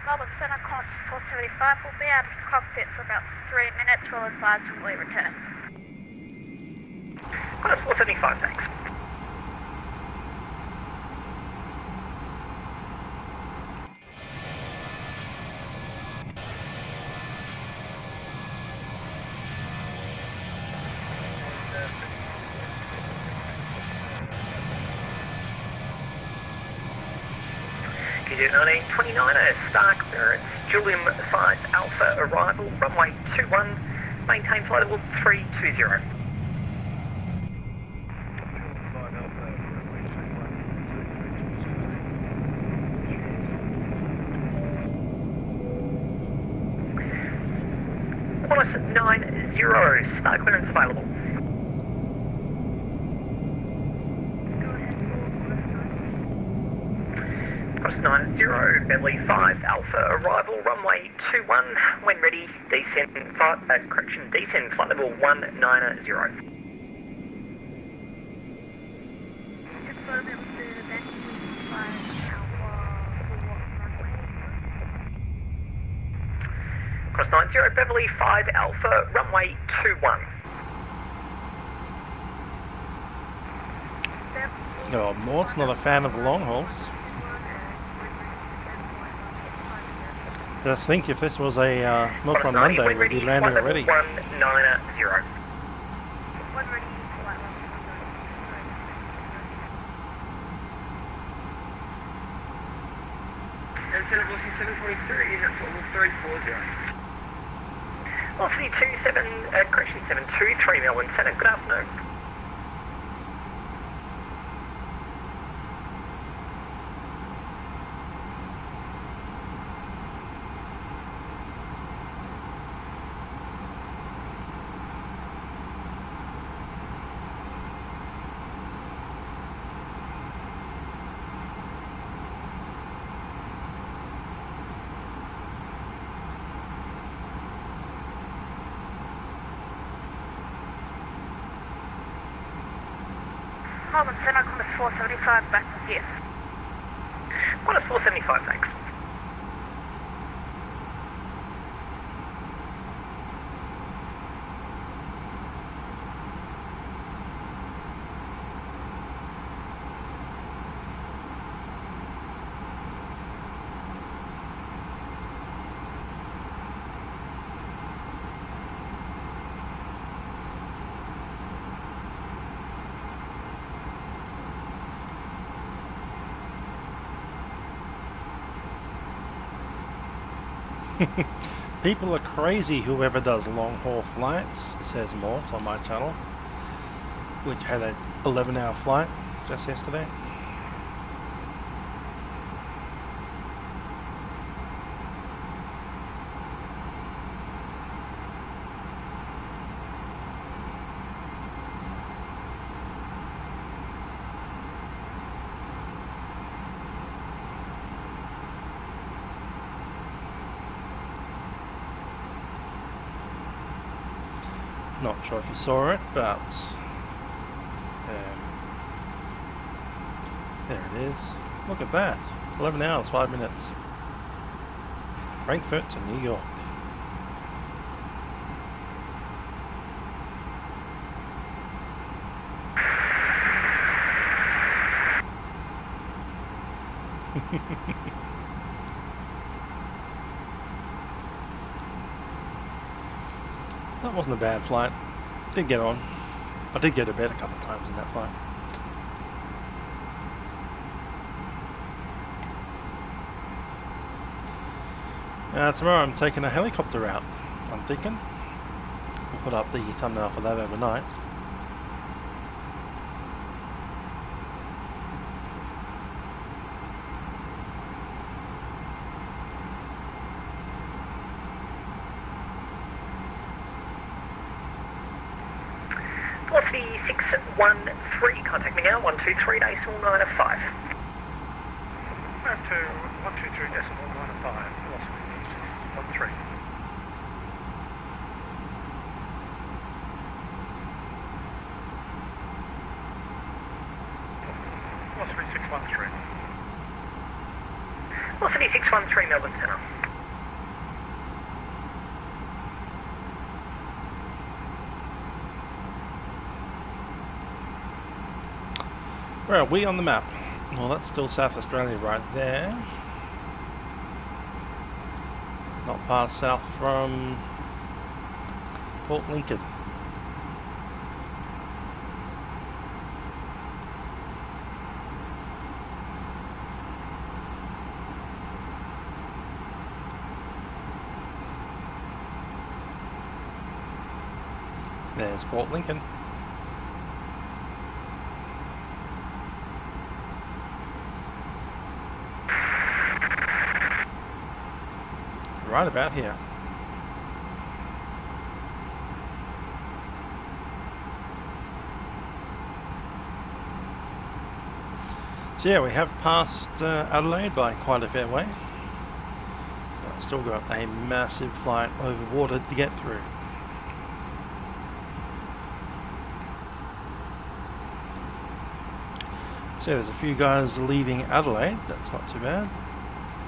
Speaker 11: Melbourne Centre, course 475 will be out of cockpit for about 3 minutes. We'll advise when we return.
Speaker 2: Qantas 475, thanks. QJ 1929, a star clearance, Julian 5 Alpha, arrival, runway 21, maintain flight level 320. Qantas
Speaker 15: Cross 90, start clearance available. Cross 90, Beverly 5 Alpha, arrival runway 21, when ready, descend, descend flight level 190. Cross 90, Beverly 5 Alpha, runway 21.
Speaker 1: No, Maud's not a fan of long hauls. Just think if this was a Milkrun Monday, we'd be landing already.
Speaker 15: 190.
Speaker 7: Velocity 743, that's level 340.
Speaker 15: Velocity 723 Melbourne Centre, good afternoon.
Speaker 11: Melbourne Centre, Qantas 475, back with you.
Speaker 15: Qantas 475, thanks.
Speaker 1: People are crazy, whoever does long haul flights, says Mort on my channel, which had an 11-hour flight just yesterday. Not sure if you saw it, but there it is. Look at that. 11 hours, 5 minutes. Frankfurt to New York. That wasn't a bad flight. Did get on. I did go to bed a couple of times in that flight. Tomorrow I'm taking a helicopter out, I'm thinking. We'll put up the thumbnail for that overnight.
Speaker 15: Velocity 613, contact me now, 123 decimal 905.
Speaker 3: 123 decimal 905, velocity 613. Velocity 613.
Speaker 15: Velocity 613, Melbourne Centre.
Speaker 1: Where are we on the map? Well, that's still South Australia right there. Not far south from Port Lincoln. There's Port Lincoln. Right about here. So yeah, we have passed Adelaide by quite a fair way. But still got a massive flight over water to get through. So there's a few guys leaving Adelaide, that's not too bad.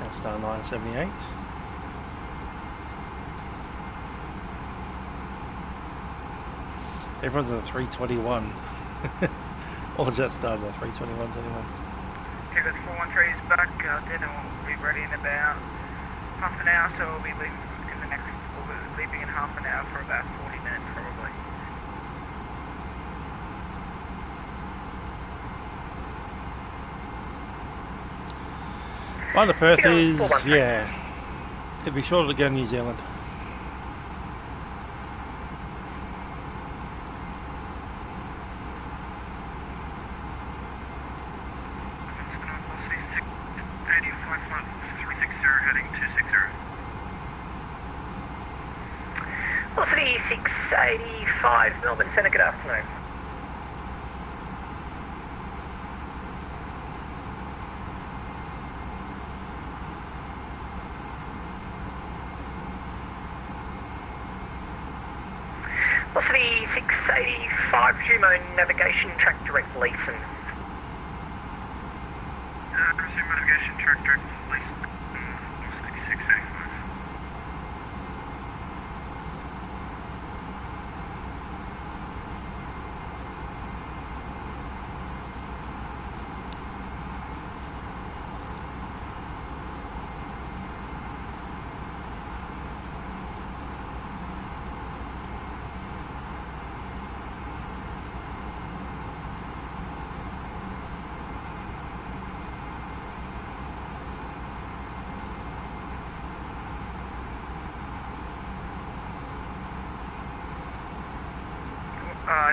Speaker 1: Jetstar 978. Everyone's on a 321. All Jetstars are 321s anyway.
Speaker 16: Ticket 413 is back, dinner will be ready in about half an hour, so we'll be leaving in half an hour for about 40 minutes probably.
Speaker 1: One to Perth is, yeah, it'd be shorter to go to New Zealand.
Speaker 15: Velocity 685, Melbourne Centre, good afternoon. Velocity 685, Jumo navigation, track direct Leeson.
Speaker 3: Resume navigation, track direct Leeson, velocity 685.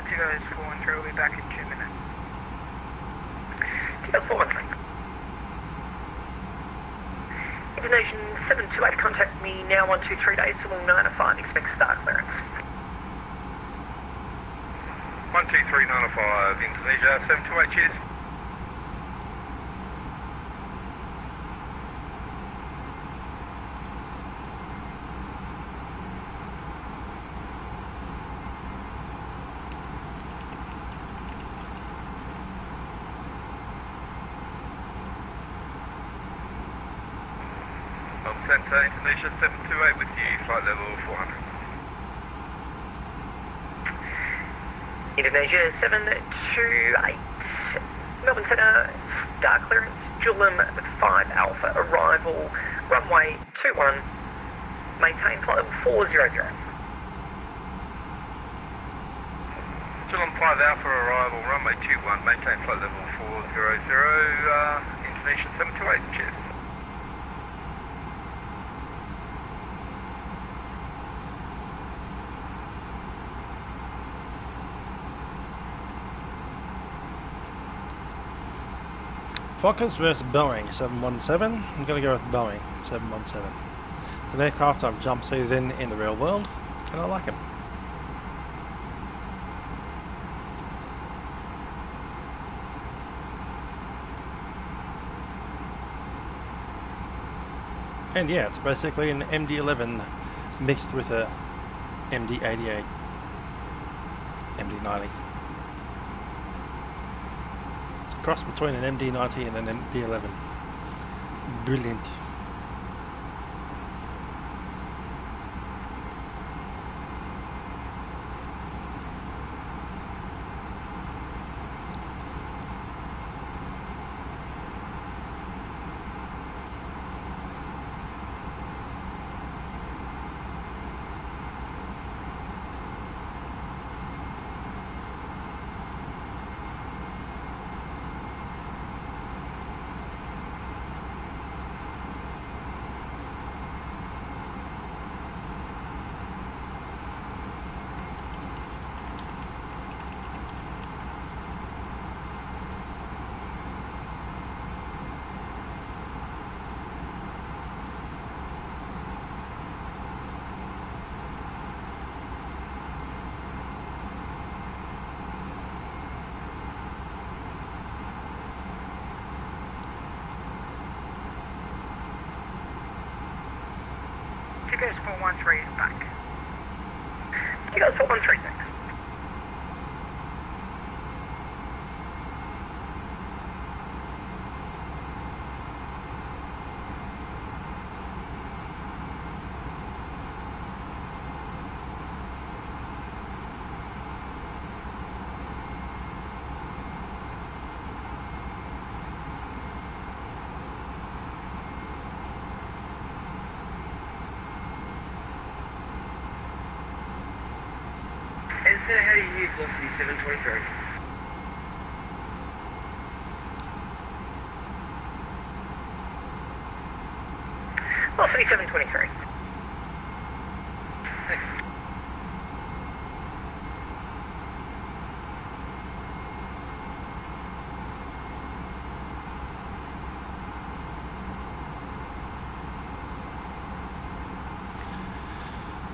Speaker 16: Tigo's 413 will be back in 2 minutes.
Speaker 15: Tigo's 413. Indonesian 728, contact me now 123 days, so we'll 905, expect star clearance.
Speaker 12: 12395, Indonesia 728, cheers. Centre, Indonesia 728 with you, flight level 400.
Speaker 15: Indonesia 728, Melbourne Centre, star clearance, Julim 5 Alpha, arrival, runway 21, maintain flight level 400.
Speaker 12: Julim 5 Alpha, arrival, runway 21, maintain flight level 400, Indonesia 728, cheers.
Speaker 1: Fokkers versus Boeing 717. I'm going to go with Boeing 717. It's an aircraft I've jump seated in the real world, and I like him. And yeah, it's basically an MD-11 mixed with a MD-88, MD-90. Cross between an MD-90 and an MD-11. Brilliant.
Speaker 16: Tigos 413 is back.
Speaker 15: Tigos 413, thanks.
Speaker 10: How do you use velocity 723?
Speaker 15: Velocity 723.
Speaker 10: Thanks.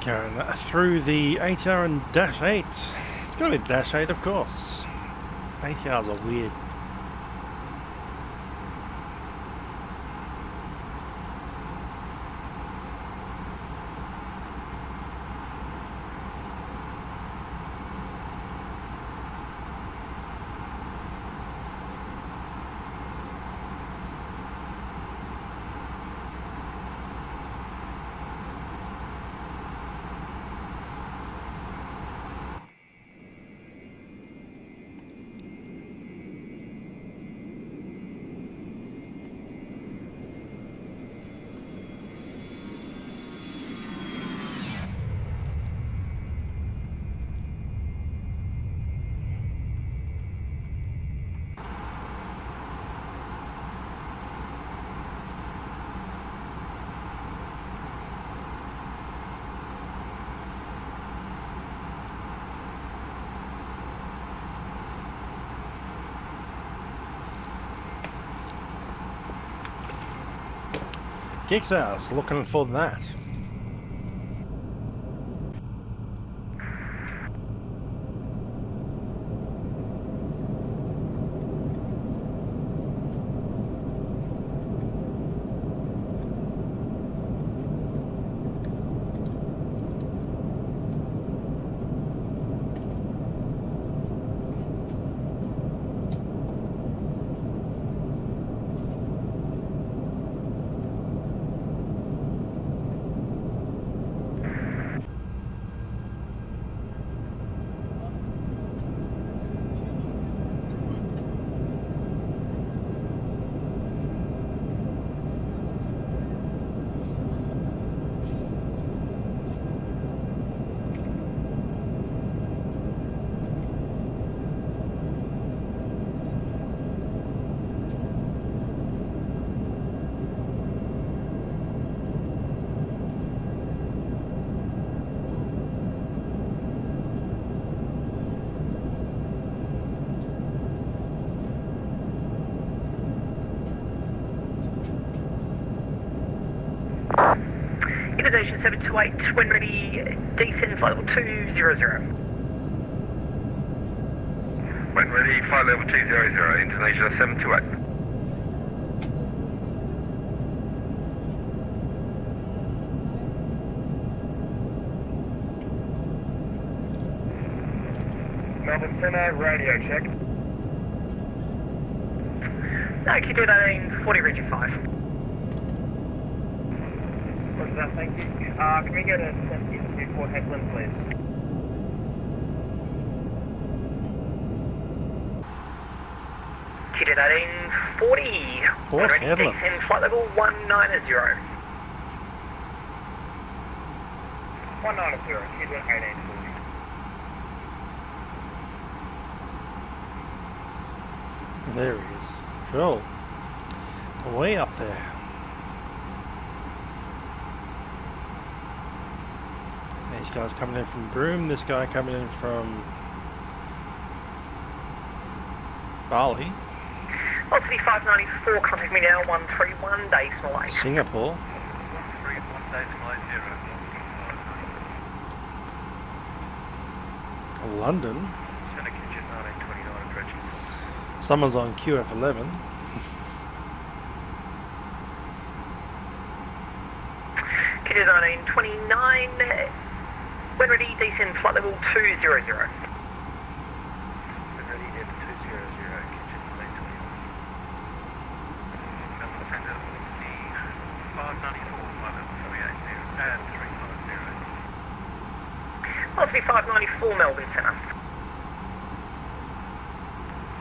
Speaker 1: Going through the ATR and Dash 8. It's got to be Dash 8, of course. ATRs are weird. Kickstar's looking for that.
Speaker 15: Inundation 728, when ready, descend flight level 200.
Speaker 12: When ready, flight level 200, Indonesia 728.
Speaker 10: Melbourne Centre, radio check.
Speaker 15: No, Q218, 40 region 5.
Speaker 10: What's that, thank you. Can we get a descent into Port Hedland, please?
Speaker 15: Q218, 40.
Speaker 1: Port
Speaker 15: Ready,
Speaker 1: Hedland.
Speaker 15: descend flight level 190.
Speaker 10: 190, Q218, 40.
Speaker 1: There he is. Cool. Way up there. These guys coming in from Broome, this guy coming in from Bali.
Speaker 15: Velocity 594, contact me now, 131, decimal 8.
Speaker 1: Singapore.
Speaker 14: 131, decimal 80.
Speaker 1: London.
Speaker 14: Santa Kitchen 1929 approaching.
Speaker 1: Someone's on QF11.
Speaker 15: Fitted 1929. When ready, descend flight level 200.
Speaker 5: When ready, depth 200, kitchen 1921.
Speaker 13: Melbourne Centre, velocity 594, flight level 380 and 350.
Speaker 15: Velocity 594, Melbourne Centre.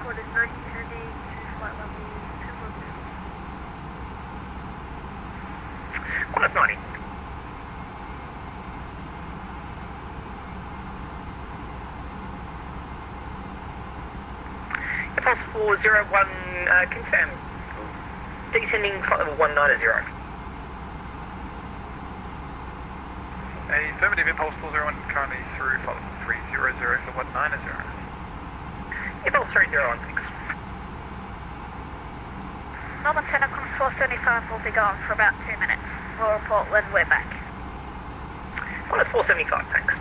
Speaker 11: Quarters 90 Kennedy to flight level 210.
Speaker 15: Quarters 90. Impulse 401, confirm. Descending flight level 190.
Speaker 12: Affirmative, Impulse 401 currently through flight level 300 for 190.
Speaker 15: Impulse 301, thanks.
Speaker 11: Melbourne Centre, course 475 will be gone for about 2 minutes. We'll report when we're back.
Speaker 15: Quarters 475, thanks.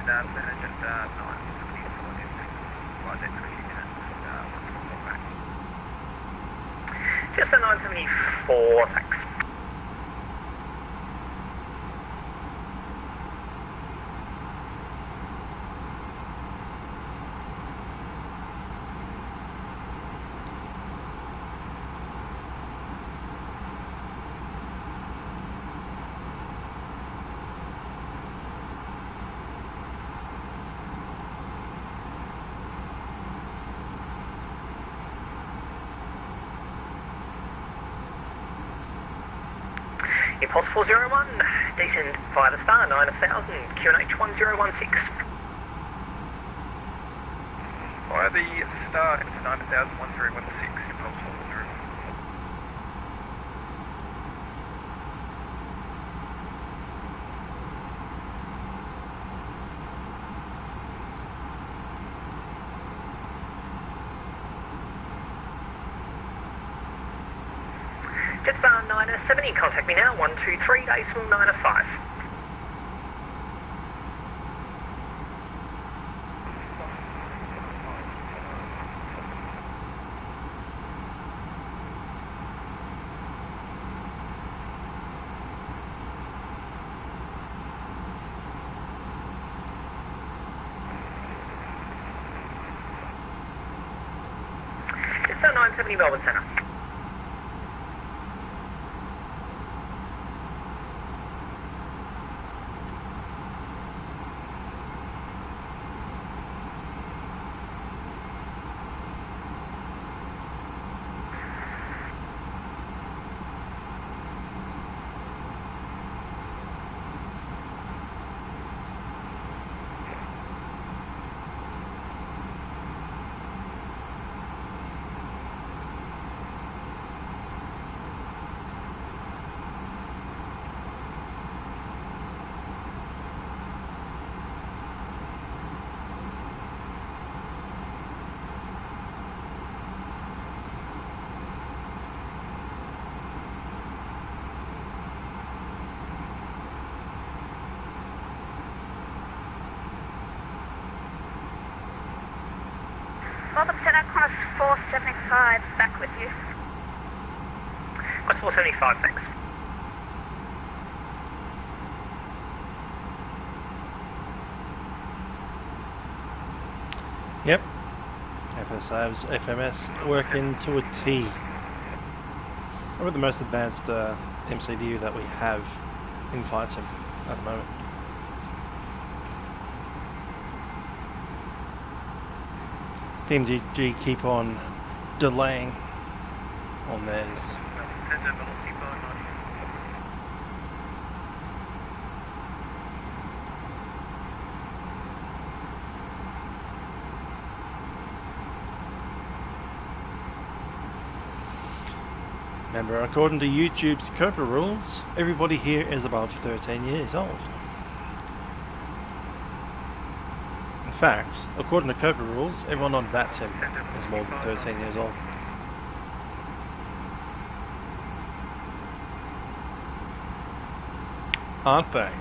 Speaker 13: Just 974 distance, flight deck 20 minutes, we'll back.
Speaker 15: Just a 974, thanks. Impulse 401, descend via the star, 9000, QNH 1016.
Speaker 12: Via the star, it's 9000, 1016, Impulse 401.
Speaker 15: Jetstar 970, contact me now, 123.905. Jetstar 970, Melbourne Centre.
Speaker 11: Melbourne Centre, course 475, back with you.
Speaker 15: Course 475, thanks.
Speaker 1: Yep. FSlabs FMS working to a T. Probably the most advanced MCDU that we have in flight sim at the moment. PMGG keep on delaying on theirs.
Speaker 13: Centre, velocity 590.
Speaker 1: Remember, according to YouTube's COPA rules, everybody here is above 13 years old. In fact, according to COPA rules, everyone on Vatsim is more than 13 years old. Aren't they?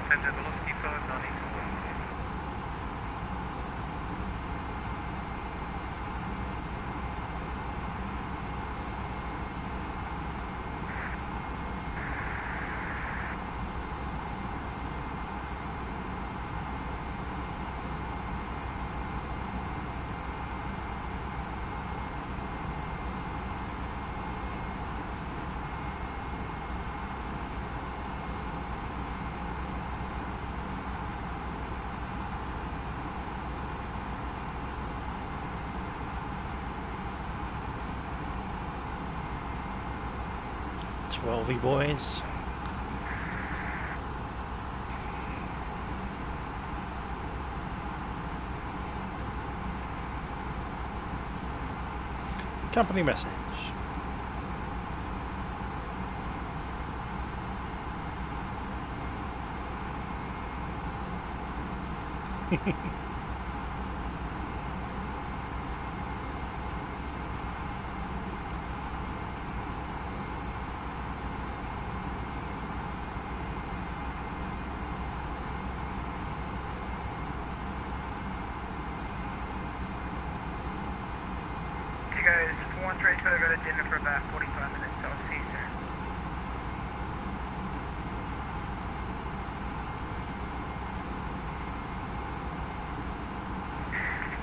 Speaker 13: Center velocity 594.
Speaker 1: Twelvey boys. Company message.
Speaker 16: Goes 132, I go to dinner for about 45 minutes, so I'll see you soon.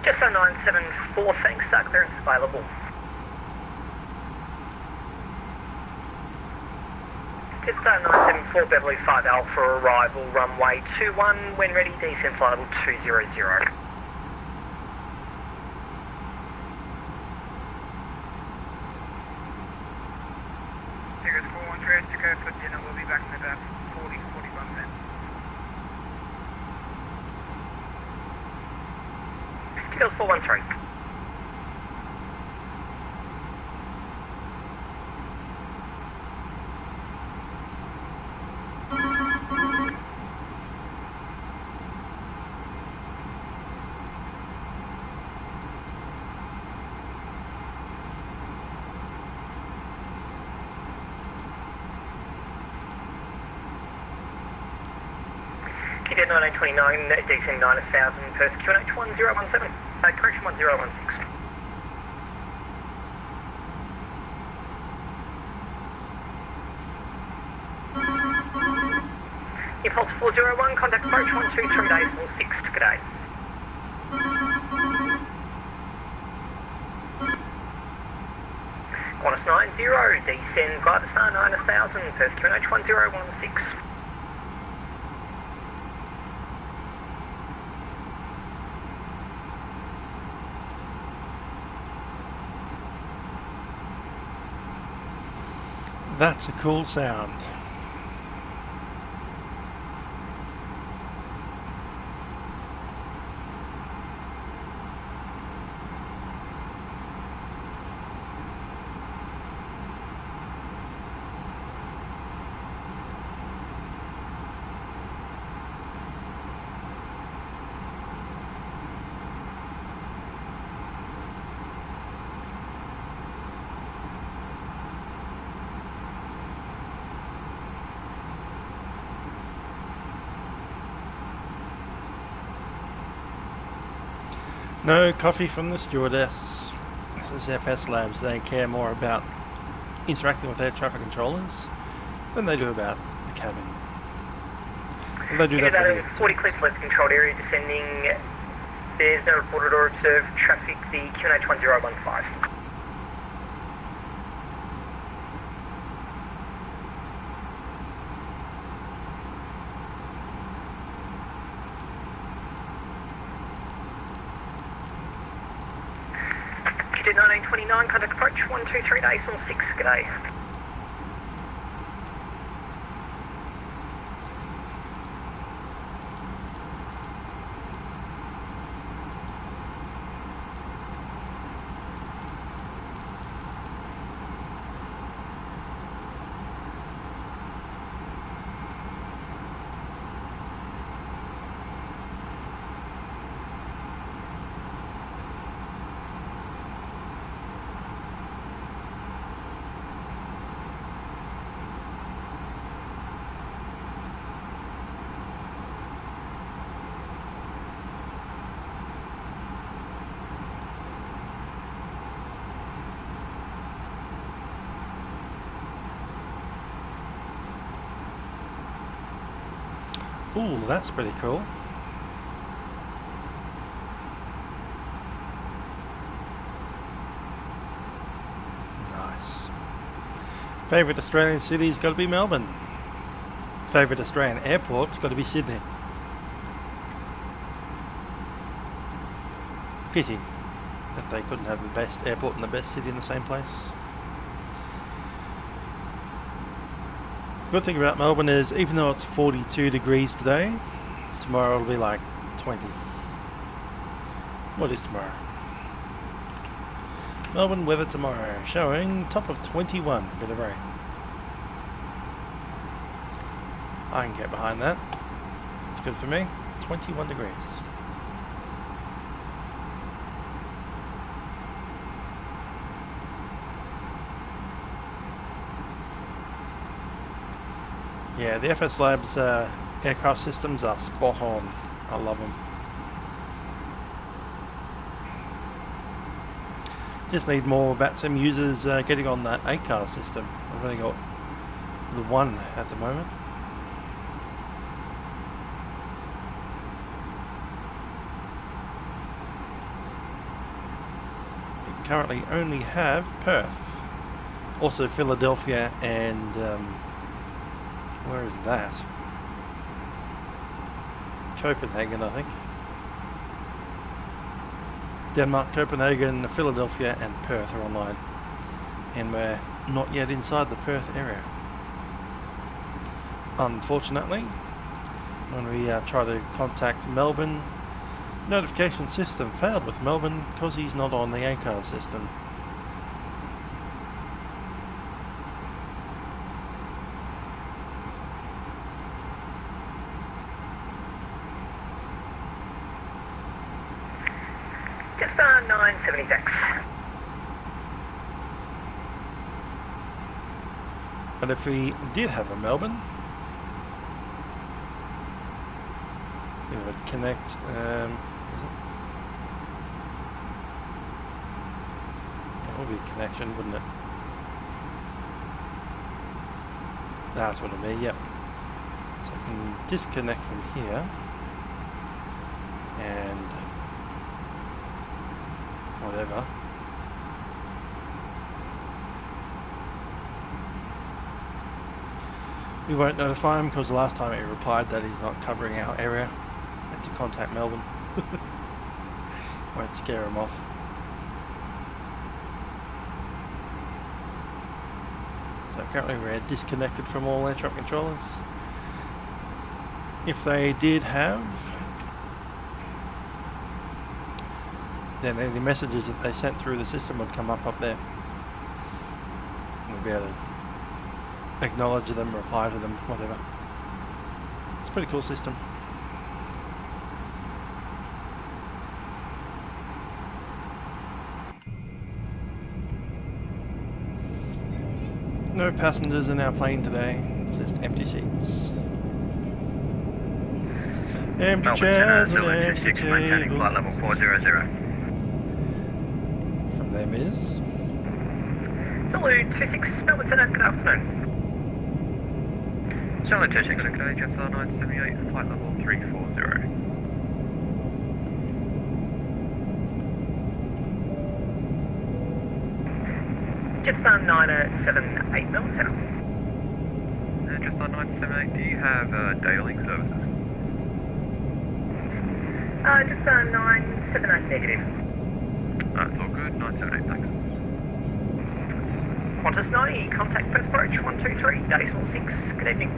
Speaker 15: Jetstar 974, thanks, clearance available. Jetstar 974, Beverly 5 Alpha, arrival runway 21, when ready, descent flight level 200.
Speaker 16: For dinner, we'll be back in about 40-45 minutes.
Speaker 15: Details 413. Kid 1929, descend 9000, Perth, QNH 1017, correction 1016. Impulse 401, contact approach 123 days 46, g'day. Qantas 90, descend Glider 9000, Perth, QNH 1016.
Speaker 1: That's a cool sound. No coffee from the stewardess. This is FSlabs. They care more about interacting with air traffic controllers than they do about the cabin. Well, they do that
Speaker 15: Out
Speaker 1: for
Speaker 15: of 40 clear for left controlled area descending. There's no reported or observed traffic. The QNH 1015. QT 1929, contact approach 123 days on 6, g'day.
Speaker 1: Ooh, that's pretty cool. Nice. Favourite Australian city's got to be Melbourne. Favourite Australian airport's got to be Sydney. Pity that they couldn't have the best airport and the best city in the same place. Good thing about Melbourne is, even though it's 42 degrees today, tomorrow it'll be like 20. What is tomorrow? Melbourne weather tomorrow, showing top of 21, bit of rain. I can get behind that. It's good for me. 21 degrees. Yeah, the FSlabs aircraft systems are spot on. I love them. Just need more Vatsim users getting on that ACAR system. I've only got the one at the moment. We currently only have Perth, also Philadelphia and where is that? Copenhagen, I think. Denmark, Copenhagen, Philadelphia and Perth are online. And we're not yet inside the Perth area. Unfortunately, when we try to contact Melbourne, notification system failed with Melbourne because he's not on the ACAR system.
Speaker 15: Jetstar 970 thanks.
Speaker 1: And if we did have a Melbourne, we would connect, it would be a connection, wouldn't it? That's what it'd be, yep. So I can disconnect from here, and whatever. We won't notify him because the last time he replied that he's not covering our area and to contact Melbourne. Won't scare him off. So currently we're disconnected from all air traffic controllers. If they did have, then any messages that they sent through the system would come up there. We'll be able to acknowledge them, reply to them, whatever. It's a pretty cool system. No passengers in our plane today, it's just empty seats. Empty chairs and empty tables.
Speaker 14: Flight level 400.
Speaker 1: name is.
Speaker 15: Zulu 26, Melbourne Centre, good afternoon.
Speaker 13: Charlie 26, okay, Jetstar 978, flight level 340.
Speaker 15: Jetstar 978, Melbourne Centre.
Speaker 13: Jetstar 978, do you have daily services?
Speaker 15: Jetstar 978, negative.
Speaker 13: It's all good, 978, thanks.
Speaker 15: Qantas 90, contact Perth approach 123, decimal 6, good evening.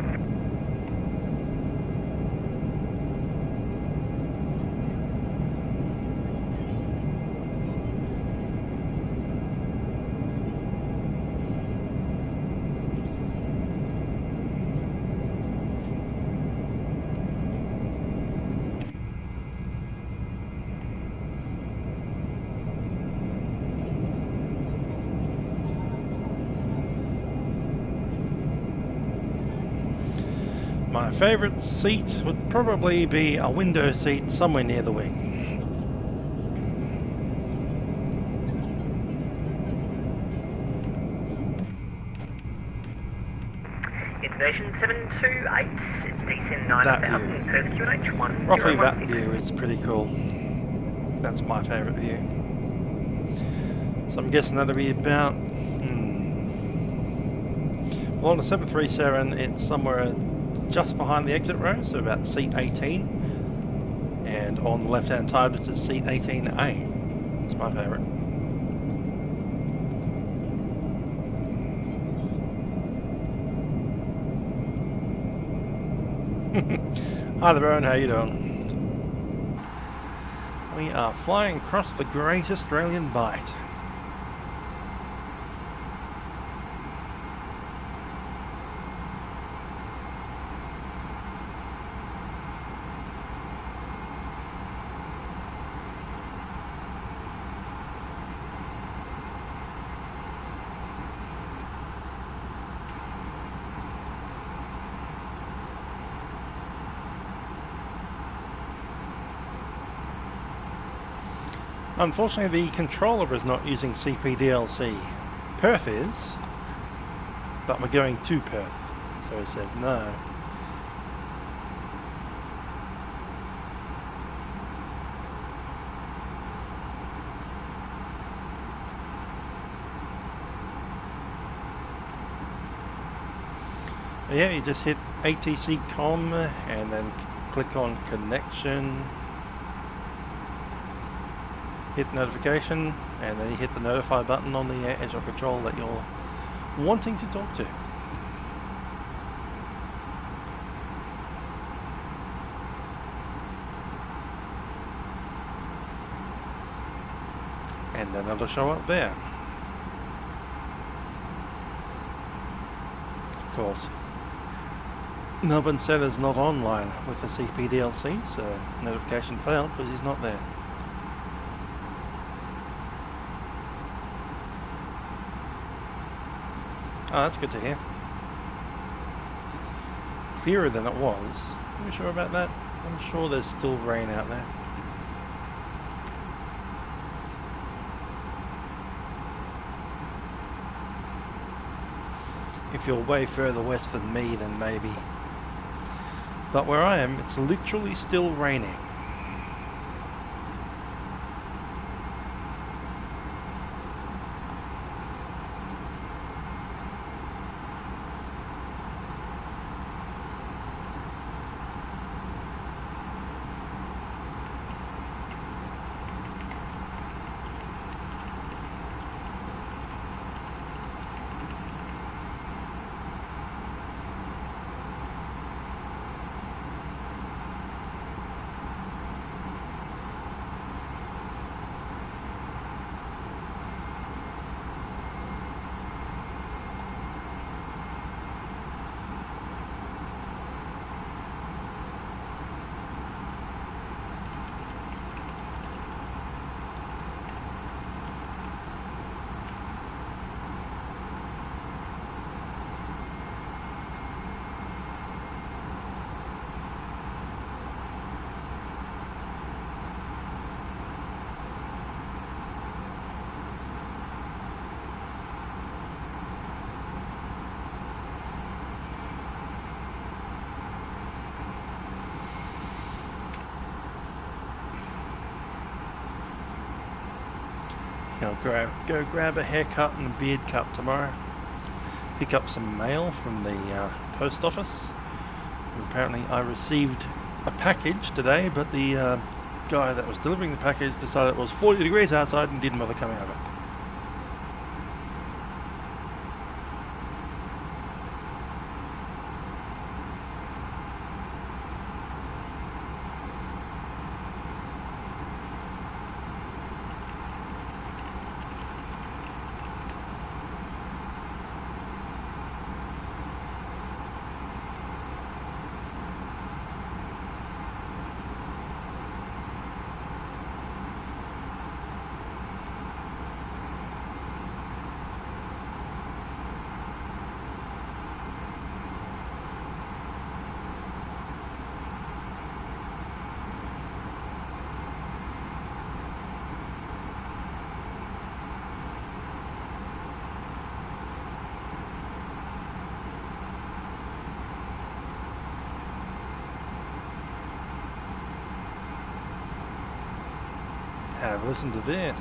Speaker 1: My favourite seat would probably be a window seat somewhere near the wing.
Speaker 15: Internation 728, descend 9000, Perth QNH 1.
Speaker 1: Roughly that view is pretty cool. That's my favourite view. So I'm guessing that'll be about... Well, on a 737 it's somewhere just behind the exit row, so about seat 18. And on the left hand side it's seat 18A. It's my favourite. Hi there, Owen, how you doing? We are flying across the Great Australian Bight. Unfortunately, the controller is not using CPDLC. Perth is, but we're going to Perth, so I said no. But yeah, you just hit ATC com and then click on connection. Hit notification, and then you hit the notify button on the edge of control that you're wanting to talk to. And then it'll show up there. Of course, Melbourne Centre's not online with the CPDLC, so notification failed because he's not there. Oh, that's good to hear. Clearer than it was. Are you sure about that? I'm sure there's still rain out there. If you're way further west than me, then maybe. But where I am, it's literally still raining. I'll go grab a haircut and a beard cut tomorrow. Pick up some mail from the post office. And apparently I received a package today, but the guy that was delivering the package decided it was 40 degrees outside and didn't bother coming over. Have listen to this.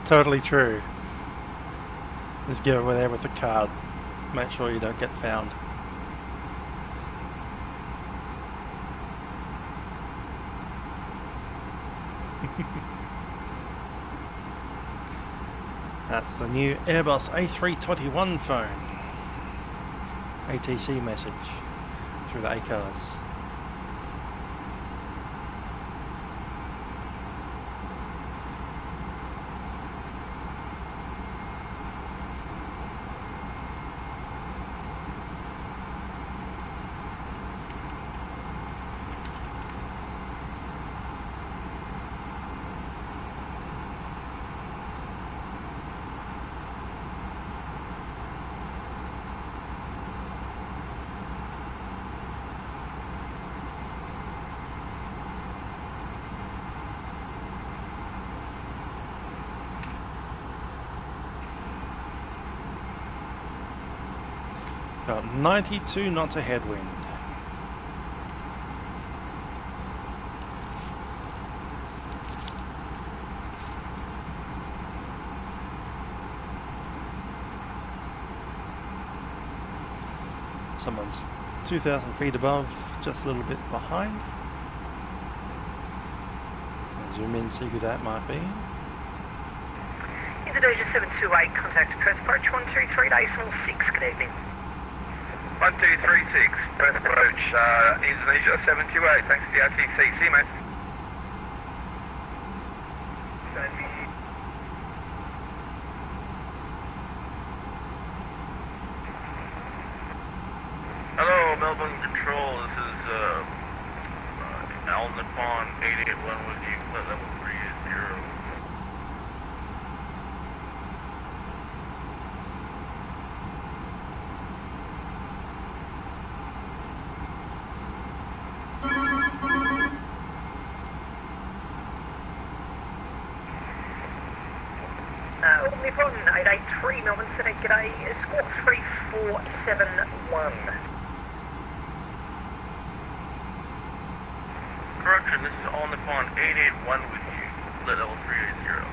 Speaker 1: Totally true. Just get over there with the card. Make sure you don't get found. That's the new Airbus A321 phone. ATC message through the ACARS. Got 92 knots of headwind. Someone's 2,000 feet above, just a little bit behind. I'll zoom in, see who that might be.
Speaker 15: Indonesia 728, contact Perth approach 123 decimal 6, good evening.
Speaker 12: 1236, Perth approach, Indonesia 728, thanks to the RTC, see you mate.
Speaker 17: Hello, Melbourne Control, this is Alan Pond 881 with you, flight level 380.
Speaker 15: Milkrun 883, Melbourne City, g'day, score 3471.
Speaker 17: Correction, this is on the pond 881 with you, flight level 380.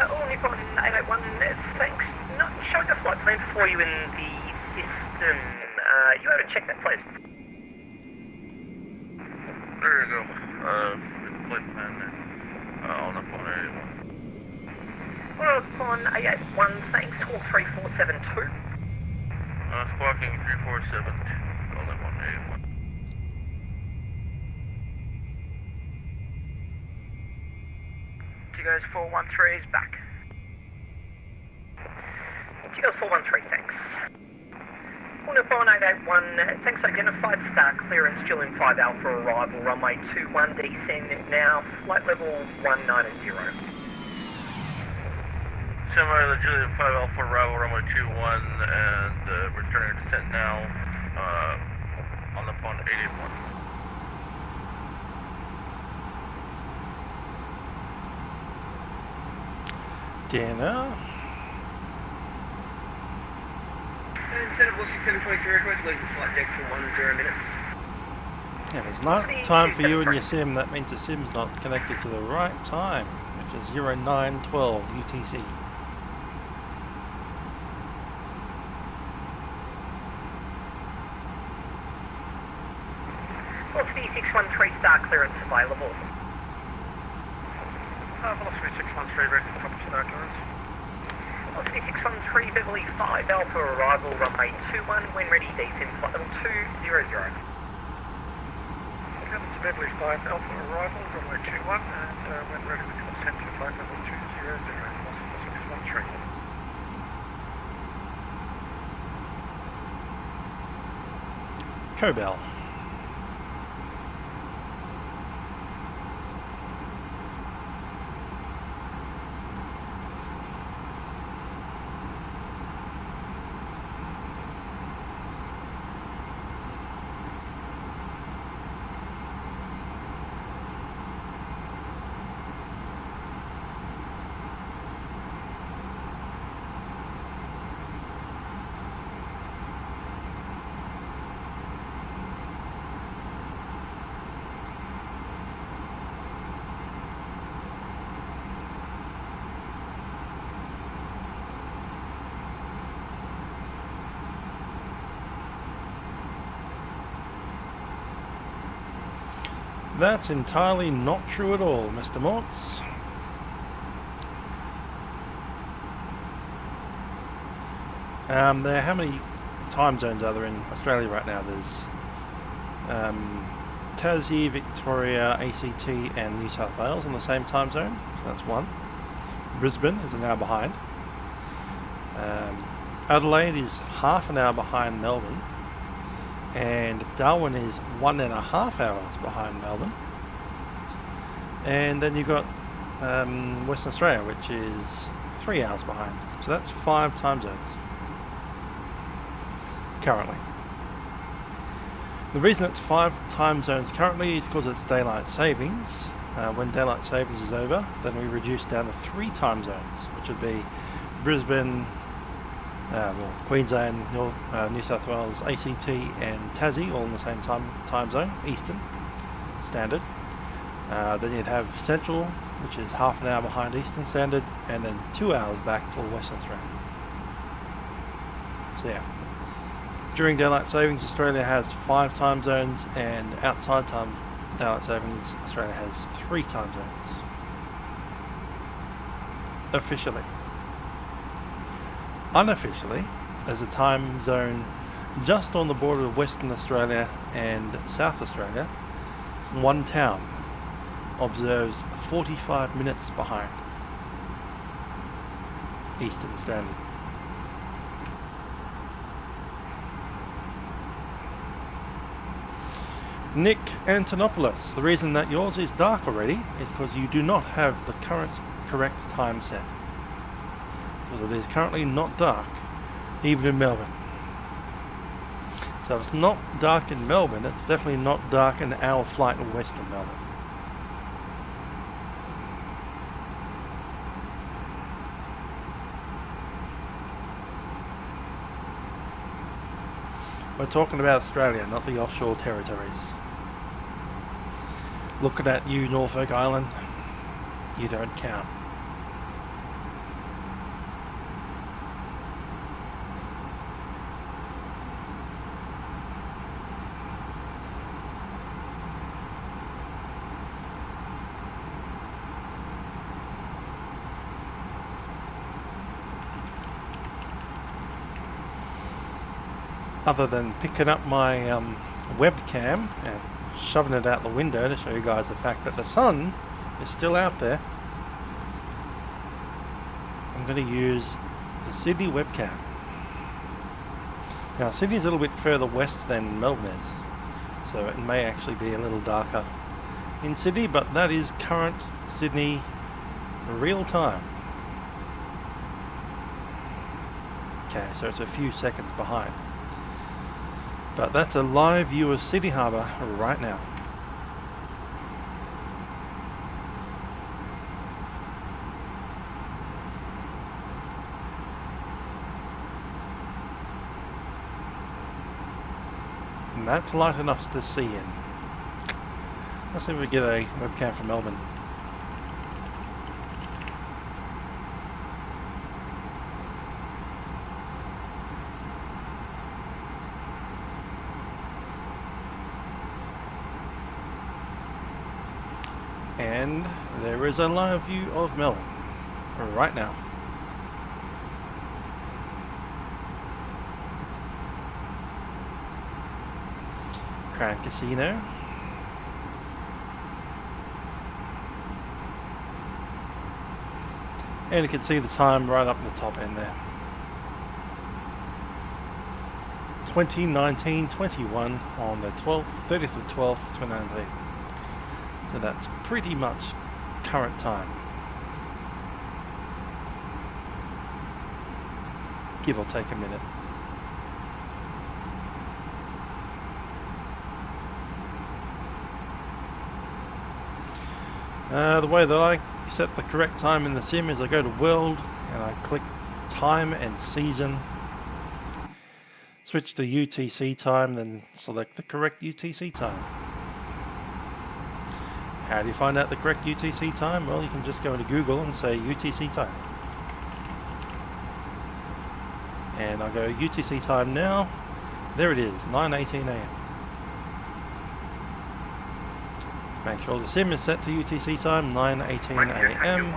Speaker 15: All Nippon 881, thanks. Not showing a flight plan for you in the system. You ought to check that, please.
Speaker 17: There you go. Flight plan on the pond 881.
Speaker 15: Well, on 881, thanks, call 3472.
Speaker 17: Squawking 3472, on the pond 881.
Speaker 16: Indigo's 413 is back.
Speaker 15: Indigo's 413, thanks. Corner 9881, thanks, identified, start clearance, Julian 5 Alpha arrival, runway 21, descend now, flight level 190.
Speaker 17: Similar to Julian 5 Alpha arrival, runway 21, and returning descent now, on the pond 881.
Speaker 1: Dinner.
Speaker 10: Instead of Lucy 723 request, leaving flight deck for 10 minutes.
Speaker 1: Yeah, there's not time for you and your sim. That means the sim's not connected to the right time, which is 0912 UTC.
Speaker 15: Velocity 613, start clearance available.
Speaker 3: Velocity 613, ready for copy, start clearance.
Speaker 15: Velocity 613, Beverly 5 Alpha arrival, runway 21, when ready, descend flight level 200.
Speaker 3: Captain Beverly 5 Alpha arrival, runway 21, and when ready, we can descend to flight level 200, Velocity 613.
Speaker 1: Cobell. That's entirely not true at all, Mr. Mortz. How many time zones are there in Australia right now? There's Tassie, Victoria, ACT and New South Wales in the same time zone, so that's one. Brisbane is an hour behind. Adelaide is half an hour behind Melbourne. And Darwin is 1.5 hours behind Melbourne. And then you've got Western Australia, which is 3 hours behind. So that's 5 time zones currently. The reason it's 5 time zones currently is because it's daylight savings. When daylight savings is over, then we reduce down to 3 time zones, which would be Brisbane, Queensland, New South Wales, ACT and Tassie all in the same time zone, Eastern Standard. Then you'd have Central, which is half an hour behind Eastern Standard, and then 2 hours back for Western Australia. So yeah, during daylight savings Australia has 5 time zones, and outside daylight savings Australia has 3 time zones. Officially. Unofficially, there's a time zone just on the border of Western Australia and South Australia. One town observes 45 minutes behind Eastern Standard. Nick Antonopoulos, the reason that yours is dark already is because you do not have the correct time set. Because it is currently not dark, even in Melbourne. So if it's not dark in Melbourne, it's definitely not dark an hour flight west of Melbourne. We're talking about Australia, not the offshore territories. Looking at you, Norfolk Island, you don't count. Other than picking up my webcam and shoving it out the window to show you guys the fact that the sun is still out there. I'm going to use the Sydney webcam. Now Sydney's a little bit further west than Melbourne is, so it may actually be a little darker in Sydney, but that is current Sydney real time. Okay, so it's a few seconds behind. But that's a live view of Sydney Harbour right now. And that's light enough to see in. Let's see if we get a webcam from Melbourne. And there is a live view of Melbourne right now. Crown Casino. And you can see the time right up in the top end there. 2019-21 on the 30th of 12th, 2019. So that's pretty much current time. Give or take a minute. The way that I set the correct time in the sim is I go to World and I click Time and Season. Switch to UTC time, then select the correct UTC time. How do you find out the correct UTC time? Well, you can just go into Google and say UTC time. And I'll go UTC time now. There it is, 9:18 AM. Make sure the sim is set to UTC time, 9:18 AM.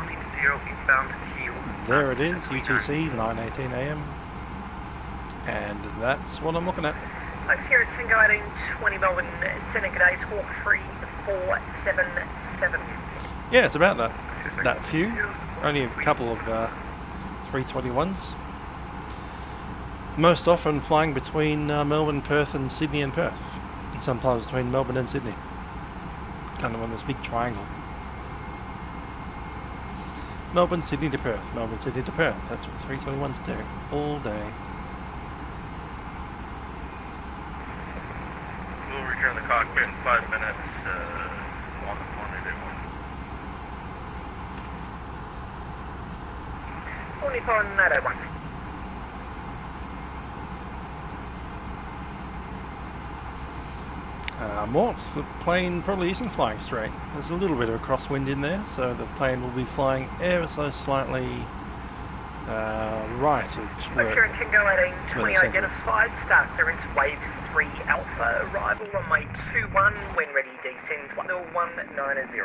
Speaker 1: There it is, UTC, 9:18 AM. And that's what I'm looking at.
Speaker 15: Folks here at Tango 1820 Melbourne, Senate G'day, squawk 3477.
Speaker 1: Yeah, it's about that few. Only a couple of 321s. Most often flying between Melbourne, Perth and Sydney and Perth. And sometimes between Melbourne and Sydney. Kind of on this big triangle. Melbourne, Sydney to Perth. Melbourne, Sydney to Perth. That's what 321s do all day.
Speaker 17: We'll return the cockpit in 5 minutes on the phone 881.
Speaker 15: Only phone 901.
Speaker 1: Mort, the plane probably isn't flying straight. There's a little bit of a crosswind in there, so the plane will be flying ever so slightly right of
Speaker 15: where
Speaker 1: where
Speaker 15: in Tango 1820 identified, start clearance waves 3 Alpha, arrival runway 21, when ready descend flight level 190.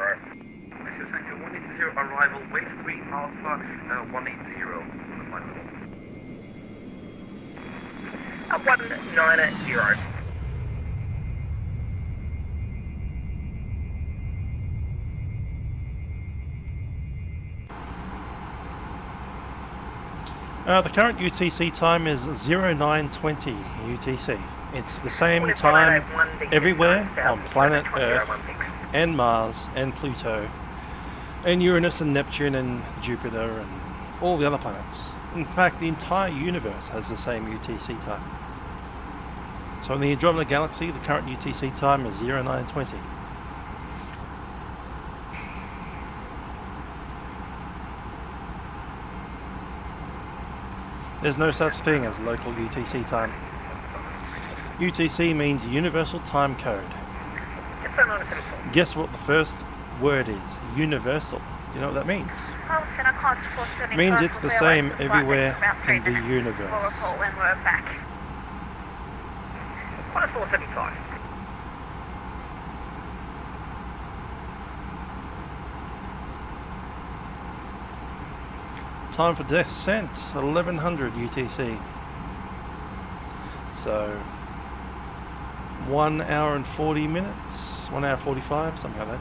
Speaker 7: This is Tango 180, arrival wave 3 Alpha 180 on the flight level.
Speaker 15: 190.
Speaker 1: The current UTC time is 0920 UTC. It's the same time everywhere on planet Earth and Mars and Pluto and Uranus and Neptune and Jupiter and all the other planets. In fact, the entire universe has the same UTC time. So in the Andromeda Galaxy, the current UTC time is 0920. There's no such thing as local UTC time. UTC means Universal Time Code. Guess what the first word is? Universal. You know what that means? It means it's the same everywhere in the universe.
Speaker 11: When we're back.
Speaker 15: Minus 475.
Speaker 1: Time for descent, 1100 UTC. So 1 hour and 40 minutes, 1 hour 45, something like that.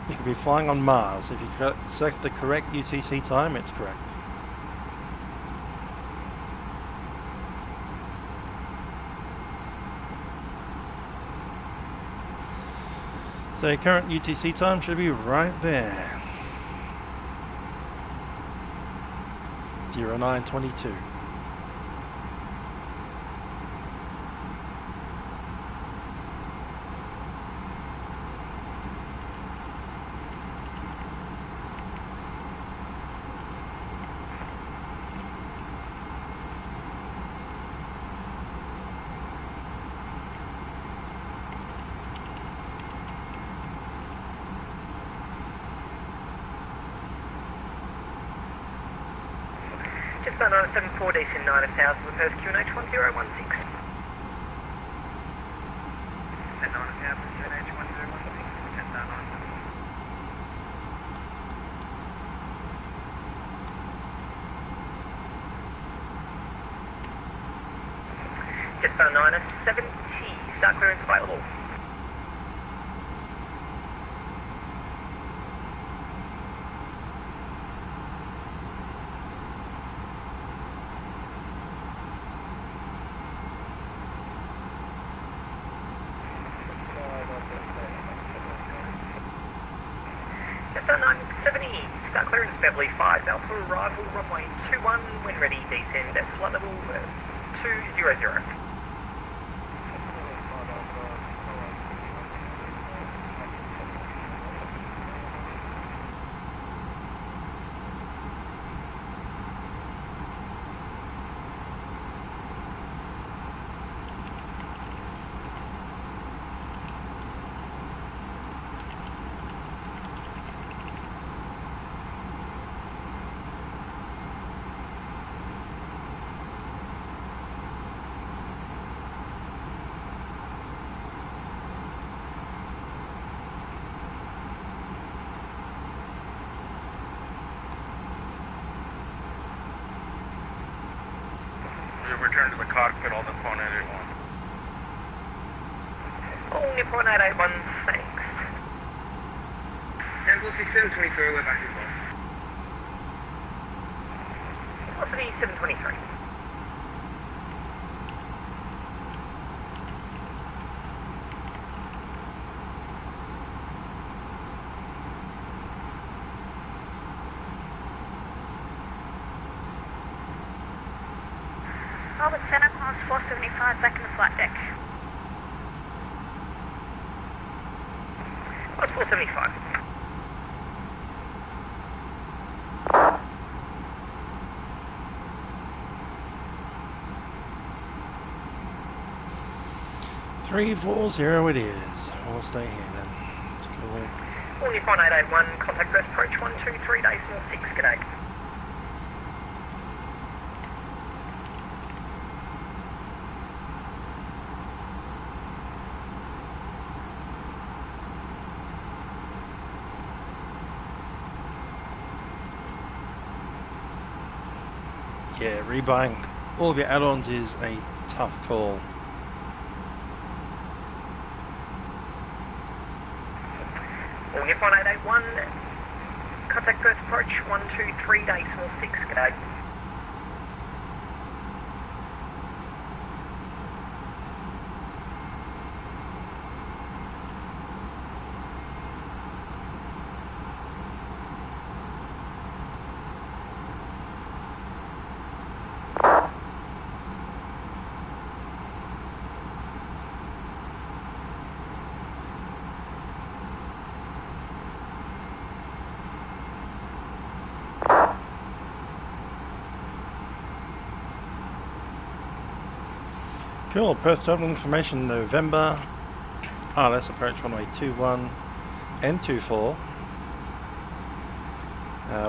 Speaker 1: You could be flying on Mars. If you select the correct UTC time, it's correct. So your current UTC time should be right there. 0922.
Speaker 15: Jetstar 974, descend 9000 with Perth QNH 1016.
Speaker 16: At 9000, QNH 1016, Jetstar 974.
Speaker 15: Jetstar 970, start clearance available. Jetstar 970, start clearance Beverly 5, Alpha arrival runway 21, when ready descend at flight level 200.
Speaker 12: Return to the cockpit on the phone 881.
Speaker 15: Oh, Nippon 881, thanks.
Speaker 7: Velocity 724, we're back as well.
Speaker 15: Velocity 723.
Speaker 11: Albert Center, class 475, back in the flight deck.
Speaker 15: Class 475.
Speaker 1: Three 40 it is. We'll stay here then. It's cool.
Speaker 15: All Nippon 881, contact Perth approach 123.6, g'day.
Speaker 1: Yeah, rebuying all of your add-ons is a tough call.
Speaker 15: All Nippon 881, contact Perth approach 123.6, g'day.
Speaker 1: Cool, Perth travel information November. RLS approach runway 21 and 24.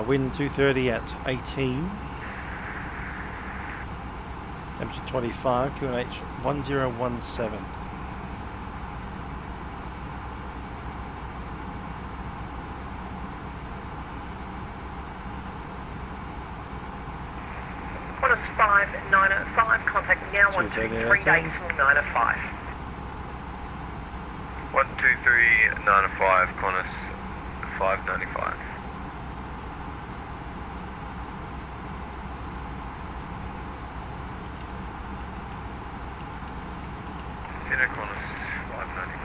Speaker 1: Wind 230 at 18. Temperature 25, QNH 1017.
Speaker 15: Qantas 595, contact now 123.905.
Speaker 12: 123.905, Qantas
Speaker 17: 595. Synchronous 595.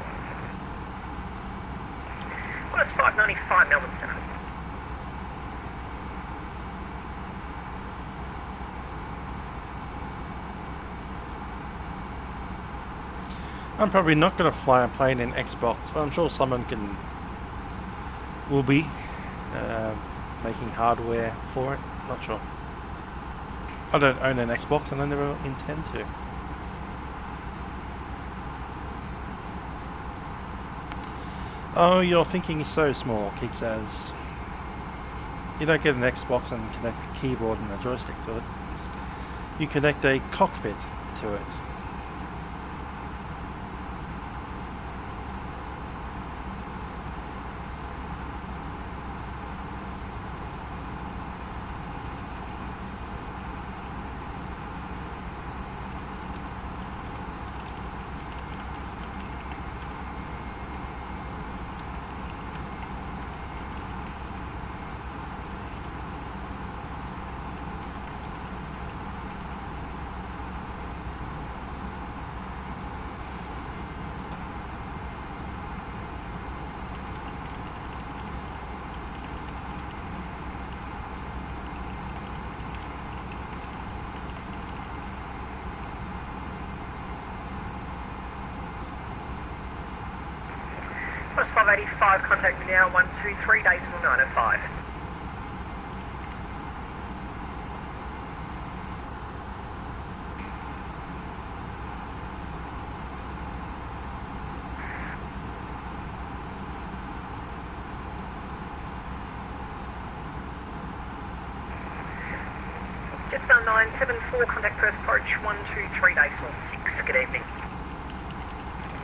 Speaker 15: What is 595 Melbourne Centre?
Speaker 1: I'm probably not going to fly a plane in Xbox, but I'm sure someone will be making hardware for it. Not sure. I don't own an Xbox and I never intend to. Oh, your thinking is so small, Keek says. You don't get an Xbox and connect a keyboard and a joystick to it. You connect a cockpit to it.
Speaker 15: Plus 585, contact me now, 123 decimal 905. Jetstar 974, contact Perth approach 123 decimal 6, good evening.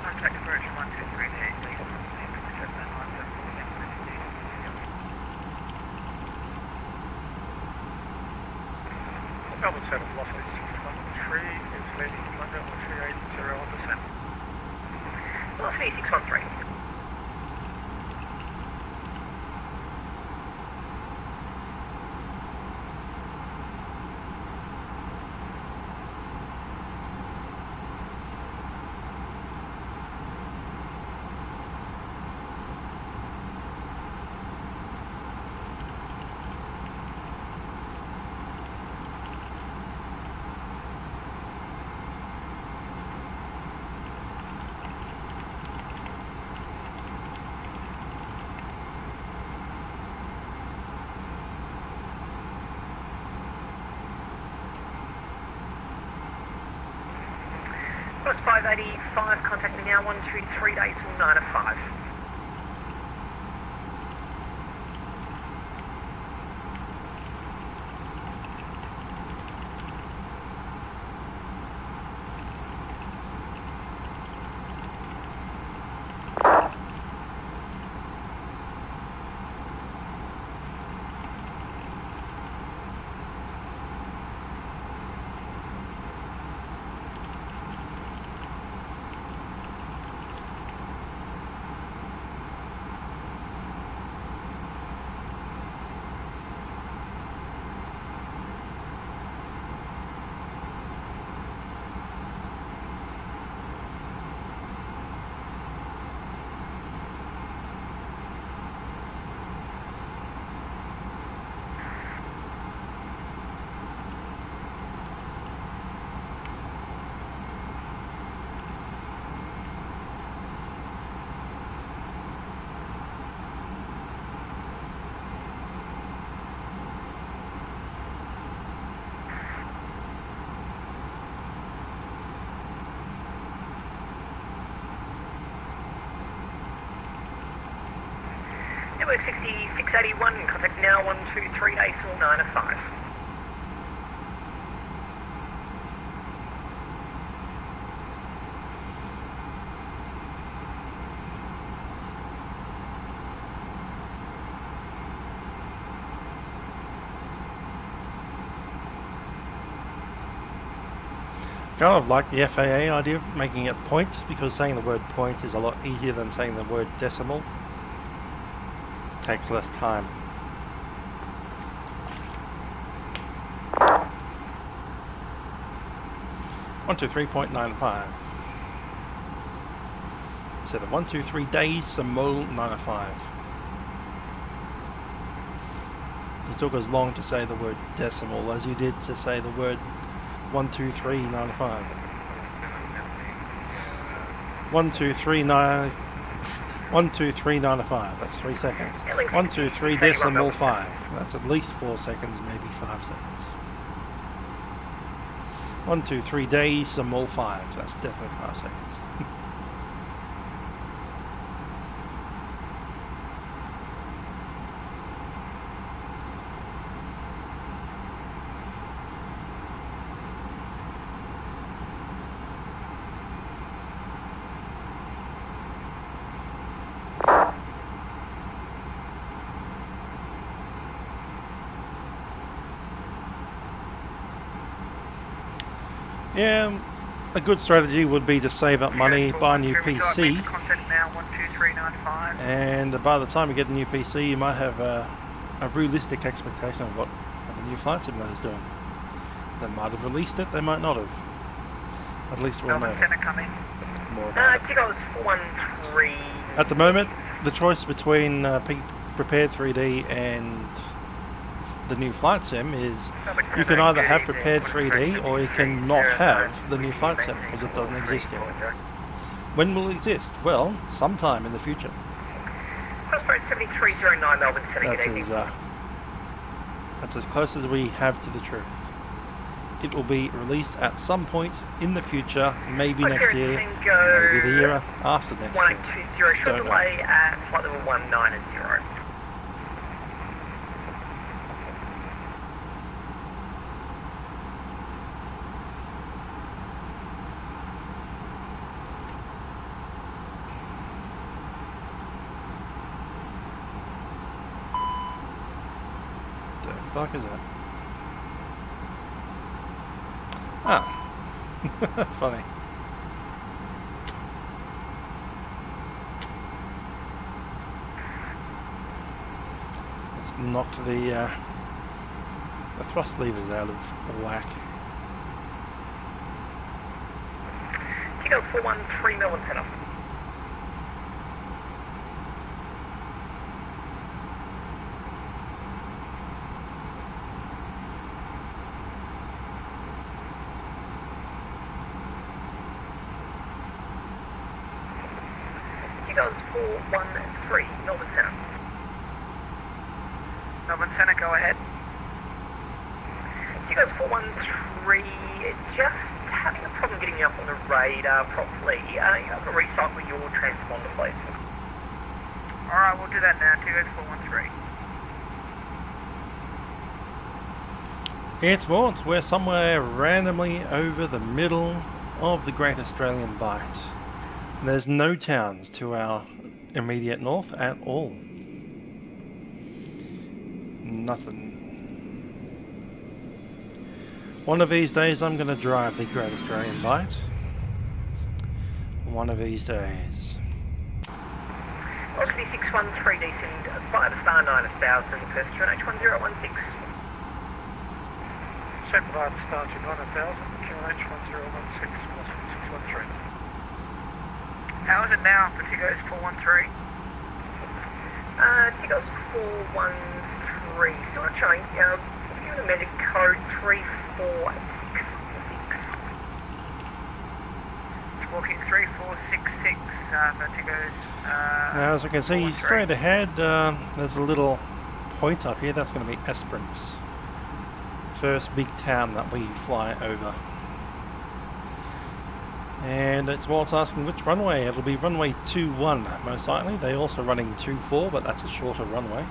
Speaker 16: Contact approach 123 please.
Speaker 3: Melbourne Centre, velocity 613 is leading London 380 on descent.
Speaker 15: Velocity 613. Plus 585, contact me now, 123 decimal 905. Network 6681, contact now, 123 decimal 905.
Speaker 1: Kind of like the FAA idea of making it point, because saying the word point is a lot easier than saying the word decimal. takes less time. One, 2, 3.95. Instead of 1, 2, 3 days, Samol 905. It took as long to say the word decimal as you did to say the word 1, 2, 3, 95. 1, 2, 3, 9. 1, 2, 3, 95. That's 3 seconds. 1, 2, 3 decimal 5. That's at least 4 seconds, maybe 5 seconds. 1, 2, 3 days, decimal 5. That's definitely 5 seconds. Yeah, a good strategy would be to save up money, buy a new PC, and by the time you get a new PC you might have a realistic expectation of what the new flight simulator is doing. They might have released it, they might not have. At least we'll know more about it. At the moment, the choice between Prepared 3D and the new flight sim is you can either have Prepared 3D or you can not have the new flight sim because it doesn't exist yet. When will it exist? Well, sometime in the future. That's as close as we have to the truth. It will be released at some point in the future, maybe next year, maybe the year after next year. Don't know.
Speaker 15: At flight level 190.
Speaker 1: What the fuck is that? Ah. Funny. Let's knock the thrust levers out of whack.
Speaker 15: Tigos 413 Melbourne Centre. Tigos 413 Melbourne Centre.
Speaker 16: Melbourne Centre, go ahead.
Speaker 15: Tigos 413, just having a problem getting you up on the radar properly. You have to recycle your transponder, please.
Speaker 16: Alright, we'll do that now. Tigos 413.
Speaker 1: It's Mort. We're somewhere randomly over the middle of the Great Australian Bight. There's no towns to our immediate north at all. Nothing. One of these days I'm going to drive the Great Australian Bight. One of these days.
Speaker 15: Velocity 613, descend 5 star 9000, Perth, QNH1016.
Speaker 3: 7 star to 9000, QNH1016, velocity 613.
Speaker 16: How is it now for Tigos 413?
Speaker 15: Tigos 413, still not showing. Given the medic code 34666.
Speaker 16: It's walking 3466 for Tigos.
Speaker 1: Now, as we can see, straight ahead, there's a little point up here. That's going to be Esperance. First big town that we fly over. And it's Walt's asking which runway. It'll be runway 21 most likely. They're also running 24, but that's a shorter runway.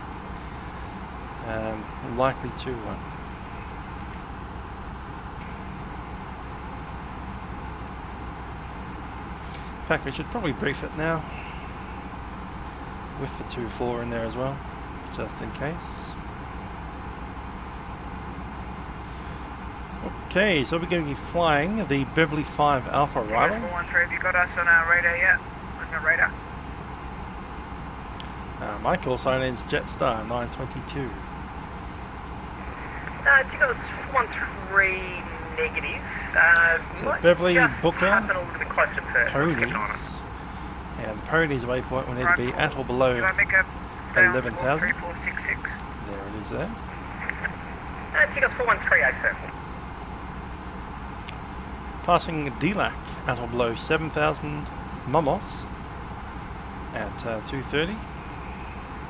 Speaker 1: Likely 21. In fact, we should probably brief it now with the 24 in there as well, just in case. Okay, so we're going to be flying the Beverly 5 Alpha Rival.
Speaker 16: 413, have you got us on our radar yet? On the radar?
Speaker 1: My call sign is Jetstar 922.
Speaker 15: Tigos 413 negative.
Speaker 1: So
Speaker 15: Might
Speaker 1: Beverly
Speaker 15: just
Speaker 1: Booker,
Speaker 15: happen a little bit closer to Perth.
Speaker 1: Ponies. And Ponies waypoint will need to be at or below
Speaker 16: Can I make a
Speaker 1: 11,000.
Speaker 16: 3466?
Speaker 1: There it is there.
Speaker 15: Tigos 413 Perth.
Speaker 1: Passing DLAC at or below 7,000 Momos at 2:30.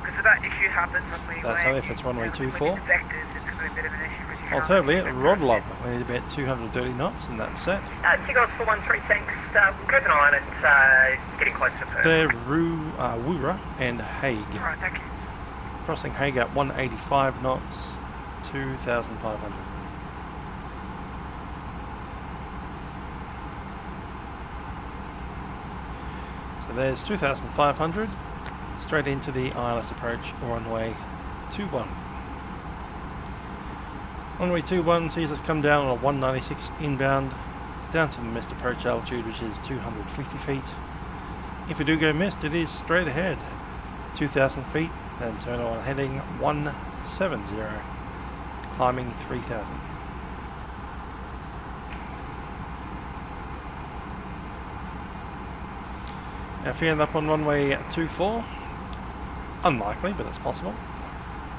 Speaker 16: Because if that issue happens when we
Speaker 1: That's
Speaker 16: land,
Speaker 1: how if it's runway 24.
Speaker 16: vectors, it's going to be a bit of an issue. Because you can't
Speaker 1: Alternatively,
Speaker 16: see
Speaker 1: Rodlov, we need to be at 230 knots and that's set.
Speaker 15: Tigos 413, thanks. Keep an eye on it, getting closer to Perth.
Speaker 1: There, Woora and Hague.
Speaker 16: Alright, thank you.
Speaker 1: Crossing Hague at 185 knots, 2,500. So there's 2,500, straight into the ILS approach, runway 21. Runway 21 sees us come down on a 196 inbound, down to the missed approach altitude, which is 250 feet. If we do go missed, it is straight ahead, 2,000 feet, then turn on heading 170, climbing 3,000. Now if we end up on runway 24, unlikely, but it's possible.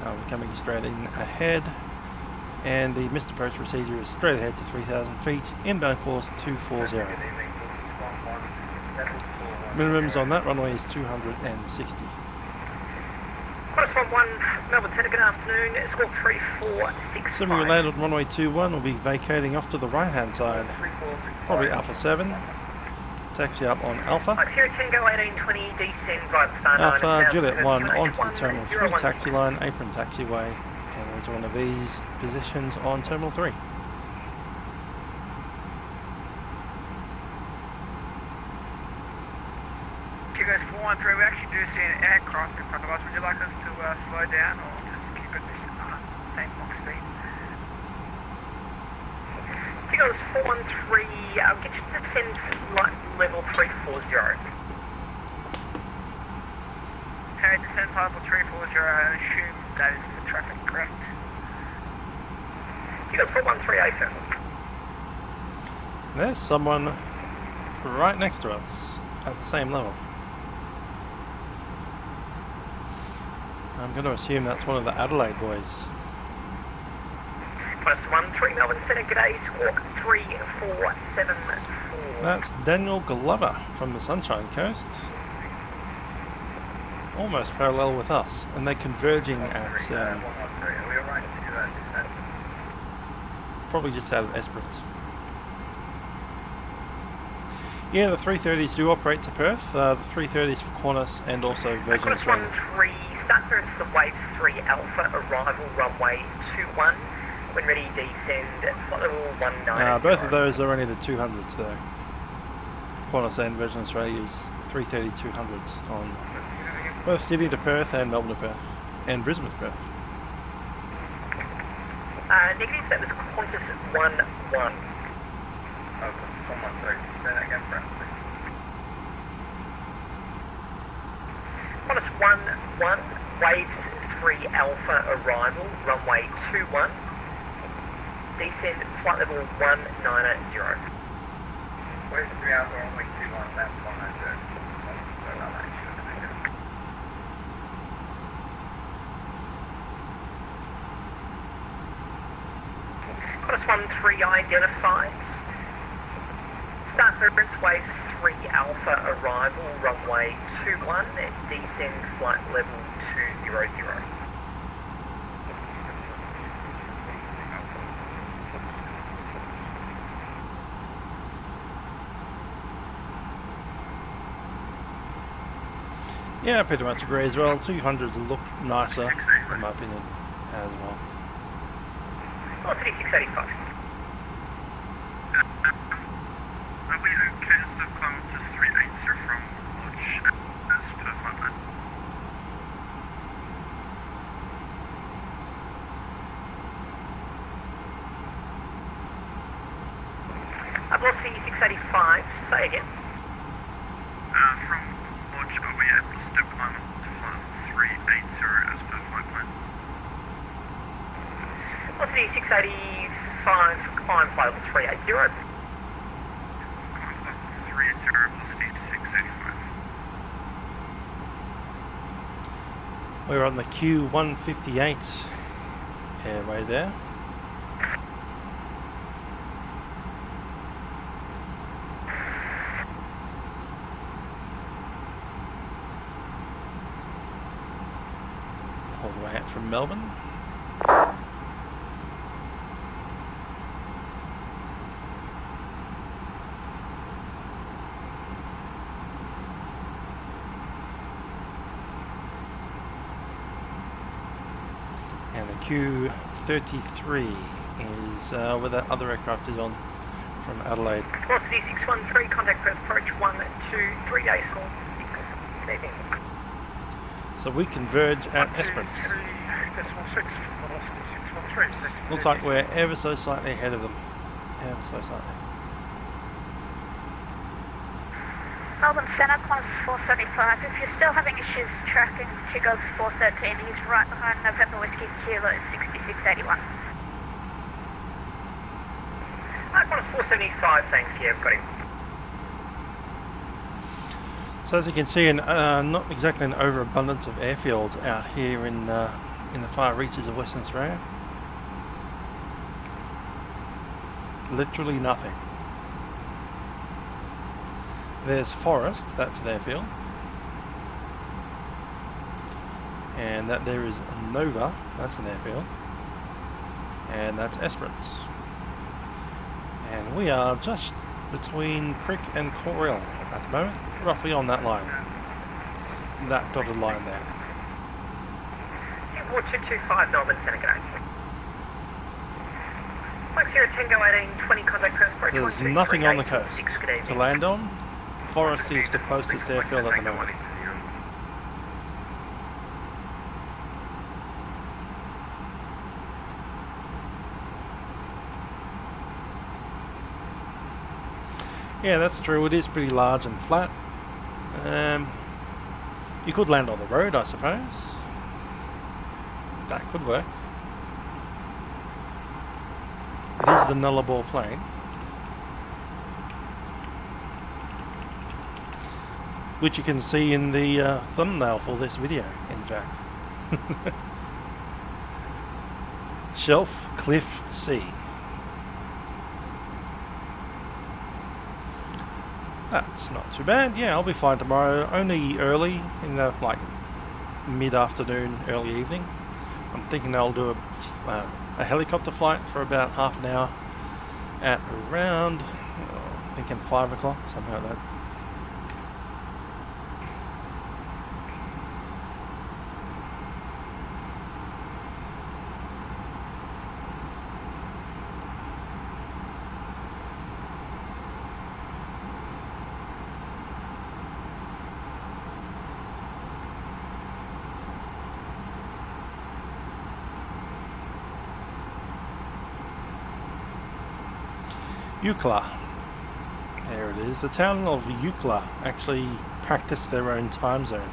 Speaker 1: We're coming straight in ahead, and the missed approach procedure is straight ahead to 3,000 feet, inbound course 240. Minimums on that runway is 260.
Speaker 15: Qantas 11, Melbourne Centre, good afternoon, escort 3465.
Speaker 1: Assuming we land on runway 21, we'll be vacating off to the right hand side, probably Alpha 7. Taxi up on Alpha.
Speaker 15: Sierra Tango 1820, descend right star 9.
Speaker 1: Alpha, Juliet 1 onto the Terminal 3 taxi line, apron taxiway, and into one of these positions on Terminal 3.
Speaker 16: Tigos 413, we actually do see an aircraft in front of us. Would you like us to slow down or just keep it this same Mach speed?
Speaker 15: Tigos 413, I'll get you to descend flight level 340.
Speaker 16: Okay, descend level 340, I assume that is the traffic, correct?
Speaker 15: Tigos 413, AFM.
Speaker 1: There's someone right next to us at the same level. I'm going to assume that's one of the Adelaide boys.
Speaker 15: Qantas 13, Melbourne Centre, g'day, squawk 3474.
Speaker 1: That's Daniel Glover from the Sunshine Coast. Almost parallel with us, and they're converging at probably just out of Esperance. Yeah, the 330s do operate to Perth. The 330s for Qantas and also Virgin Australia.
Speaker 15: Qantas 13, start clearance to the Waves 3 Alpha, arrival runway 21. When ready, descend flight level 19.
Speaker 1: Both of those are only the 200s though. Qantas and Virgin Australia's 330 200s on both Sydney to Perth and Melbourne to Perth and Brisbane to Perth.
Speaker 15: Negative, that was Qantas 11.
Speaker 13: Oh, someone, sorry, say that again, perhaps, please.
Speaker 15: Qantas 11, Waves 3 Alpha, arrival, runway 21. Descend flight level 190.
Speaker 13: Waves 3 Alpha, runway 21, that's 190.
Speaker 15: Qantas 13 identified. Start clearance, Waves 3 Alpha, arrival, runway 21, descend flight level 200.
Speaker 1: Yeah, I pretty much agree as well. 200s look nicer, in my opinion, as well.
Speaker 15: Velocity 685.
Speaker 12: Are we okay to climb to 380 from launch as per flight plan?
Speaker 15: Velocity 685, say again.
Speaker 12: From launch, are we able to step climb up to flight 380 as per flight plan.
Speaker 15: Velocity 685 for climb, flight level 380.
Speaker 12: Climb level 380, velocity 685.
Speaker 1: We're on the Q158 airway there. All the way out from Melbourne. And the Q33 is where that other aircraft is on from Adelaide.
Speaker 15: Velocity 613, contact Perth, approach 123, ASOL 6, leaving.
Speaker 1: So we converge at Esperance.
Speaker 12: 3.6, velocity 613.
Speaker 1: Looks like we're ever so slightly ahead of them. Ever so slightly.
Speaker 11: Melbourne Centre, climb 475. If you're still having issues tracking Chigo's 413, he's right behind November Whiskey Kilo 6681.
Speaker 15: Qantas 475, thanks, yeah, I've got him.
Speaker 1: So as you can see, not exactly an overabundance of airfields out here in the far reaches of Western Australia. Literally nothing. There's Forest, that's an airfield. And that there is Nova, that's an airfield. And that's Esperance. And we are just between Crick and Corel at the moment, roughly on that line. That dotted line there.
Speaker 15: War 225, Melbourne Centre, go. Flight 010, go 18, 20, contact Perth, approach 123,
Speaker 1: There's nothing on the coast
Speaker 15: 6, good evening.
Speaker 1: to land on. Forest is the closest airfield at the moment. Yeah, that's true. It is pretty large and flat. You could land on the road, I suppose. That could work. It is the Nullarbor plane. Which you can see in the thumbnail for this video, in fact. Shelf, Cliff, Sea. That's not too bad. Yeah, I'll be fine tomorrow. Only early, in the like mid-afternoon, early evening. I'm thinking I'll do a helicopter flight for about half an hour at around, thinking 5 o'clock, something like that. Eucla. There it is. The town of Eucla actually practice their own time zone.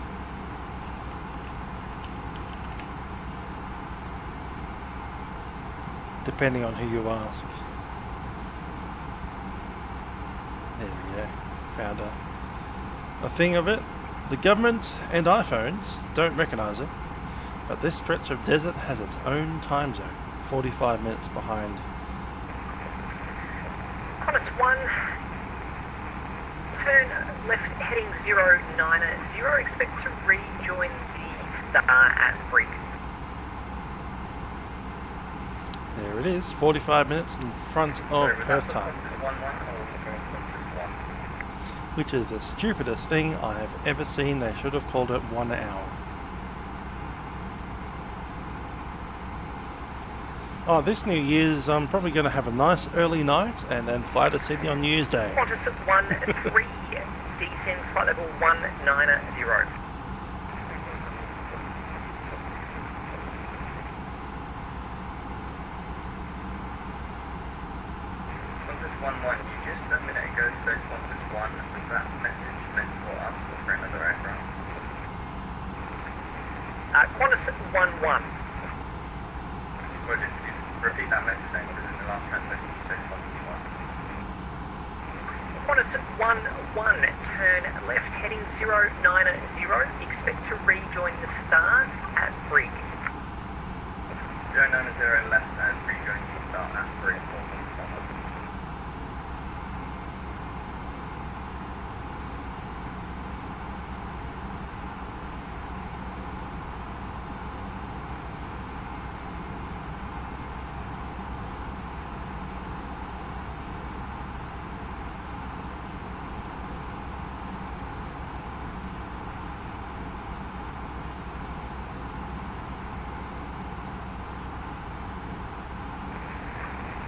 Speaker 1: Depending on who you ask. There we go. Found a thing of it. The government and iPhones don't recognise it, but this stretch of desert has its own time zone, 45 minutes behind.
Speaker 15: Qantas 1, turn left heading 090, expect to rejoin the Star at Brig.
Speaker 1: There it is, 45 minutes in front of Perth time. Which is the stupidest thing I have ever seen. They should have called it 1 hour. Oh, this New Year's I'm probably going to have a nice early night and then fly to Sydney on New Year's Day.
Speaker 15: Qantas 13, descend flight level 190.
Speaker 10: Qantas 11, you just a minute ago said Qantas 1, was that message meant for us or for another aircraft?
Speaker 15: Qantas 1-1.
Speaker 14: Repeat that message name, because in the last translation you said
Speaker 15: Qantas 1-1, turn left heading 090, expect to rejoin the star at brig.
Speaker 14: 090 left and rejoin the star at brig.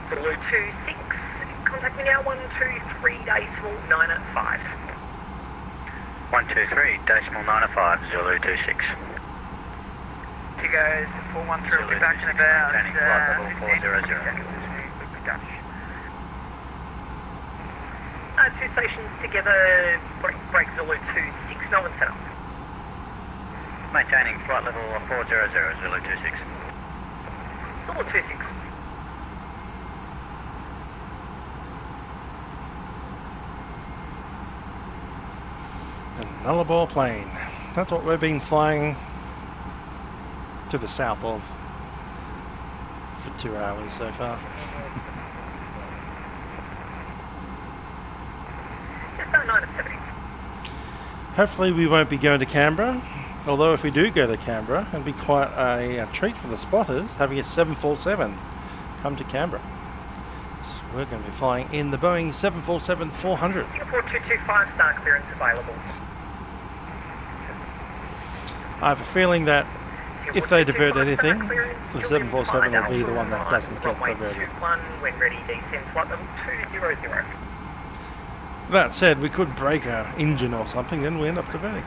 Speaker 15: Zulu 26, contact me now 123.95.
Speaker 10: 123.95, Zulu 26.
Speaker 16: Tigos 413 will be back in about
Speaker 10: 400.
Speaker 16: seconds. Dutch.
Speaker 15: Two stations together, break Zulu 26, Melbourne Centre.
Speaker 10: Maintaining flight level 400, Zulu 26.
Speaker 15: Zulu 26.
Speaker 1: A nullarbor plane. That's what we've been flying to the south of for 2 hours so far.
Speaker 15: Just about 9 to 70.
Speaker 1: Hopefully we won't be going to Canberra, although if we do go to Canberra, it'll be quite a treat for the spotters having a 747 come to Canberra. So we're going to be flying in the Boeing 747-400.
Speaker 15: Singapore 225, star clearance available.
Speaker 1: I have a feeling that if they divert anything, the 747 will be the one that doesn't get diverted.
Speaker 15: 21, when ready, descend flight level 200.
Speaker 1: That said, we could break our engine or something, then we end up diverting.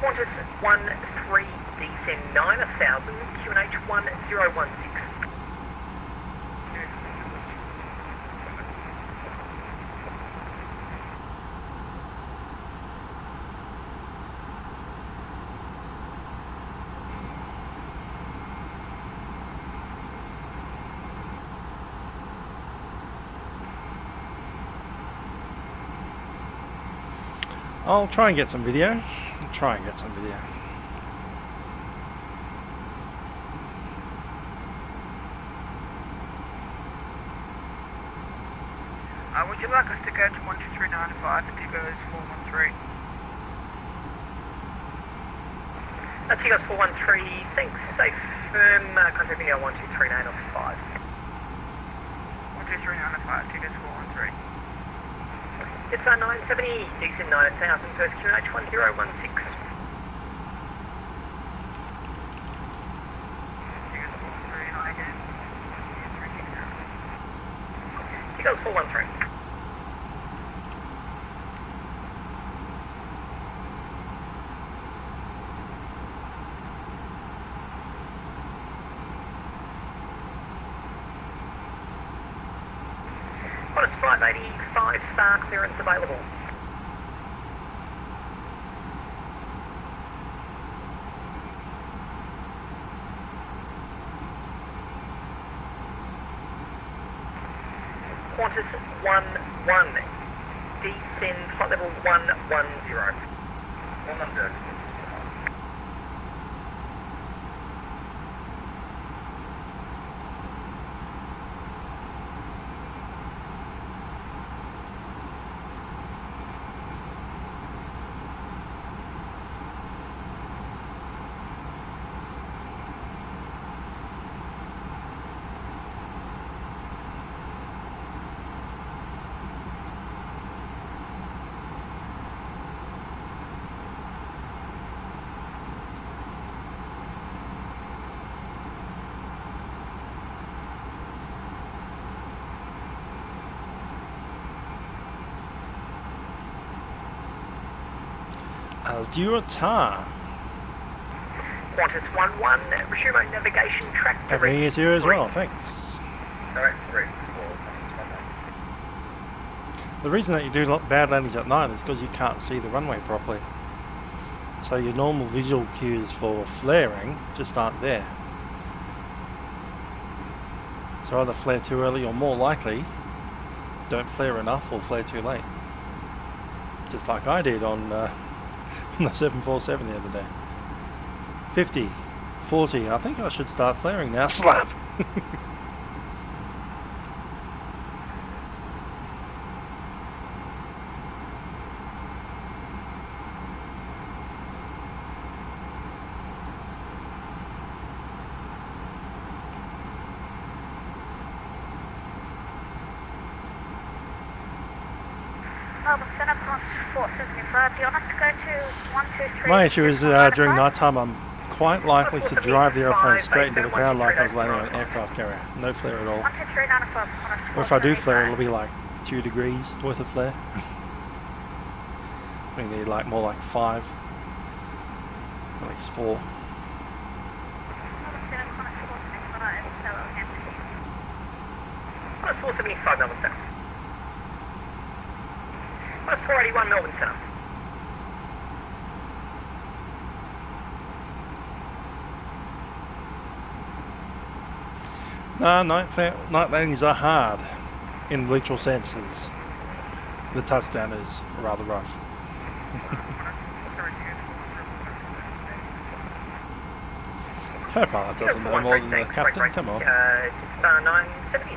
Speaker 15: Qantas 13, descend 9000, QNH 1016.
Speaker 1: I'll try and get some video.
Speaker 16: Would you like us to go to 123.95 and Tigos 413?
Speaker 15: Tigos 413, thanks, safe, contact me now 123.95.
Speaker 16: 123.95, Tigos 413.
Speaker 15: It's 970, descend 9000, Perth QNH 1016. Tigos 413. Qantas 585, star clearance available. Qantas 11, descend flight level 110.
Speaker 14: 110.
Speaker 1: As you tar.
Speaker 15: Qantas 1-1, resume our navigation track to
Speaker 1: Happy New Year to you as well, thanks.
Speaker 4: Alright, 3, 4,
Speaker 1: The reason that you do bad landings at night is because you can't see the runway properly. So your normal visual cues for flaring just aren't there. So either flare too early or more likely, don't flare enough or flare too late. Just like I did on the 747 the other day. 50, 40, I think I should start flaring now. Slap!
Speaker 11: Melbourne Centre, cost 475. Do you want us to go to 123?
Speaker 1: My issue is during night time I'm quite likely to drive the aeroplane straight into the ground like I was landing on an aircraft carrier. No flare at all.
Speaker 11: 123.95.
Speaker 1: Or if I do flare, it'll be like 2 degrees worth of flare. We need like more like 5. At least 4.
Speaker 15: Qantas 475 Melbourne Centre. Qantas 481 Melbourne Centre.
Speaker 1: No, night landings are hard in literal senses. The touchdown is rather rough. Co-pilot doesn't know more than the captain, come on.
Speaker 15: Jetstar 970.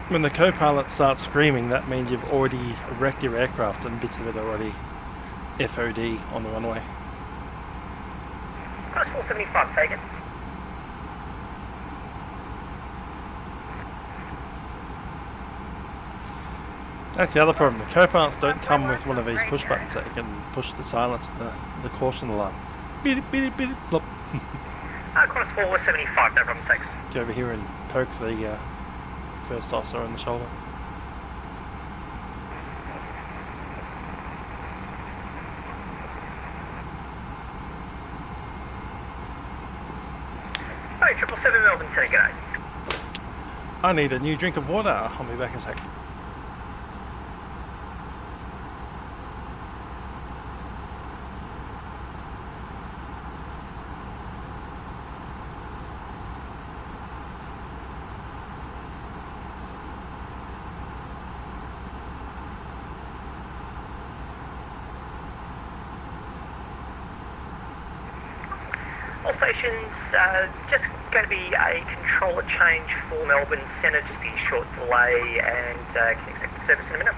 Speaker 1: When the co-pilot starts screaming, that means you've already wrecked your aircraft and bits of it already FOD on the runway.
Speaker 15: Qantas 475, say again.
Speaker 1: That's the other problem. The co-pilots don't come with one of these push buttons that you can push to silence the caution alarm. Beep beep beep plop.
Speaker 15: Qantas 475, no problem, thanks.
Speaker 1: Go over here and poke the first officer in the shoulder.
Speaker 15: Hey, 777 Melbourne Centre, g'day.
Speaker 1: I need a new drink of water. I'll be back in a sec.
Speaker 15: All stations, just going to be a controller change for Melbourne Centre, just be a short delay, and can expect service in a minute.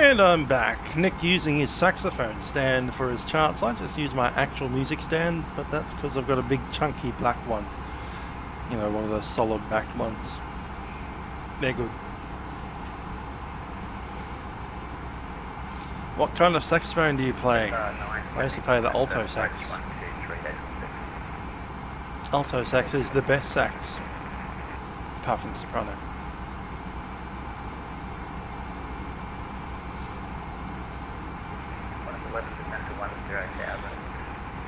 Speaker 1: And I'm back. Nick using his saxophone stand for his charts. I just use my actual music stand, but that's because I've got a big chunky black one. You know, one of those solid backed ones. They're good. What kind of saxophone do you play? I used to play the alto sax. Alto sax is the best sax, apart from the soprano.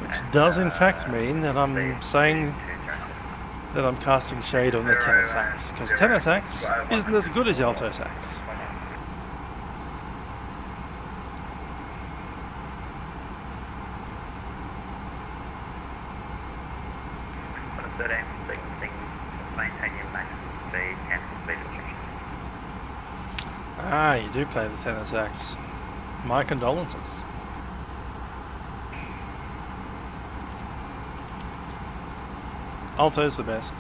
Speaker 1: Which does in fact mean that I'm saying that I'm casting shade on the tenor sax, because tenor sax isn't as good as the alto sax. Ah, you do play the tenor sax. My condolences. Alto's the best.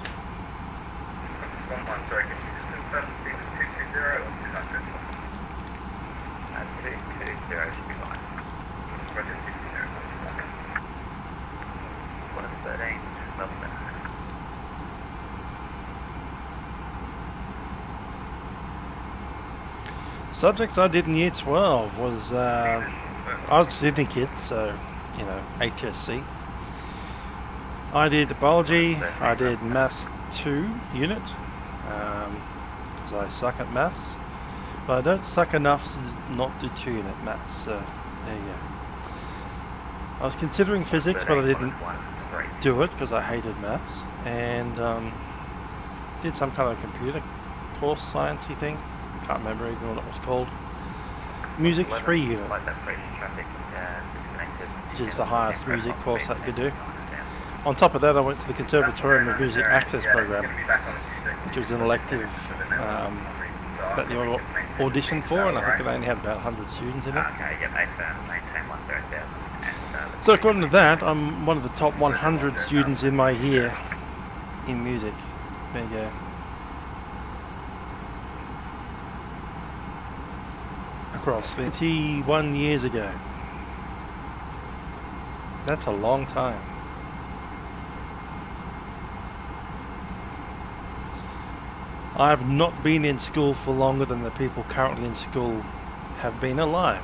Speaker 7: 1-1, sorry, can you just confirm the speed is 220 or 200?
Speaker 4: 220 should be fine.
Speaker 7: Roger, 220. Okay.
Speaker 4: 113, Melbourne.
Speaker 1: Subjects I did in year 12 was, I was a Sydney kid, so, you know, HSC. I did biology, I did maths 2 unit, because I suck at maths, but I don't suck enough to not do 2 unit maths, so there you go. I was considering physics, but I didn't do it because I hated maths, and did some kind of computer course, sciencey thing. Can't remember even what it was called. Music 3 unit, which is the highest music course that you could do. On top of that, I went to the Conservatorium of Music Access program, which was an elective that you auditioned for, and I think it only had about 100 students in it. So according to that, I'm one of the top 100 students in my year in music. There you go. Across 21 years ago. That's a long time. I've not been in school for longer than the people currently in school have been alive.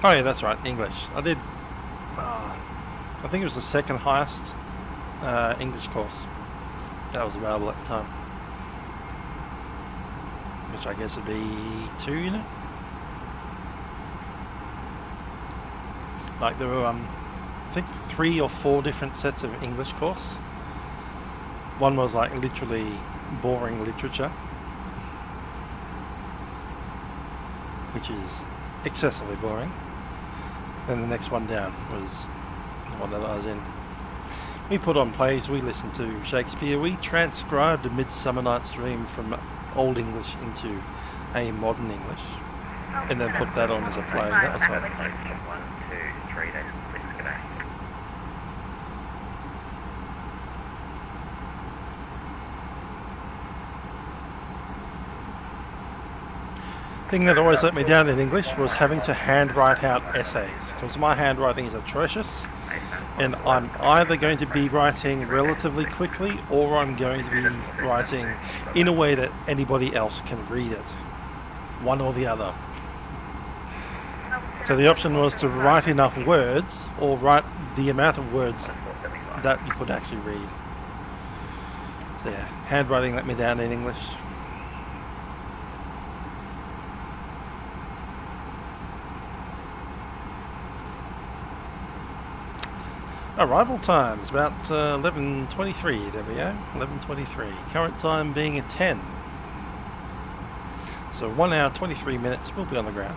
Speaker 1: Oh yeah, that's right, English. I did, I think it was the second highest English course that was available at the time. Which I guess would be 2 unit? Like there were, I think 3 or 4 different sets of English course. One was like literally boring literature, which is excessively boring. Then the next one down was the one that I was in. We put on plays, we listened to Shakespeare, we transcribed A Midsummer Night's Dream from Old English into a modern English, and then put that on as a play. That was fun.
Speaker 4: 1, 2, 3 days, please, good day.
Speaker 1: Thing that always let me down in English was having to handwrite out essays, because my handwriting is atrocious, and I'm either going to be writing relatively quickly or I'm going to be writing in a way that anybody else can read it. One or the other. So the option was to write enough words, or write the amount of words that you could actually read. So yeah, handwriting let me down in English. Arrival times about 11:23. There we go, 11:23. Current time being at 10. So 1 hour 23 minutes. We'll be on the ground.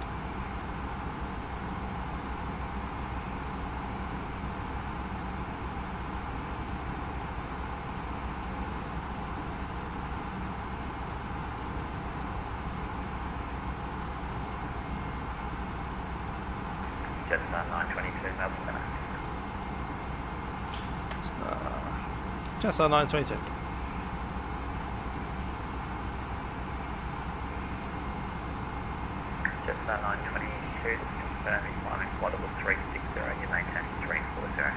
Speaker 4: Jetstar 922 Melbourne Centre.
Speaker 1: Jetstar 922.
Speaker 4: Jetstar 922, confirming climbing flight level 360, you maintain 340.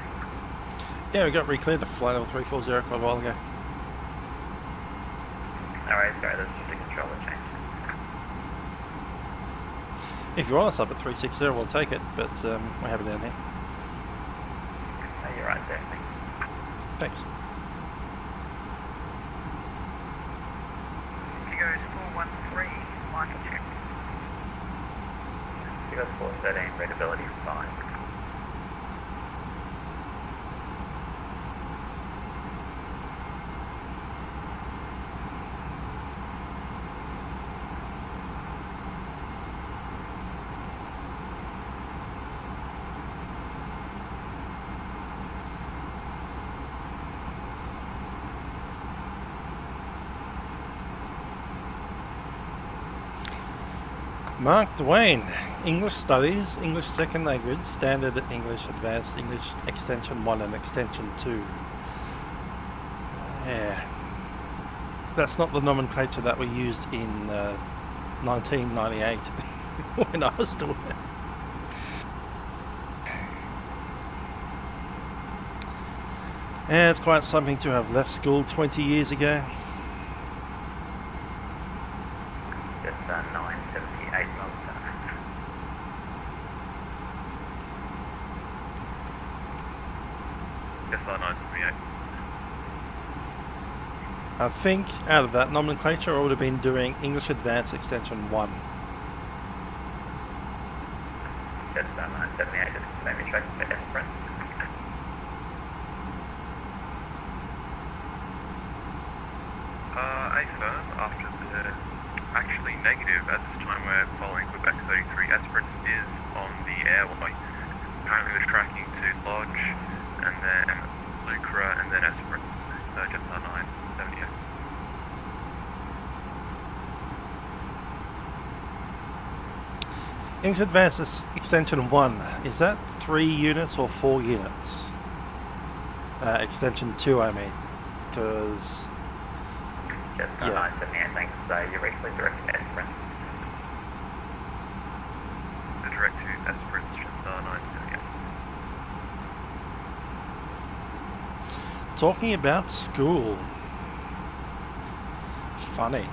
Speaker 1: Yeah, we got re-cleared to flight level 340 quite a while ago.
Speaker 4: Alright, sorry, there's just a controller change.
Speaker 1: If you want us up at 360, we'll take it, but we have it down here.
Speaker 4: No, you're right there.
Speaker 1: Thanks.
Speaker 16: Goes 413, mic check.
Speaker 4: Goes 413, readability is fine.
Speaker 1: Mark Dwayne, English Studies, English Second Language, Standard English, Advanced English, Extension 1 and Extension 2. Yeah. That's not the nomenclature that we used in 1998 when I was doing it. Yeah, it's quite something to have left school 20 years ago.
Speaker 4: Just 978 Melbourne Centre.
Speaker 12: Jetstar 978.
Speaker 1: I think out of that nomenclature I would have been doing English Advanced Extension 1.
Speaker 4: Jetstar 978 is confirming tracking for Esperance.
Speaker 12: A-firm, after the actually negative at this time we're following Quebec 33, Esperance is on the airway. Apparently they're tracking to Lodge, and then Milkrun, and then Esperance, so Jetstar 978.
Speaker 1: English Advanced Extension 1, is that 3 units or 4 units? Extension 2 I mean, because...
Speaker 4: Jetstar 978, thanks. So you're recently directing Esperance.
Speaker 12: The direct to Esperance, Jetstar 978.
Speaker 1: Talking about school. Funny.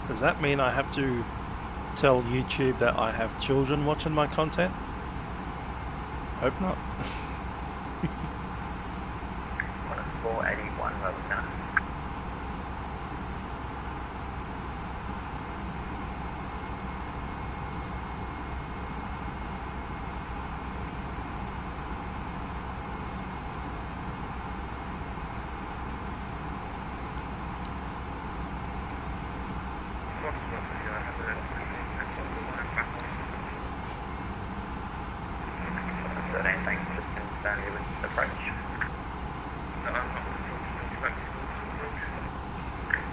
Speaker 1: Does that mean I have to tell YouTube that I have children watching my content? Hope not.
Speaker 4: 481 Melbourne Centre. Thanks, just confirm you with approach.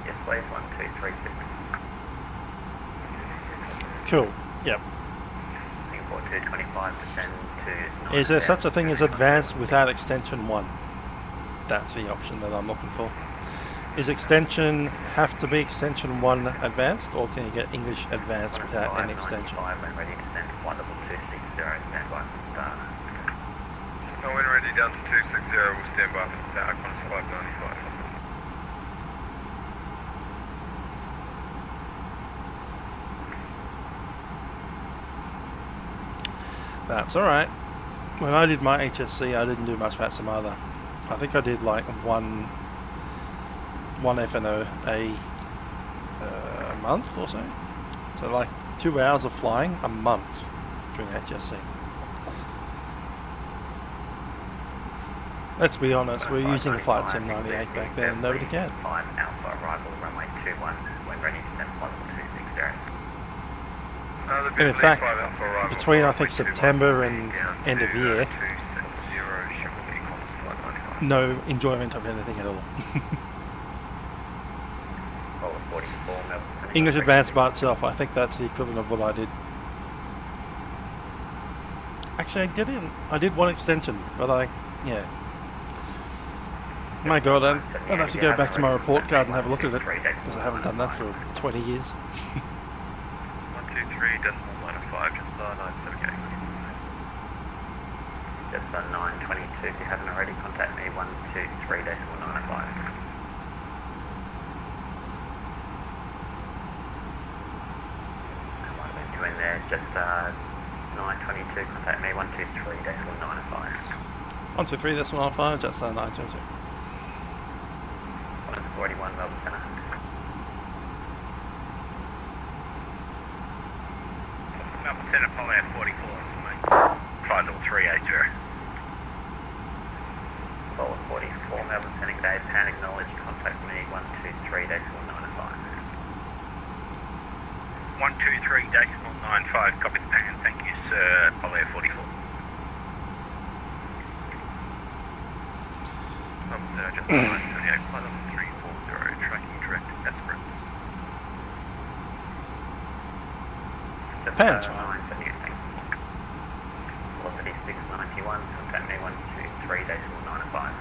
Speaker 4: Yes, please, 1236.
Speaker 1: Cool, yep.
Speaker 4: Singapore 225% to...
Speaker 1: Is there such a thing as advanced without extension 1? That's the option that I'm looking for. Is extension have to be extension 1 advanced, or can you get English advanced without any extension?
Speaker 4: When ready, descend to flight level 260, stand by for start.
Speaker 12: When ready down to 260, we'll stand by for start, Qantas 595.
Speaker 1: That's alright. When I did my HSC I didn't do much Vatsim either. I think I did like one FNO a month or so. So like 2 hours of flying a month during HSC. Let's be honest, we were using Flight Sim 98 back then and nobody cared.
Speaker 4: 5 Alpha, arrival runway 21, when ready, descend flight level 260.
Speaker 1: And in fact, between I think September and end of year, no enjoyment of anything at all.
Speaker 4: Roll 44 Melbourne.
Speaker 1: English Advanced by itself, I think that's the equivalent of what I did. Actually, I did one extension, but yeah. My God, I'd have to go back to my report card and have a look at it, because I haven't done that for 20 years.
Speaker 12: 123.95, Jetstar 978.
Speaker 4: Jetstar 922, if you haven't already, contact me 123.95. In there, Jetstar 922, contact me 123.95.
Speaker 1: 123.95, Jetstar 922.
Speaker 4: 141 Melbourne Centre.
Speaker 14: Melbourne Centre, Polly 44, mate. Flight level 380.
Speaker 4: Apollo 44, Melbourne Centre, g'day, pan acknowledged, contact me 123.95.
Speaker 14: 123.95, copy the pan, thank you sir, Polly 44.
Speaker 12: Just 978, flight level 340, tracking direct Esperance.
Speaker 1: Pants.
Speaker 4: 978, velocity 691, contact me 123.95.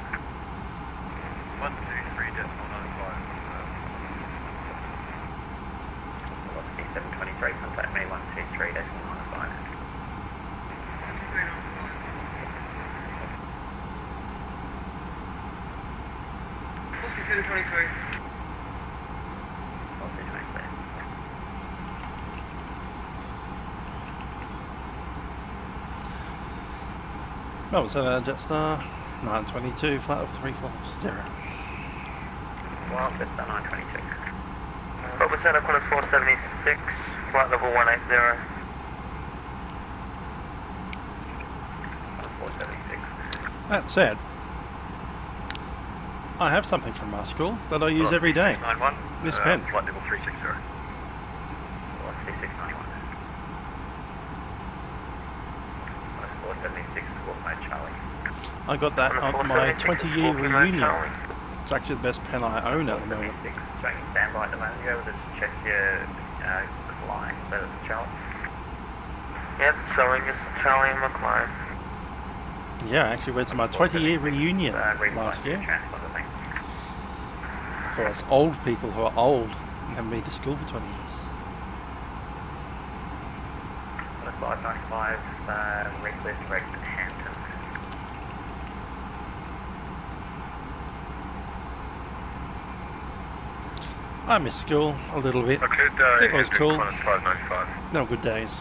Speaker 12: 123.95.
Speaker 4: Velocity 723, contact me 123.95.
Speaker 16: Velocity 723.
Speaker 4: Velocity 23.
Speaker 1: Melbourne Centre, Jetstar 922, flight of 340.
Speaker 4: Well, Jetstar 922.
Speaker 10: Melbourne Centre, Qantas 476, flight level 180.
Speaker 4: 476.
Speaker 1: That said, I have something from my school that I use every day.
Speaker 14: 91,
Speaker 1: This pen.
Speaker 14: flight level 360.
Speaker 4: Velocity 691. 476, Squawk Mode Charlie.
Speaker 1: I got that on my 20-year reunion. It's actually the best pen I own at the moment.
Speaker 4: 476, tracking standby at the moment. You able to check your line, so it's Charlie?
Speaker 10: Yep, showing us Charlie and McLean.
Speaker 1: Yeah, I actually went to my 20-year reunion last year. For us old people who are old and haven't been to school for 20 years.
Speaker 4: 595, Redcliffe, direct Hampton.
Speaker 1: I miss school a little bit. It was cool.
Speaker 12: Qantas 595.
Speaker 1: No good days.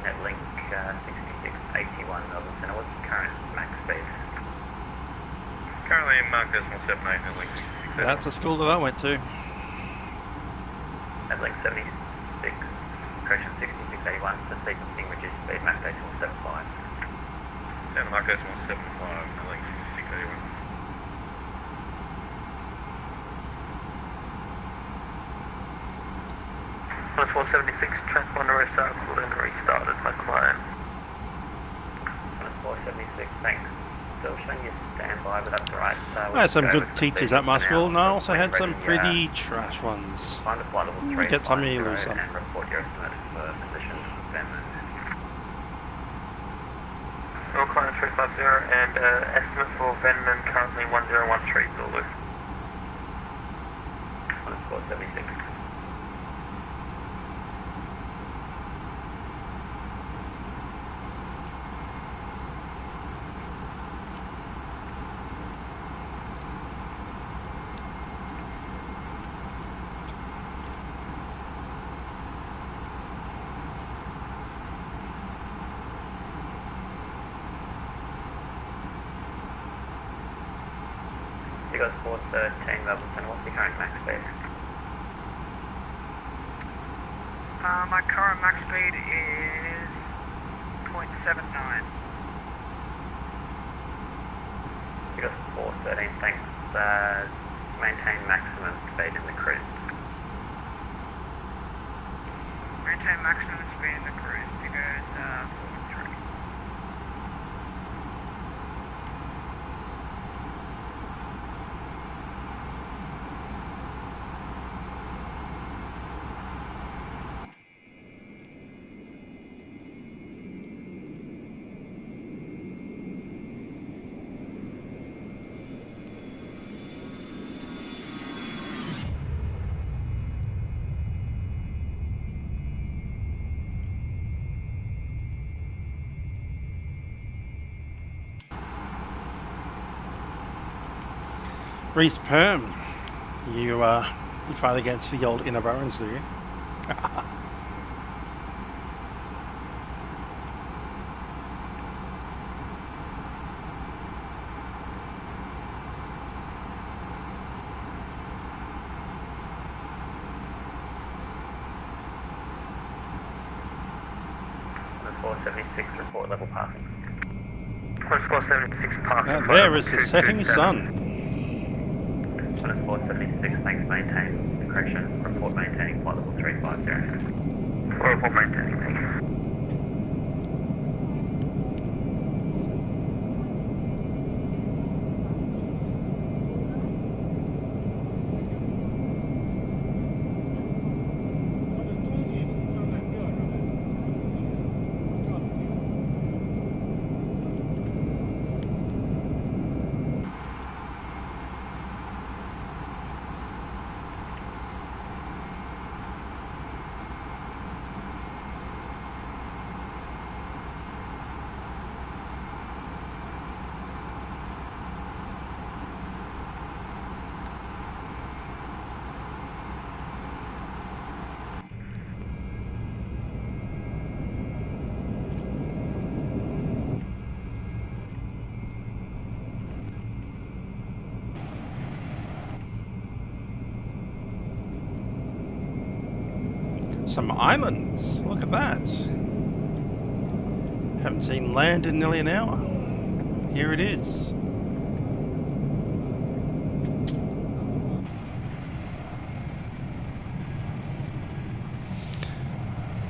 Speaker 4: Netlink 6681 Melbourne Centre. What's the current max speed?
Speaker 12: Currently Mark decimal 78, Netlink 66.
Speaker 1: That's a school that I went to.
Speaker 4: Netlink 76, correction 6681, for sequencing reduced speed, max decimal 75.
Speaker 12: And Mark decimal 75, Netlink 6681.
Speaker 10: Qantas 476, transponder recycled and restarted McLean.
Speaker 4: Qantas 476, thanks. Still showing you standby, but that's alright.
Speaker 1: I had some good teachers at my school, and I also had some pretty trash ones.
Speaker 4: Find a flight level 3
Speaker 1: Get some, you lose some.
Speaker 4: and report your estimate for position Venman.
Speaker 10: McLean 350 and estimate for Venman currently 1013 Zulu.
Speaker 4: Qantas 476. You got 413 Melbourne Centre. What's the current max speed?
Speaker 16: My current max speed is 0.79.
Speaker 4: You got 413, thanks. Maintain maximum speed in the cruise.
Speaker 16: Maintain maximum speed in the cruise. It goes 413.
Speaker 1: Reese Perm, you fight against the old inner bones, do you?
Speaker 4: Report level passing.
Speaker 10: Close 476 passing.
Speaker 1: There is the setting sun.
Speaker 4: 476, thanks, maintain. Correction, report maintaining flight level 350.
Speaker 10: Report maintaining, thank you.
Speaker 1: Some islands, look at that. Haven't seen land in nearly an hour. Here it is.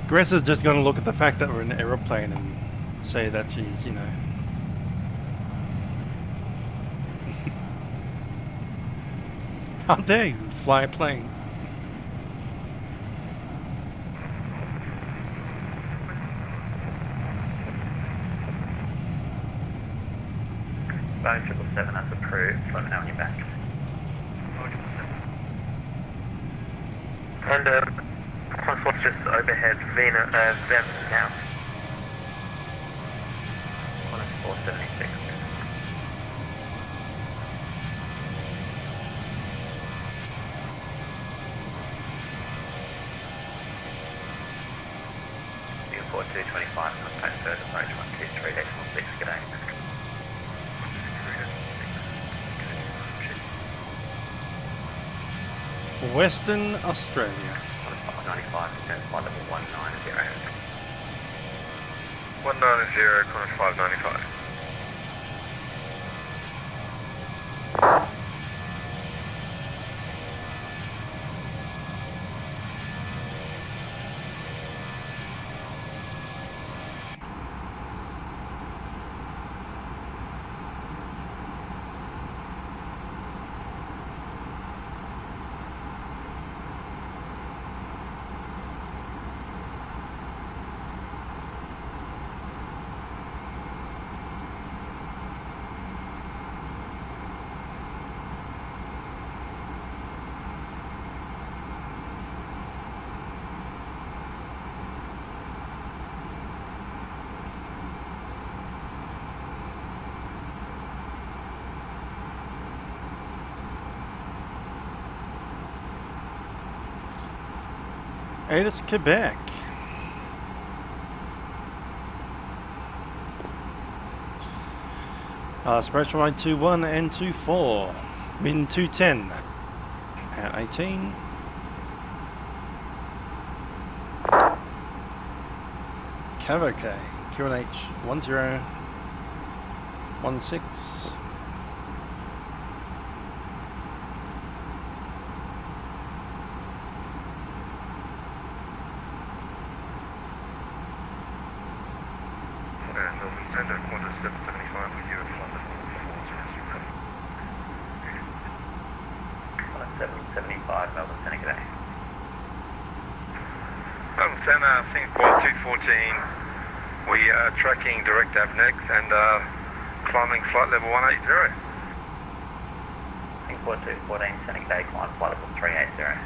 Speaker 1: Greta's just going to look at the fact that we're in an aeroplane and say that she's, you know. How dare you fly a plane?
Speaker 4: Boeing 777, that's approved. Let me know when you're back.
Speaker 10: And Consul's just overhead Vem now.
Speaker 4: 476. Singapore 225, contact third approach 123.6, g'day.
Speaker 1: Western Australia.
Speaker 4: 95, flight level 190.
Speaker 12: 190, corner 595.
Speaker 1: It's Quebec. Suppression line 21 and 24. Wind 210 at 18. Cavoke, QNH 1016.
Speaker 12: Center, quarter 775 with you at flight level 400.
Speaker 4: 775, Melbourne Center, g'day.
Speaker 12: Melbourne Center, Singapore 214. We are tracking direct AVNEX and climbing flight level 180.
Speaker 4: Singapore 214, Center, g'day, climb flight level 380.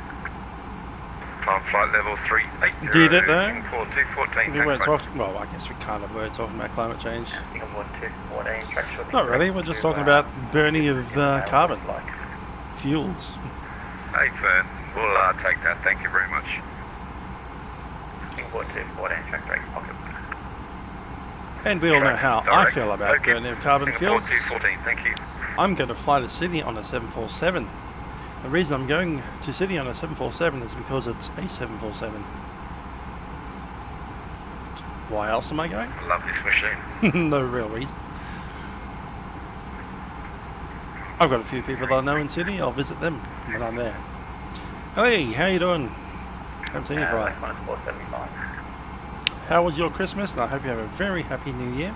Speaker 12: Climb flight level 380.
Speaker 1: Did it though?
Speaker 12: Singapore 214.
Speaker 1: We weren't talking, well, I guess we kind of were talking about climate change.
Speaker 4: Singapore 214, track short.
Speaker 1: Not really, we're just talking about burning of carbon. fuels.
Speaker 5: Hey, Fern. We'll take that. Thank you very much.
Speaker 4: Import to 14, track 3, pocket.
Speaker 1: And we all know how I feel about burning of carbon fuels.
Speaker 5: 214, thank you.
Speaker 1: I'm going to fly to Sydney on a 747. The reason I'm going to Sydney on a 747 is because it's a 747. Why else am I going?
Speaker 5: I love this machine.
Speaker 1: No real reason. I've got a few people that I know in Sydney. I'll visit them when I'm there. Hey, how you doing? Haven't seen you for a while. How was your Christmas? And I hope you have a very happy New Year.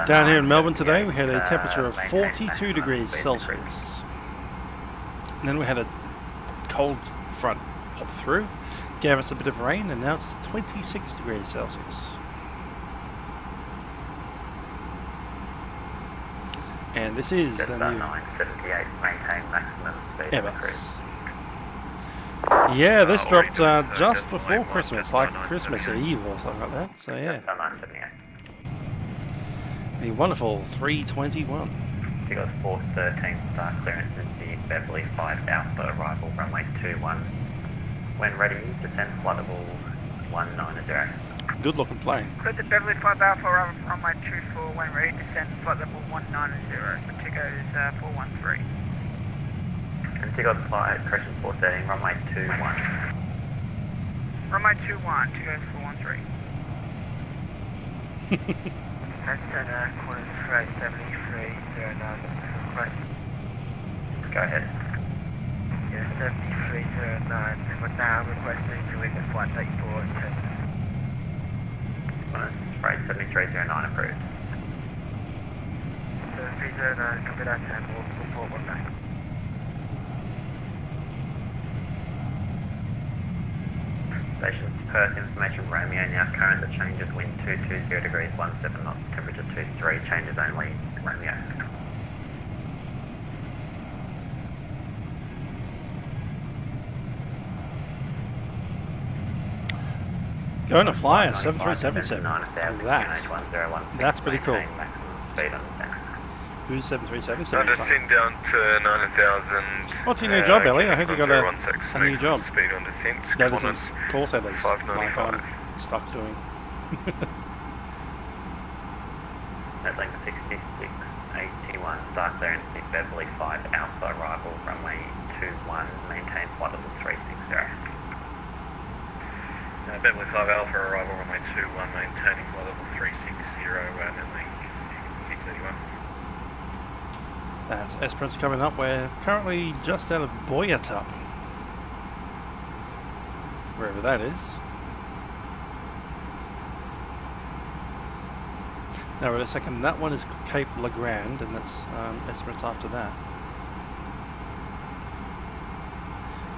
Speaker 1: Down here in Melbourne today, we had a temperature of 42 degrees Celsius. And then we had a cold front pop through, gave us a bit of rain, and now it's 26 degrees Celsius. And this is the new
Speaker 4: 978, maintain maximum speed.
Speaker 1: Airbus. Yeah, this dropped just before Christmas, like Christmas Eve or something like that. So yeah. The wonderful 321.
Speaker 4: Tigos 413, start clearance is the Beverly 5 Alpha, arrival runway 21. When ready, descend flight level 190.
Speaker 1: Good looking plane.
Speaker 16: Clear the Beverly 5 Alpha, arrival runway 24, when ready, descend flight level 190 for Tigos 413.
Speaker 4: And Tigos flight, correction 413, runway 21.
Speaker 16: Runway 21, Tigos 413.
Speaker 10: That's at quarters 7309. Right.
Speaker 4: Go ahead.
Speaker 10: Yeah, 7309. We're now requesting to leave the flight 34 and 10.
Speaker 4: Minus rate 7309 approved.
Speaker 10: 7309, copy that, and we'll report one back.
Speaker 4: Station Perth, information Romeo, now current, the changes wind 220 degrees 17 knots, temperature 23, changes only Romeo.
Speaker 1: Going to fly a 7377. That's pretty cool. Who's 737?
Speaker 5: Descend down to 9,000.
Speaker 1: What's your new job, Ellie? I heard you got a new job.
Speaker 5: Speed on descent.
Speaker 1: That isn't call centers, like
Speaker 5: 595.
Speaker 1: I'm stuck doing.
Speaker 4: At length 6681, start clearance to Beverly 5 Alpha, arrival runway 21, maintain flight level 360.
Speaker 12: Beverly 5 Alpha, arrival runway 21, maintaining flight level 360, and link 631.
Speaker 1: That's Esperance coming up. We're currently just out of Boyatup, wherever that is. Now wait a second, that one is Cape Legrand, and that's Esperance after that.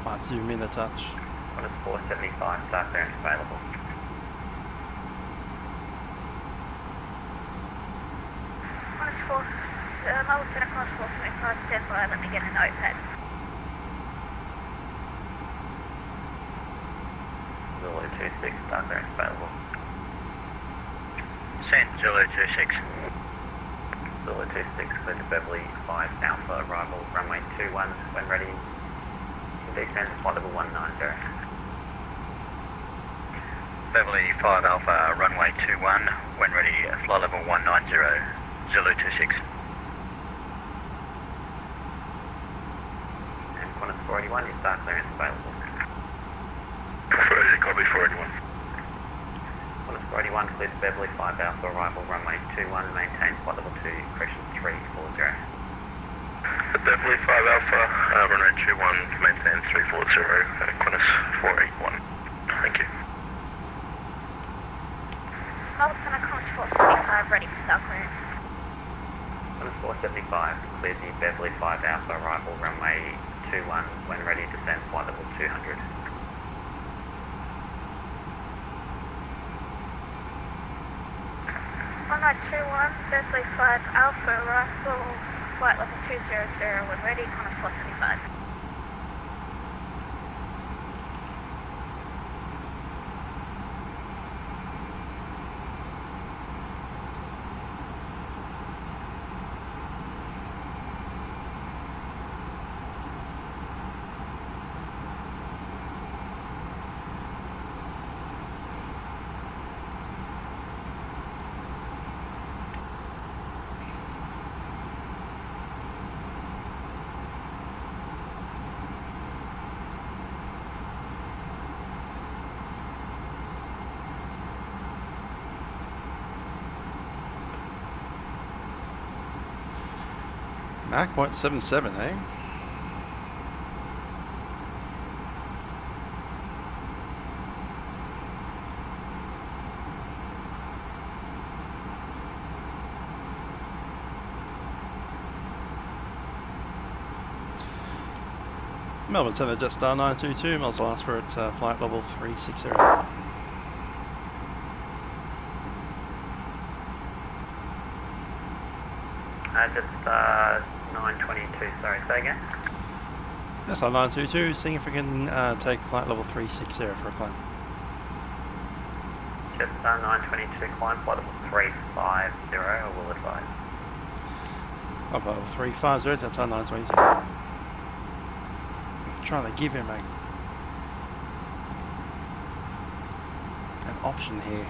Speaker 1: Might zoom in a touch.
Speaker 4: One is 475, start clearance available.
Speaker 11: One is 4, Melbourne across 475, stand by, let me get a notepad.
Speaker 4: Zulu 26, start clearance available.
Speaker 10: Send Zulu 26.
Speaker 4: Zulu 26, clear to Beverly 5 Alpha, arrival runway 21, when ready, descend flight level 190.
Speaker 10: Beverly 5 Alpha, runway 21, when ready, flight level 190, Zulu 26.
Speaker 4: And Qantas 481, your start clearance available.
Speaker 5: Copy 481.
Speaker 4: Qantas 481, clear to Beverly 5 Alpha, arrival runway 21, maintain flight level 2, correction 340.
Speaker 5: Beverly 5 Alpha, runway 21, maintain 340, Qantas 481. Thank you.
Speaker 11: Melbourne across 475, ready for start clearance.
Speaker 4: Qantas 475, clear the Beverly 5 Alpha, arrival runway 21, when ready, descend flight level 200.
Speaker 11: Runway 21, Beverly 5 Alpha, arrival flight level 200, when ready, Qantas 475.
Speaker 1: Mach 0.77, eh? Melbourne Centre Jetstar 922, muzzle last for at flight level 360.
Speaker 4: Just 922, sorry, say again?
Speaker 1: Jetstar 922, seeing if we can take flight level 360 for a climb.
Speaker 4: Jetstar 922, climb flight level 350, I will advise.
Speaker 1: Flight level 350, Jetstar 922. Trying to give him an option here.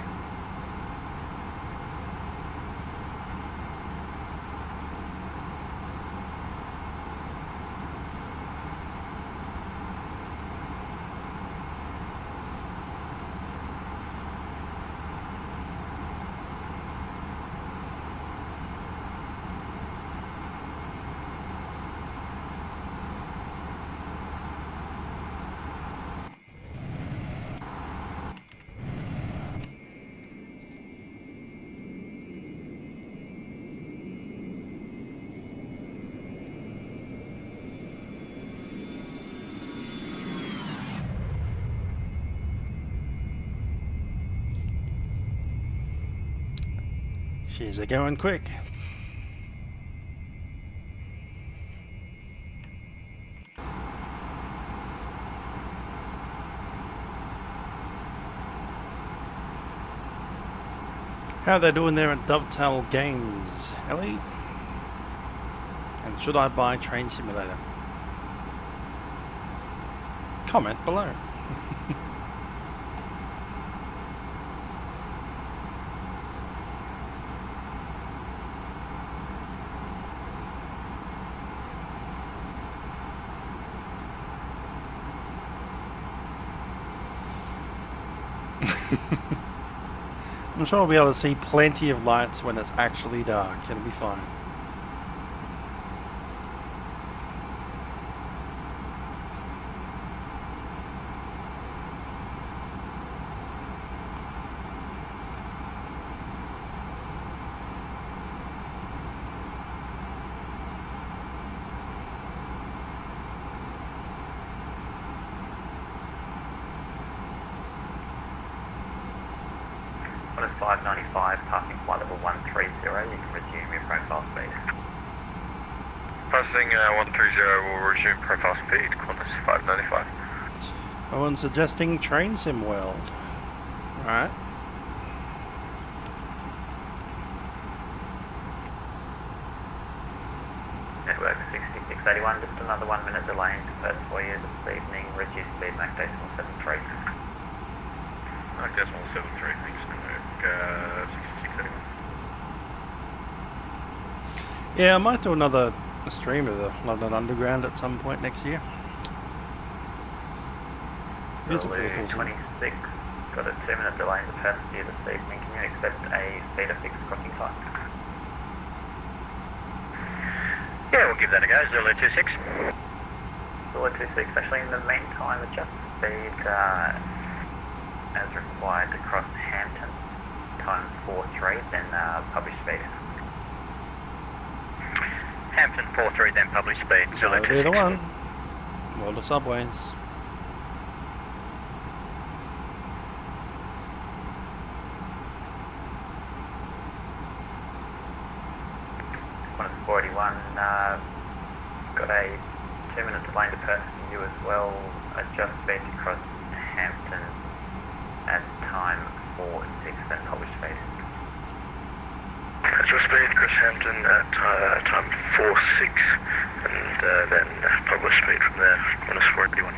Speaker 1: She's a going quick. How are they doing there at Dovetail Games, Ellie? And should I buy Train Simulator? Comment below. I'm sure we'll be able to see plenty of lights when it's actually dark. It'll be fine.
Speaker 4: What is 595, passing flight level 130, you can resume your profile speed.
Speaker 12: Passing 130 will resume profile speed, Qantas 595.
Speaker 1: I'm suggesting Train Sim World. Alright.
Speaker 4: Network 6681, just another 1 minute delay into Perth for you this evening, reduced speed Mach decimal 73.
Speaker 12: Mach decimal 73, thanks. Network 6681.
Speaker 1: Yeah, I might do another stream of the London Underground at some point next year. It's a pretty cool
Speaker 4: 26, got a 2 minute delay into Perth for you this evening, can you expect a speed of 6 crossing time?
Speaker 14: Yeah, we'll give that a go, Zulu 26.
Speaker 4: Zulu 26, actually in the meantime, adjust speed as required to cross Hampton, times 43, then publish speed.
Speaker 14: Hampton 43, then publish speed, Zulu 26.
Speaker 1: Either one. World of Subways.
Speaker 4: Qantas 41, got a 2 minute delay into Perth for you as well. Adjust speed to cross Hampton at time 46, then publish speed.
Speaker 17: Adjust speed, cross Hampton at time 46, and then publish speed from there, Qantas 41.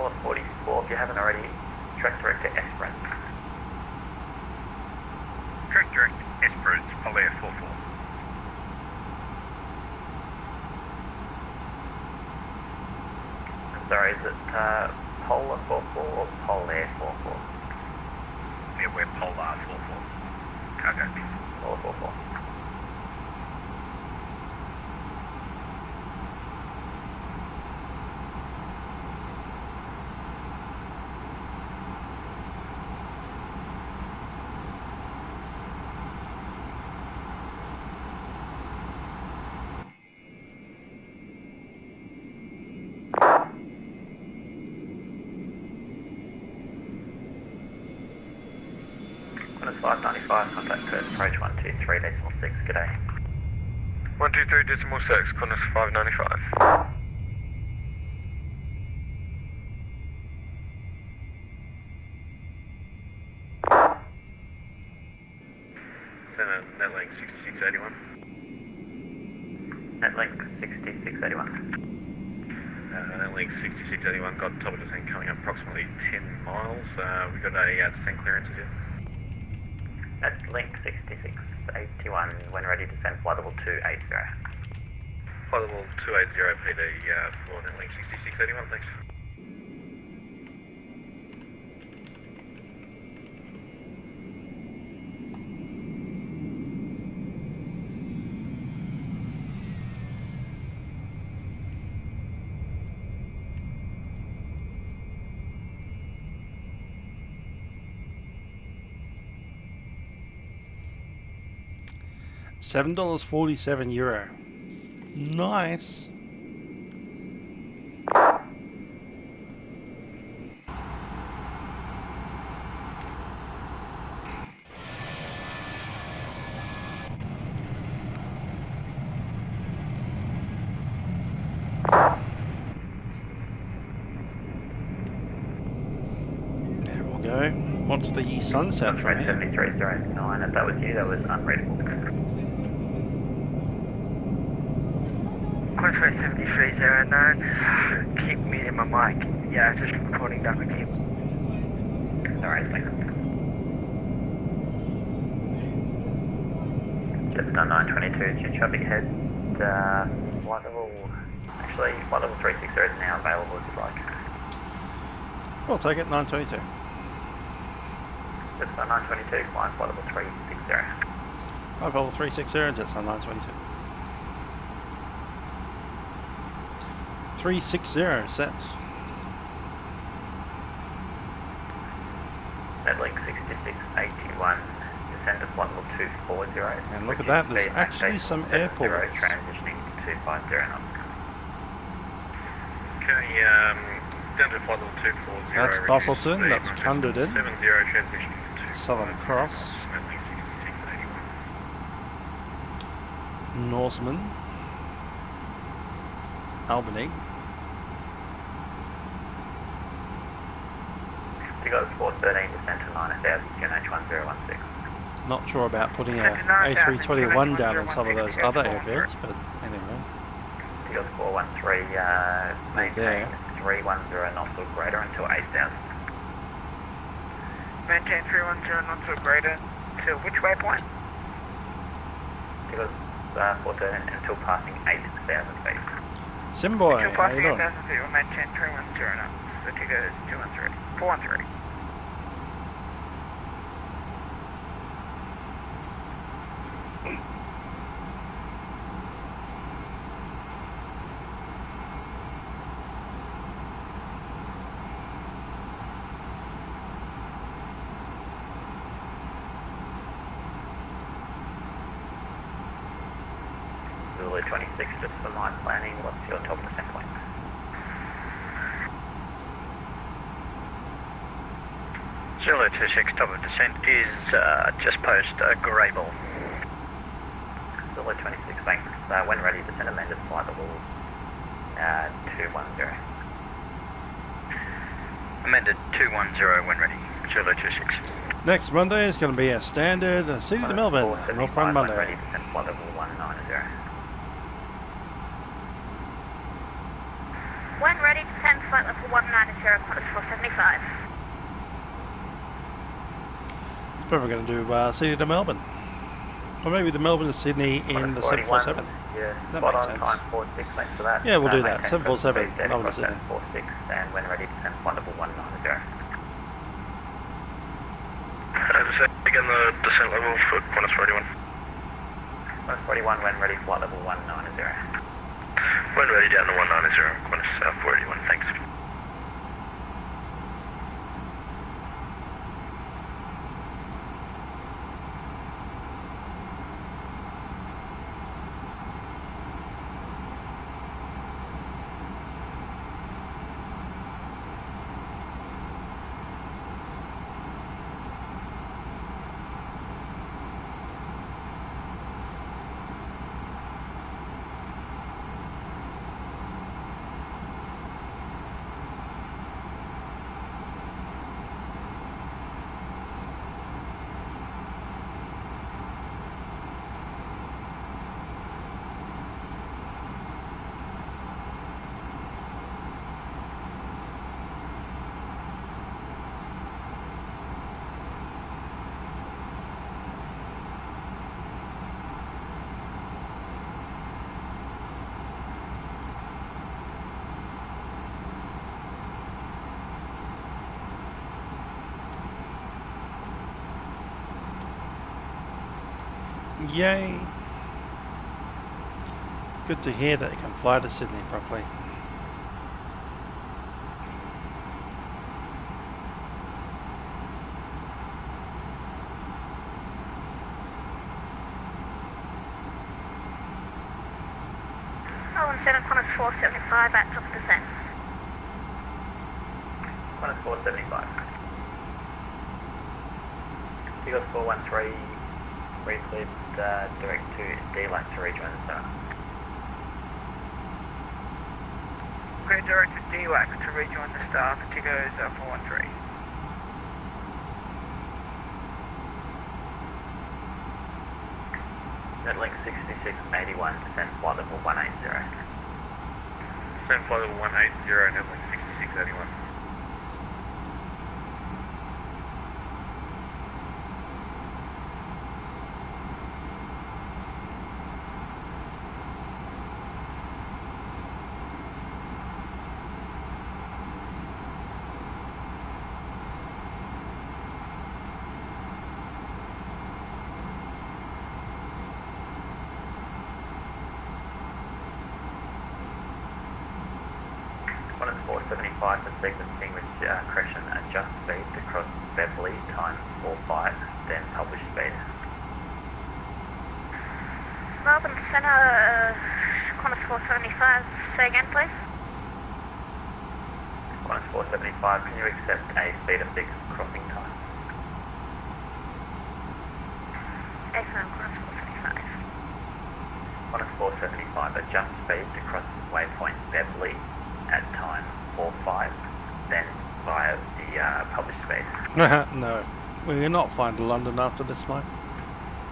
Speaker 4: Caller 44, if you haven't already, track direct to Esperance.
Speaker 14: Track direct Esperance, Polair 44.
Speaker 4: I'm sorry, is it Polar 44 or Polair 44?
Speaker 14: Yeah, we're Polar 44. Okay.
Speaker 4: Polar 44. Qantas 595, contact Perth, approach 123.6, g'day.
Speaker 17: 123.6, Qantas 595.
Speaker 12: Center, Netlink 6681.
Speaker 4: Netlink 6681.
Speaker 12: Netlink 6681 got top of descent coming up approximately 10 miles. We got a descent clearances here.
Speaker 4: Netlink 6681, when ready, descend flight level 280.
Speaker 12: Flight level 280 PD for Netlink 6681, thanks.
Speaker 1: €7.47. Nice. There we'll go. What's the sunset from here?
Speaker 4: 7309, if that was you, that was unreadable.
Speaker 10: Qantas 7309, keep muting my mic. Yeah, just recording back with you.
Speaker 4: Alright, thanks. Jetstar 922, due traffic ahead, flight level, actually, flight level 360 is now available if you'd like.
Speaker 1: We'll take it, 922.
Speaker 4: Jetstar 922, flying flight level 360.
Speaker 1: Flight level 360, Jetstar 922. 360 set.
Speaker 4: Netlink 6681, descend to flight level 240.
Speaker 1: And look at that, there's actually some airports.
Speaker 4: Transitioning to 250 knots.
Speaker 12: Okay, down to flight level 240.
Speaker 1: That's Busselton, that's Cunderdin.
Speaker 12: 70 transition to
Speaker 1: Southern Cross.
Speaker 12: Netlink 6681.
Speaker 1: Norseman. Albany.
Speaker 4: You got 413 descent to 9000, QNH 1016.
Speaker 1: Not sure about putting a A321 down on some of those other airfields, but anyway.
Speaker 4: You got 413, maintain 310 knots or greater until 8000.
Speaker 16: Maintain 310 knots or greater to which waypoint?
Speaker 4: You got 413 until passing 8000 feet.
Speaker 1: Simboy,
Speaker 16: Until
Speaker 1: how you
Speaker 16: passing
Speaker 1: doing?
Speaker 16: 8000 feet, we'll maintain 310 knots. So Tigo is 213. 413.
Speaker 4: Zulu 26, just for my planning, what's your top descent point?
Speaker 13: Zulu 26, top of descent is just post Grable.
Speaker 4: Zulu 26, thanks. When ready, descend amended flight level 210.
Speaker 13: Amended 210 when ready. Zulu 26.
Speaker 1: Next Monday is going to be a standard City to Melbourne, Milkrun
Speaker 4: When ready,
Speaker 1: Monday.
Speaker 4: descend flight level 190.
Speaker 11: When ready, descend flight level 190, Qantas 475.
Speaker 1: Probably going to do Sydney to Melbourne. Or maybe the Melbourne to Sydney in the 747.
Speaker 4: Yeah,
Speaker 1: That
Speaker 4: spot
Speaker 1: makes
Speaker 4: on,
Speaker 1: sense.
Speaker 4: time 46, thanks for that.
Speaker 1: Yeah, we'll do that.
Speaker 4: Maintain
Speaker 1: 747,
Speaker 4: speed,
Speaker 1: Melbourne to
Speaker 4: cross
Speaker 1: Sydney.
Speaker 4: 46, and when ready, descend flight level 190.
Speaker 17: Again, the descent level for Qantas 41.
Speaker 4: Qantas 41, when ready, flight level 190.
Speaker 17: When ready, down to 190, Qantas 41, thanks.
Speaker 1: Yay! Good to hear that you can fly to Sydney properly.
Speaker 11: Melbourne Center, Qantas 475 at top of descent.
Speaker 4: Qantas 475. Eagles 413, recleared direct to D-Lac to rejoin the start.
Speaker 16: Clear direct to D-Lac to rejoin the star for Tigos 413.
Speaker 4: Netlink 6681, descend flight level 180.
Speaker 12: Descend flight level 180, Netlink 6681.
Speaker 4: Qantas 475 for sequencing with correction, adjust speed to cross Beverley, time 45, then publish speed.
Speaker 11: Melbourne Center, Qantas 475, say again please.
Speaker 4: Qantas 475, can you accept a speed of 6 crossing time?
Speaker 11: Affirm, Qantas 475.
Speaker 4: Qantas 475, adjust speed to cross waypoint Beverley at time 45, then via the published speed.
Speaker 1: No, we will not find London after this flight.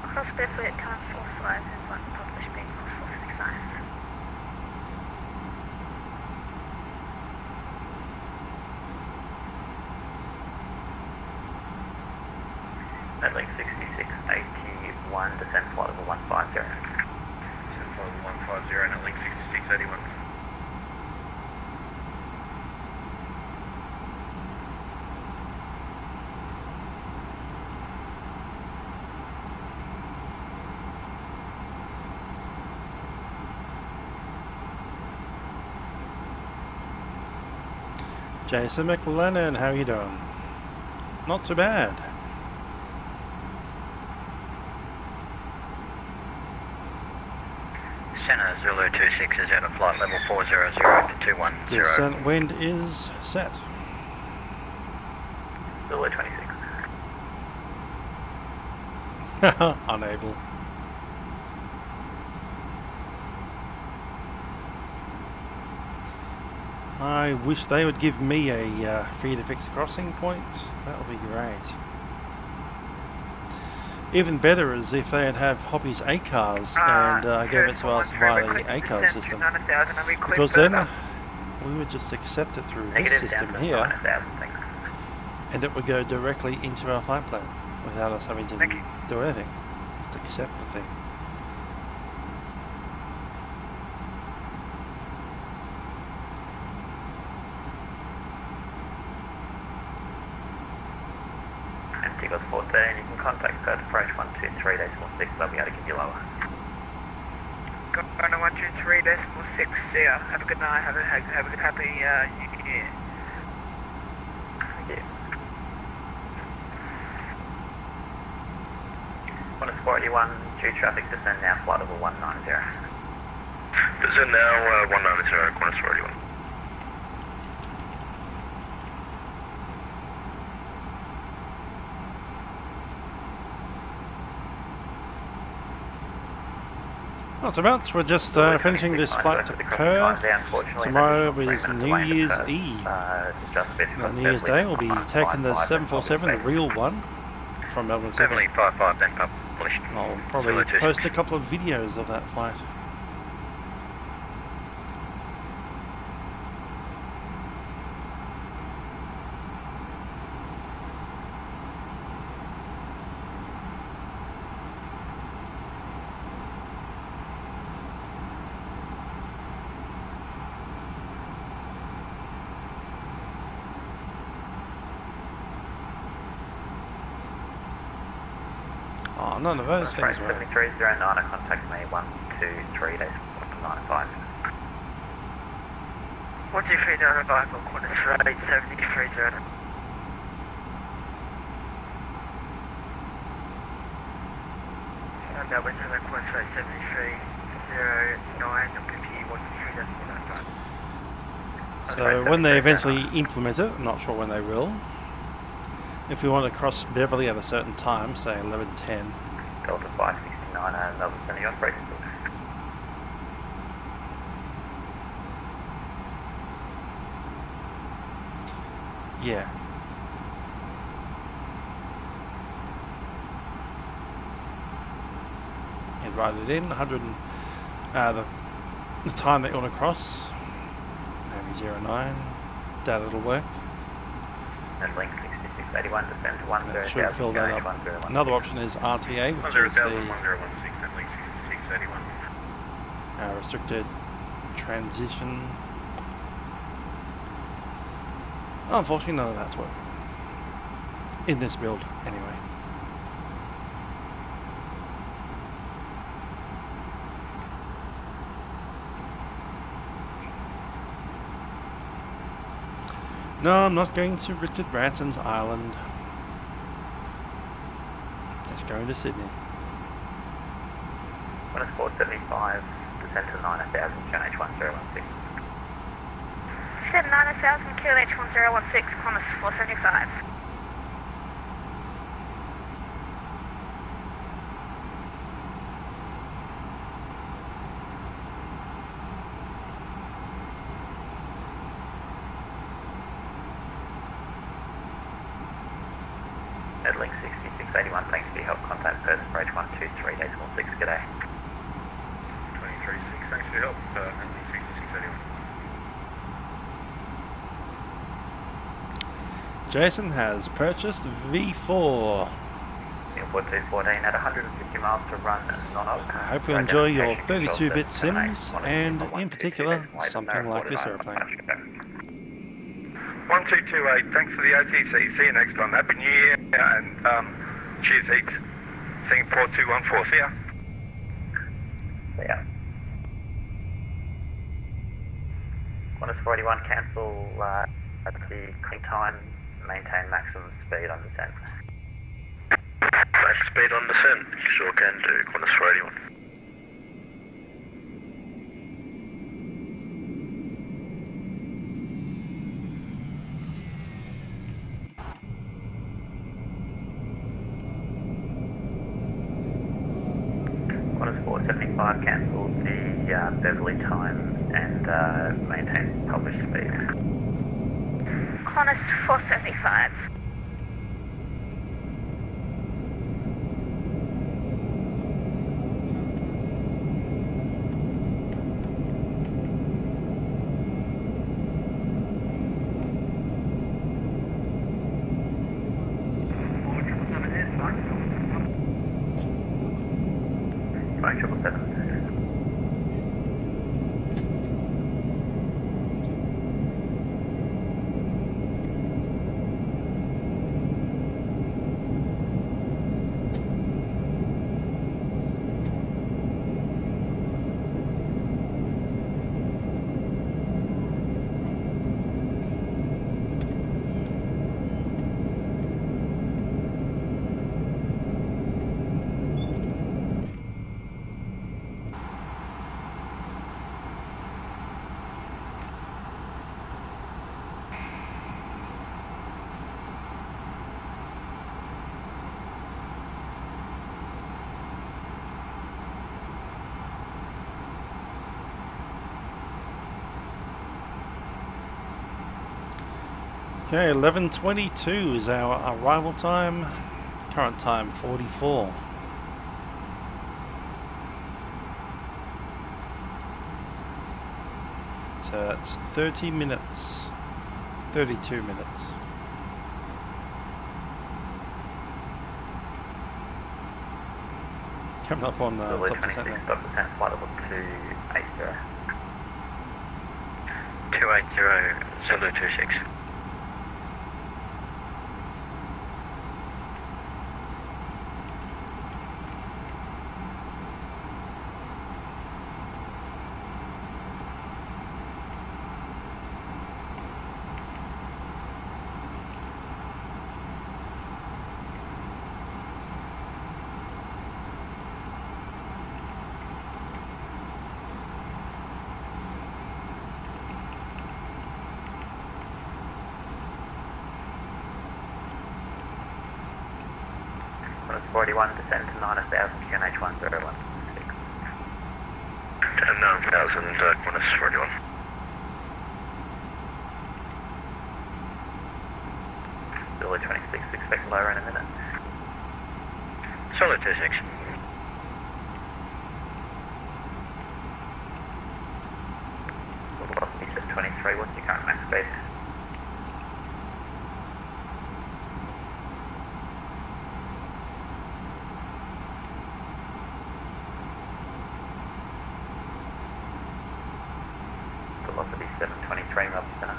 Speaker 11: Cross Beverley at time 45 and one published being Qantas 475.
Speaker 4: Netlink 6681, descend flight level 150.
Speaker 12: Descend flight level 150, Netlink 6681.
Speaker 1: Jason McLennan, how you doing? Not too bad.
Speaker 10: Center Zulu 26 is out of flight level 400 to 210.
Speaker 1: Descent wind is set.
Speaker 4: Zulu 26.
Speaker 1: Unable. I wish they would give me a feeder fixed crossing point. That would be great. Even better is if they'd have Hobby's ACARS and gave it to us via the ACARS system. Because then we would just accept it through this
Speaker 4: Negative
Speaker 1: system
Speaker 4: down to
Speaker 1: here,
Speaker 4: 9,000, thanks.
Speaker 1: and it would go directly into our flight plan without us having to do anything. Just accept the thing.
Speaker 4: Eagles 14, you can contact Perth approach 123.6, they'll be able to give you lower.
Speaker 16: Going to 123.6, see ya. Have a good night, have a happy New Year.
Speaker 4: Thank you. 141, due traffic, descend now, flight level 190.
Speaker 17: Descend now, 190, Qantas 41.
Speaker 1: Not so much, we're just finishing this flight to Perth. Tomorrow is New Year's Eve. On New Year's Day we'll be taking the 747, the real one, from Melbourne City.
Speaker 14: 755, then published.
Speaker 1: I'll probably post a couple of videos of that flight. Oh, none of those things were.
Speaker 4: 7309, contact me 123.95.
Speaker 10: 123 down arrival, Qantas rate 7309. Melbourne Center, Qantas rate 7309, PP 123.95.
Speaker 1: So when they eventually implement it, I'm not sure when they will. If we want to cross Beverly at a certain time, say 11:10.
Speaker 4: Delta 569 and Melbourne Center, your operating book.
Speaker 1: Yeah. And write it in, 100 and, the time that you want to cross, maybe 09, that'll work.
Speaker 4: And link 6681, descend to 10.
Speaker 1: That should fill that up. Another option is RTA, which is the
Speaker 14: 1016, and link 6681.
Speaker 1: restricted transition. Unfortunately, none of that's working. In this build, anyway. No, I'm not going to Richard Branson's island. Just going to Sydney.
Speaker 4: 475, descend to 9000, QNH1016.
Speaker 11: 9000, QNH1016, Qantas 475.
Speaker 4: Link 6681, thanks for your help. Contact Perth approach 123.16, g'day.
Speaker 14: 236, thanks for your help. And link 6681.
Speaker 1: Jason has purchased V4.
Speaker 4: Singapore 214 at 150 miles to run non-op.
Speaker 1: I hope you enjoy your 32-bit sims, and in particular, something like this airplane.
Speaker 14: 1228, thanks for the OTC. See you next time. Happy New Year, and cheers heaps. Singapore 214, see ya.
Speaker 4: See ya. Qantas 41, cancel at the clean time, maintain maximum speed on descent.
Speaker 17: Max speed on descent, sure can do, Qantas 41.
Speaker 4: Qantas 475, cancel the Beverly time and maintain published speed.
Speaker 11: Qantas 475.
Speaker 1: Okay, 11:22 is our arrival time. Current time 44. So that's 30 minutes, 32 minutes. Coming up on top of the center.
Speaker 4: Flight level 280.
Speaker 10: 280, Zulu 26.
Speaker 4: Minus 41, descend to 9,000, QNH 101.
Speaker 17: 9,000, minus 41.
Speaker 4: Zulu 26, expect lower in a minute.
Speaker 10: Zulu 26.
Speaker 4: Velocity says 23, what's your current max speed? Velocity 723 miles per center.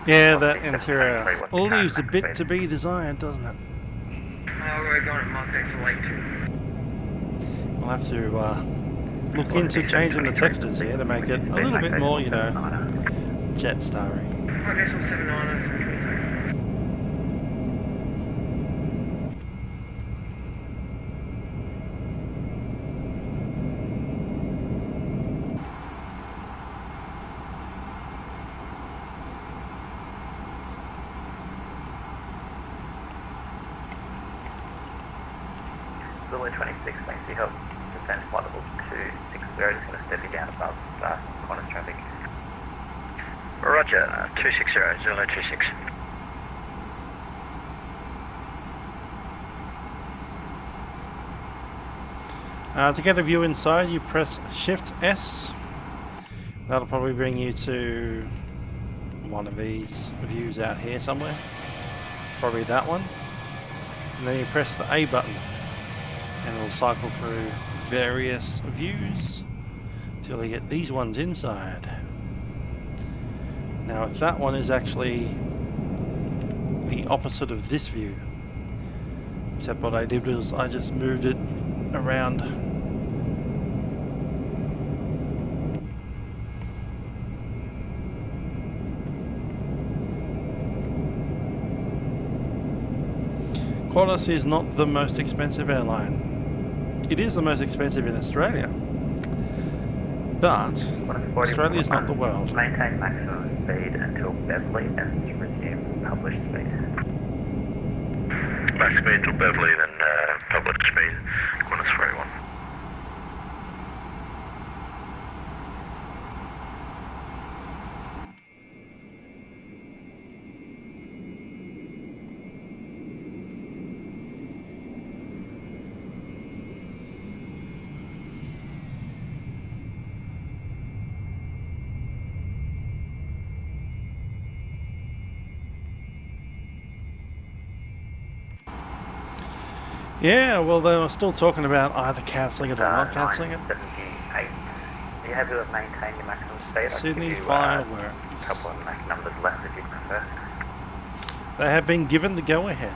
Speaker 1: Yeah, that interior leaves a bit to be desired, doesn't it?
Speaker 16: Oh, we're going to Montex Lake too.
Speaker 1: We'll have to look into changing the textures here to make it a little bit more, you know, Jetstar-y.
Speaker 16: I guess we'll 79ers.
Speaker 4: Zulu 26, thanks for your help. Descend flight level 260, just going to step you down above Qantas traffic.
Speaker 10: Roger, 260, Zulu 26.
Speaker 1: To get a view inside, you press Shift S. That'll probably bring you to one of these views out here somewhere. Probably that one. And then you press the A button, and it'll cycle through various views till you get these ones inside. Now, if that one is actually the opposite of this view, except what I did was I just moved it around. Qantas is not the most expensive airline. It is the most expensive in Australia, but Australia is not the world.
Speaker 4: Maintain maximum speed until Beverley and resume published speed.
Speaker 17: Max speed till Beverley, then published speed, Qantas 41.
Speaker 1: Yeah, well, they were still talking about either cancelling it or not cancelling it.
Speaker 4: 978. Are you happy to maintain your maximum speed?
Speaker 1: Sydney fireworks.
Speaker 4: A couple of numbers left if you prefer.
Speaker 1: They have been given the go-ahead.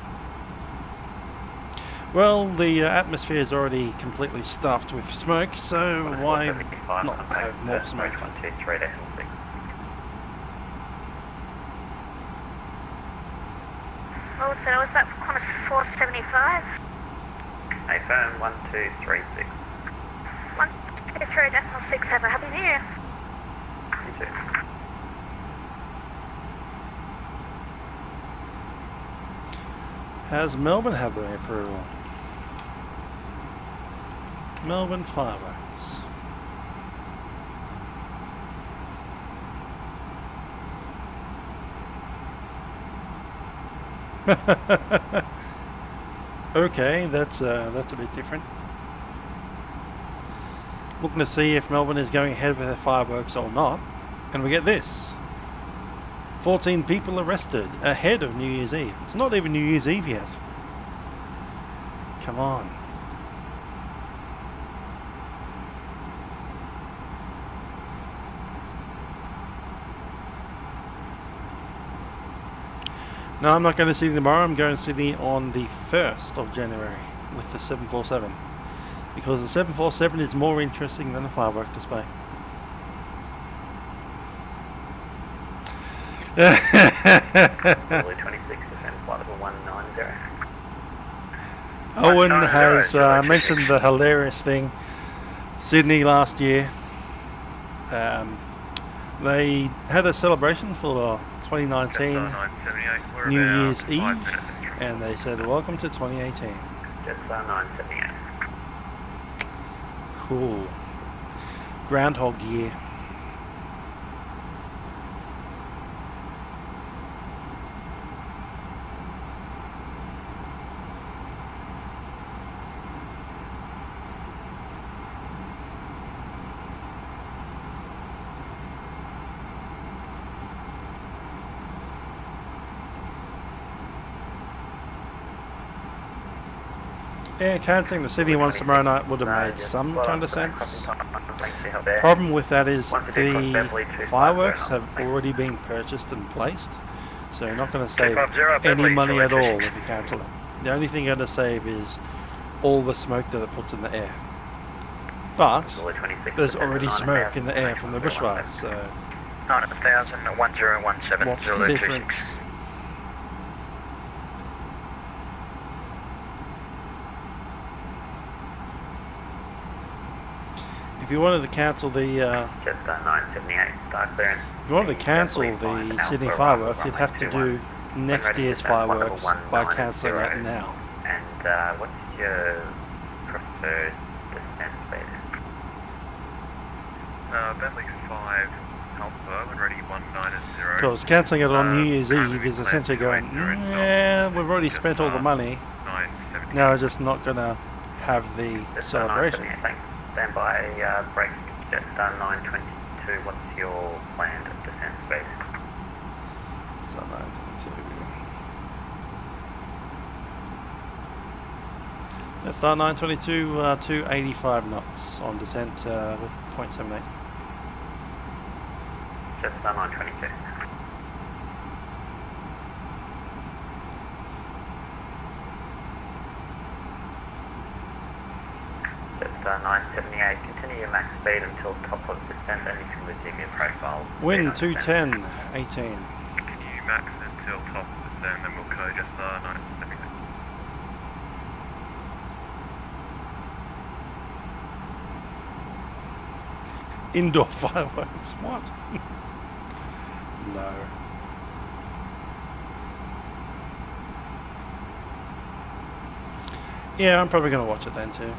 Speaker 1: Well, the atmosphere is already completely stuffed with smoke, so why not have more smoke?
Speaker 4: 123.6.
Speaker 11: Oh, so was that for Qantas 475?
Speaker 4: A firm 1236.
Speaker 11: 123.6, have a happy new year.
Speaker 4: You too.
Speaker 1: Has Melbourne had their approval? Melbourne fireworks. Okay, that's a bit different. Looking to see if Melbourne is going ahead with their fireworks or not, and we get this. 14 people arrested ahead of New Year's Eve. It's not even New Year's Eve yet. Come on. No, I'm not going to Sydney tomorrow. I'm going to Sydney on the 1st of January with the 747. Because the 747 is more interesting than a firework display.
Speaker 4: Probably 26%, flight level 190.
Speaker 1: Owen has mentioned the hilarious thing. Sydney last year, they had a celebration for 2019 New Year's Eve, and they said, "Welcome to 2018."
Speaker 4: Jetstar 978.
Speaker 1: Cool. Groundhog Year. Yeah, cancelling the Sydney ones tomorrow night would have made some kind of sense. Problem with that is the fireworks have already been purchased and placed, so you're not going to save any money at all if you cancel them. The only thing you're going to save is all the smoke that it puts in the air. But there's already smoke in the air from the bushfires, so
Speaker 10: 9000 1017
Speaker 1: what's the difference? If you wanted to cancel the
Speaker 4: Jetstar 978 start clearance.
Speaker 1: If you wanted to cancel the Sydney fireworks, you'd have to do next year's fireworks by cancelling that now.
Speaker 4: And what's your preferred descent speed?
Speaker 12: Bentley 5 Alpha, when ready 190.
Speaker 1: Because cancelling it on New Year's Eve is essentially going, yeah, we've already spent all the money. Now we're just not going to have the celebration.
Speaker 4: Stand by, break Jetstar 922, what's your planned descent speed?
Speaker 1: So 922. Jetstar 922, 285 knots on descent with 0.78.
Speaker 4: Jetstar 922. Jetstar 978, continue your max speed until top of descent, and you can resume your profile.
Speaker 1: Wind 210, 18.
Speaker 12: Can you max until top of descent, then we'll code Jetstar 978.
Speaker 1: Indoor fireworks, what? No. Yeah, I'm probably going to watch it then too.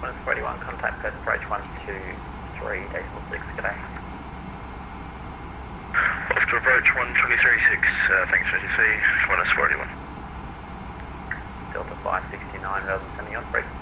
Speaker 4: 141, contact Perth approach 123.6, g'day.
Speaker 14: Off to approach 123.6, thanks for GC, 141.
Speaker 4: Delta 569, rather than sending on frequency.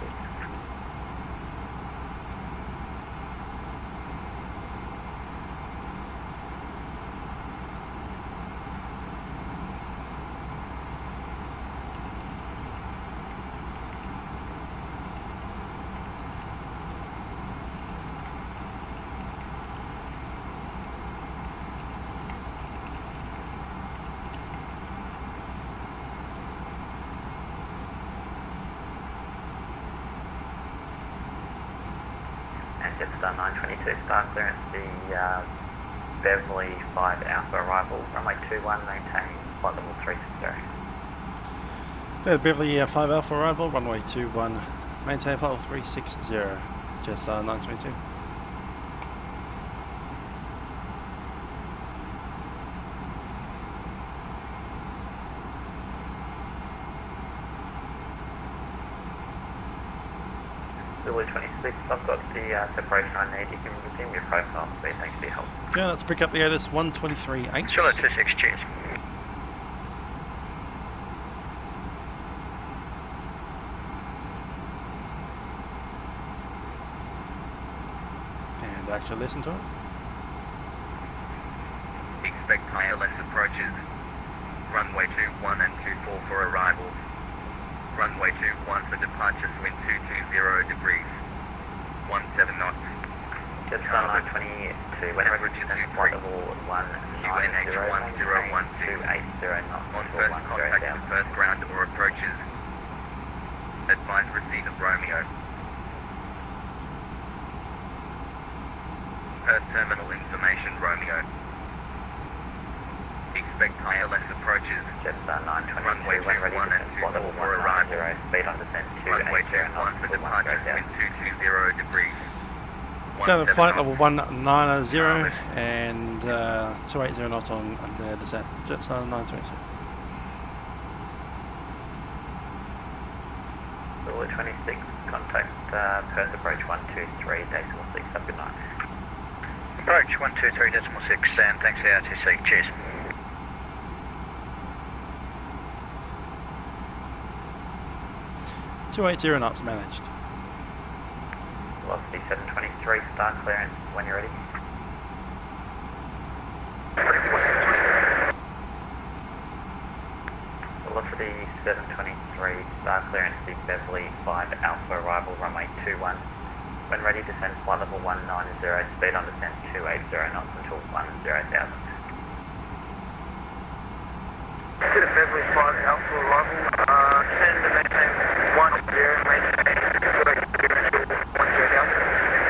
Speaker 4: Jetstar 922 start clearance, the Beverly 5 Alpha arrival, runway 21, maintain flight level 360.
Speaker 1: Beverly 5 Alpha arrival, runway 21, maintain flight level 360, Jetstar 922.
Speaker 4: Zulu 26, I've got the separation I need. You can resume your profile speed. Thanks for your help.
Speaker 1: Okay, let's pick up the Otis 123.8.
Speaker 10: Sure, 26, cheers.
Speaker 1: actually listen to it.
Speaker 5: Expect ILS approaches. Runway 21 and 24 for arrivals. Runway 21 for departure, wind 220 degrees. 17 knots.
Speaker 4: Jetstar 922, when ready to descend flight level 190,
Speaker 5: QNH 1012.
Speaker 4: knots.
Speaker 5: On first contact to Perth ground or approaches. Advise receipt of Romeo. Perth terminal information, Romeo. Expect ILS approaches.
Speaker 4: Jetstar 922,
Speaker 5: Runway
Speaker 4: when ready to
Speaker 5: 21 and
Speaker 4: descend flight
Speaker 5: 24
Speaker 4: level
Speaker 5: for arrival.
Speaker 4: 190, speed on descent
Speaker 5: Runway
Speaker 4: 280 knots.
Speaker 5: 21 for departure, wind 220 degrees.
Speaker 1: Go to
Speaker 5: 17
Speaker 1: flight
Speaker 5: knots.
Speaker 1: level 190 and 280 knots on the descent. Jetstar 922.
Speaker 4: Zulu 26, contact Perth approach 123.6, have a good night.
Speaker 13: Approach 123.6, and thanks to ARTC. Cheers.
Speaker 1: .280 knots managed.
Speaker 4: Velocity 723, start clearance when you're ready. Velocity 723, start clearance to Beverly 5 Alpha, arrival runway 21. When ready, descend flight level 190, speed on descent 280 knots until 10,000.
Speaker 10: To the Beverly 5 Alpha arrival, send the maintain 10, maintain 280 until 10,000,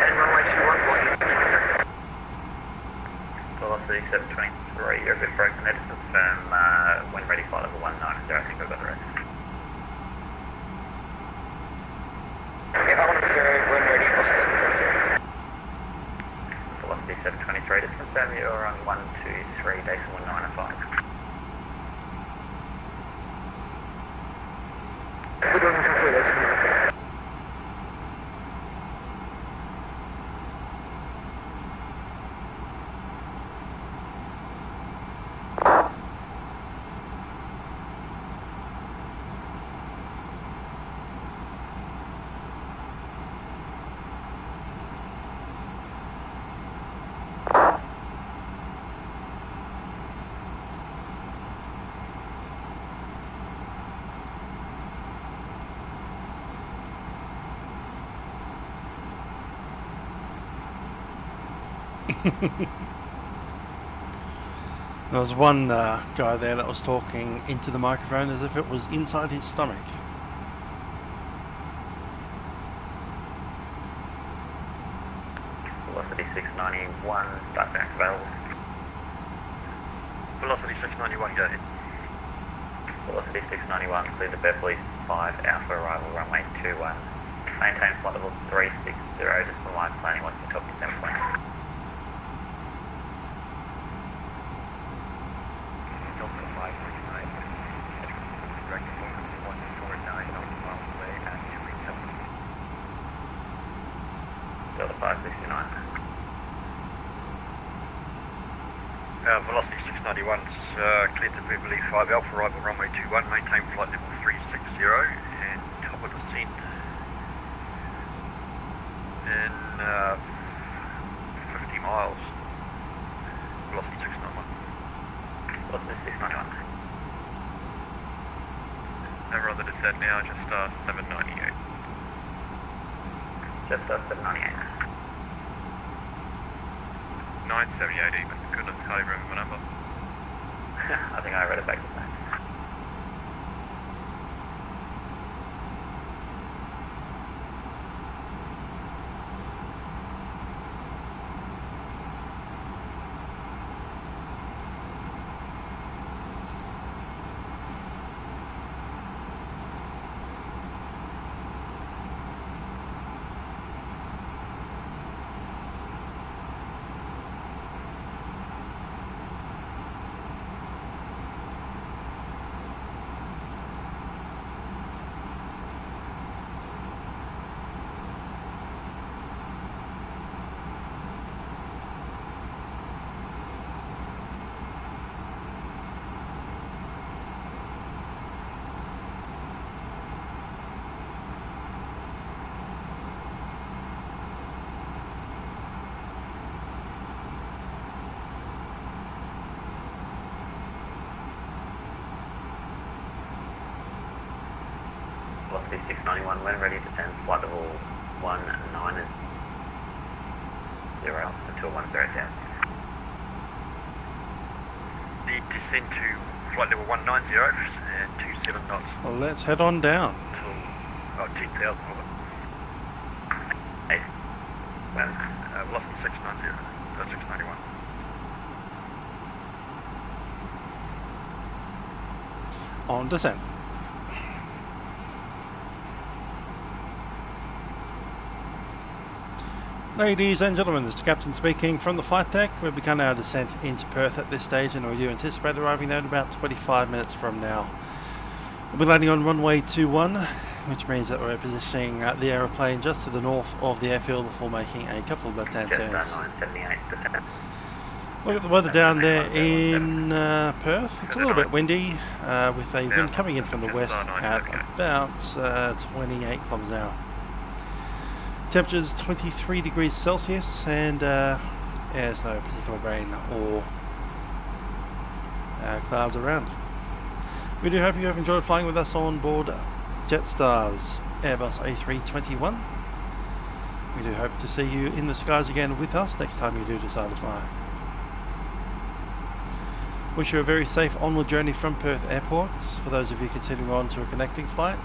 Speaker 10: and runway 21
Speaker 4: Velocity 723, you're a bit broken there, just confirm when ready, flight level 190, I think I've got the rest.
Speaker 10: Yeah, 110, when ready,
Speaker 4: Velocity 723, just confirm you're on 123.905.
Speaker 10: Good one,
Speaker 1: There was one guy there that was talking into the microphone as if it was inside his stomach.
Speaker 4: Velocity 691, start clearance available.
Speaker 13: Velocity 691, go ahead.
Speaker 4: Velocity 691, clear the Beverly 5 Alpha, arrival runway 21. Maintain flight level 360, just for my planning, what's the top descent point?
Speaker 13: Delta 569, direct focus 149 knots miles away at 287.
Speaker 4: Delta 569.
Speaker 13: Velocity 691 is cleared to Beverly 5 Alpha, arrival runway 21, maintain flight level 360 and top of descent in 50 miles. Velocity 691.
Speaker 4: Velocity 691.
Speaker 12: Over on the descent now, just 798.
Speaker 4: Just 798.
Speaker 12: 978 even. Goodness, can't even remember my number.
Speaker 4: I think I read it back to that. this 691, when ready, descend flight level 190 until 100,000.
Speaker 13: The descend to flight level 190 and 27 knots.
Speaker 1: Well, let's head on down.
Speaker 13: Till 10,000 of it. Lost 690, 691.
Speaker 1: On descent. Ladies and gentlemen, this is Captain speaking from the flight deck. We've begun our descent into Perth at this stage, and we do anticipate arriving there in about 25 minutes from now. We'll be landing on runway 21, which means that we're positioning the aeroplane just to the north of the airfield before making a couple of left-hand turns. Look at the weather down there in Perth. It's a little bit windy, with a wind coming in from the west at about 28 kilometers an hour. Temperatures 23 degrees Celsius, and there's no particular rain or clouds around. We do hope you have enjoyed flying with us on board Jetstar's Airbus A321. We do hope to see you in the skies again with us next time you do decide to fly. Wish you a very safe onward journey from Perth Airport. For those of you considering on to a connecting flight,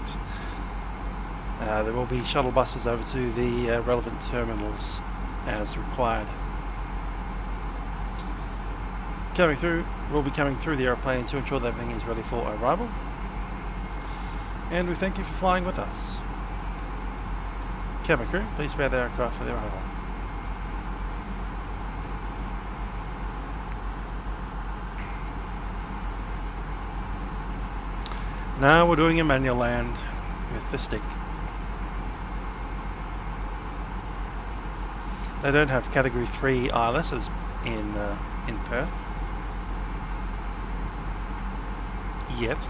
Speaker 1: there will be shuttle buses over to the relevant terminals as required. We'll be coming through the aeroplane to ensure that everything is ready for arrival. And we thank you for flying with us. Cabin crew, please prepare the aircraft for the arrival. Now we're doing a manual land with the stick. They don't have Category 3 ILSs in Perth yet.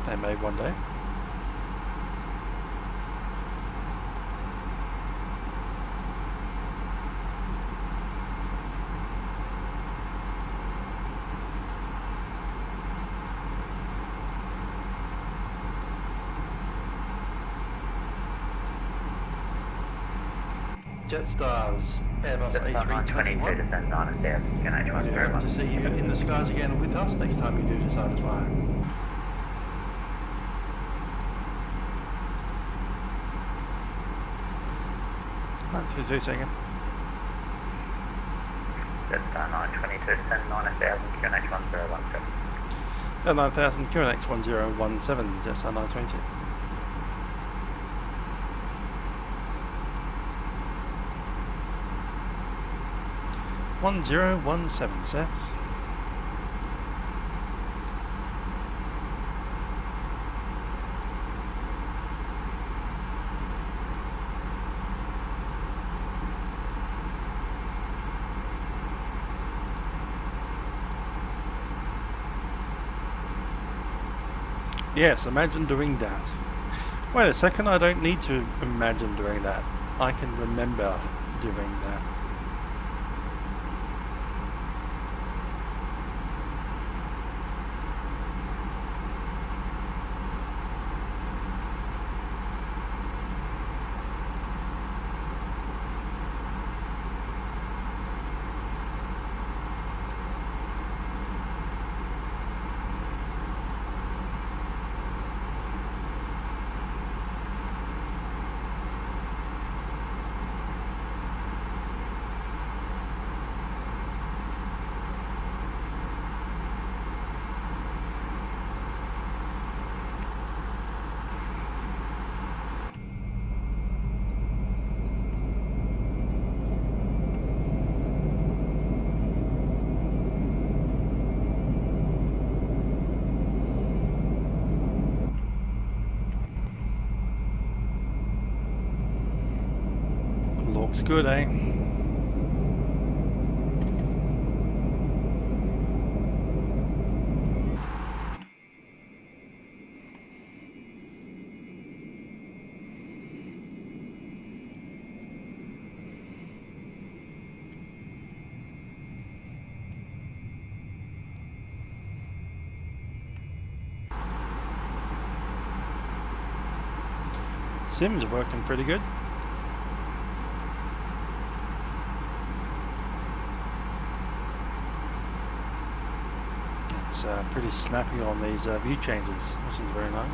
Speaker 1: They may one day. Jetstar's Airbus A321.
Speaker 4: descend 9,000, QNH1
Speaker 1: We hope to see you in the skies again with us next time you do decide to fly. 922 second.
Speaker 4: Jetstar 922, descend 9,000, QNH 1017.
Speaker 1: 9000, QNH 1017, Jetstar 922. Seth. Yes, imagine doing that. Wait a second, I don't need to imagine doing that. I can remember doing that. Looks good, eh? Vatsim's working pretty good. It's pretty snappy on these view changes, which is very nice.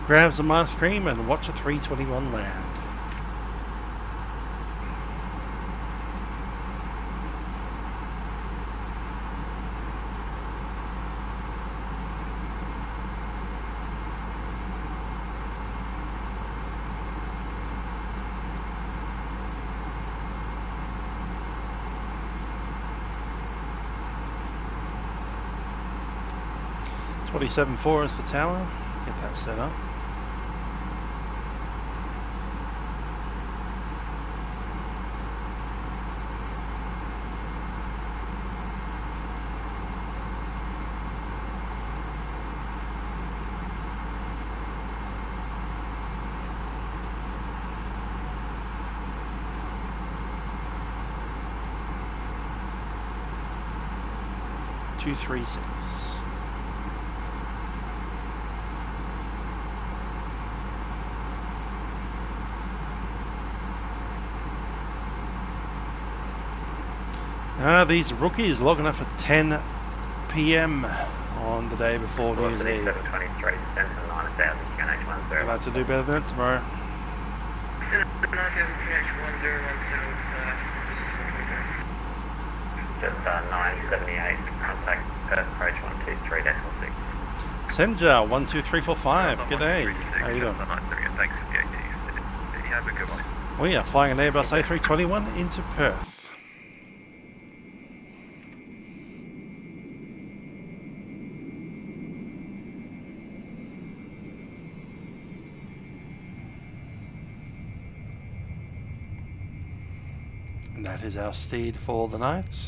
Speaker 1: Grab some ice cream and watch a 321 land. .27.4 is the tower. Get that set up. .236. These rookies logging up at 10 PM on the day before New Year's Eve. I'd like to do better than that tomorrow.
Speaker 4: Jetstar 978, contact Perth approach 123.6.
Speaker 1: Senja 12345, g'day. How you doing?
Speaker 12: Thanks for the AT. You have a good one.
Speaker 1: We are flying an Airbus A321 into Perth. And that is our steed for the night.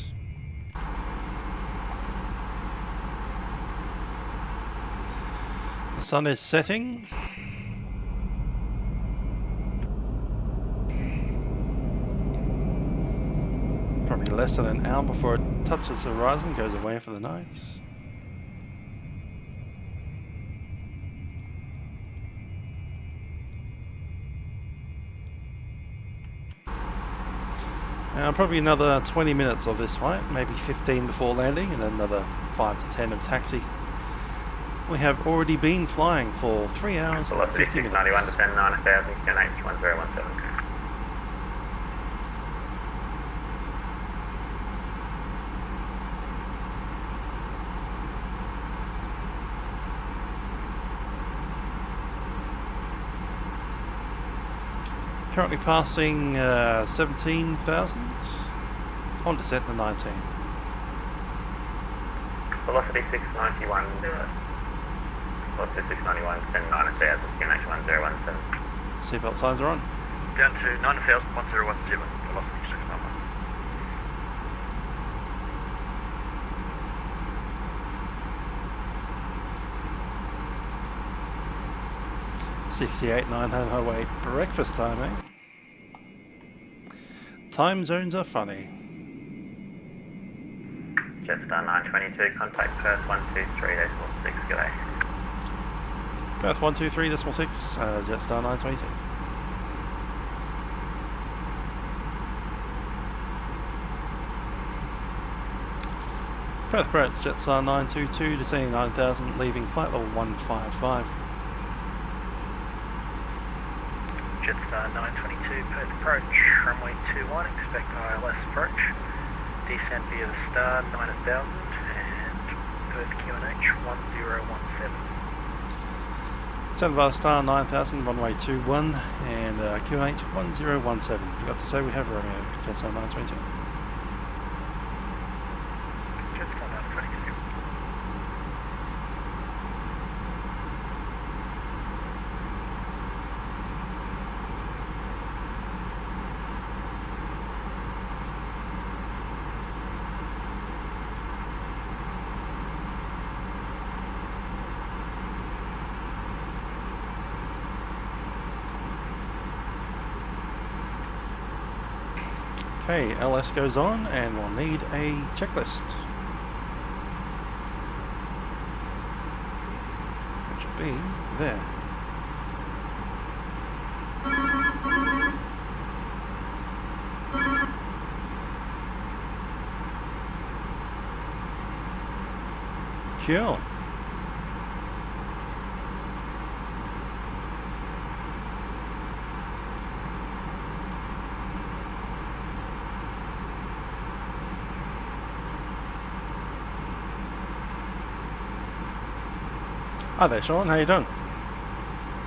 Speaker 1: The sun is setting. Probably less than an hour before it touches the horizon, goes away for the night. Probably another 20 minutes of this flight, maybe 15 before landing, and then another 5 to 10 of taxi. We have already been flying for 3 hours and 50 minutes.
Speaker 4: 91 to 10, 9000, QNH 1017.
Speaker 1: Currently passing 17,000 on descent to 19.
Speaker 4: Velocity 691. Velocity 691, 10 9000, QNH 1017.
Speaker 1: Seatbelt signs are on.
Speaker 13: Down to 9000, 1017, velocity 691.
Speaker 1: $68,908 breakfast time, eh? Time zones are funny.
Speaker 4: Jetstar 922, contact Perth 123.6, g'day.
Speaker 1: Perth 123.6, Jetstar 922. Perth Brett, Jetstar 922, descending 9000, leaving flight level 155.
Speaker 15: Jetstar 922, Perth approach, runway 21, expect ILS approach. Descent via the star 9000 and Perth QNH 1017.
Speaker 1: Sandbar Star 9000, runway 21, and QNH 1017. Forgot to say we have Romeo, Jetstar 922.
Speaker 15: Jetstar 922.
Speaker 1: Okay, LS goes on, and we'll need a checklist. Which will be there. Cool. Hi there, Sean. How you doing?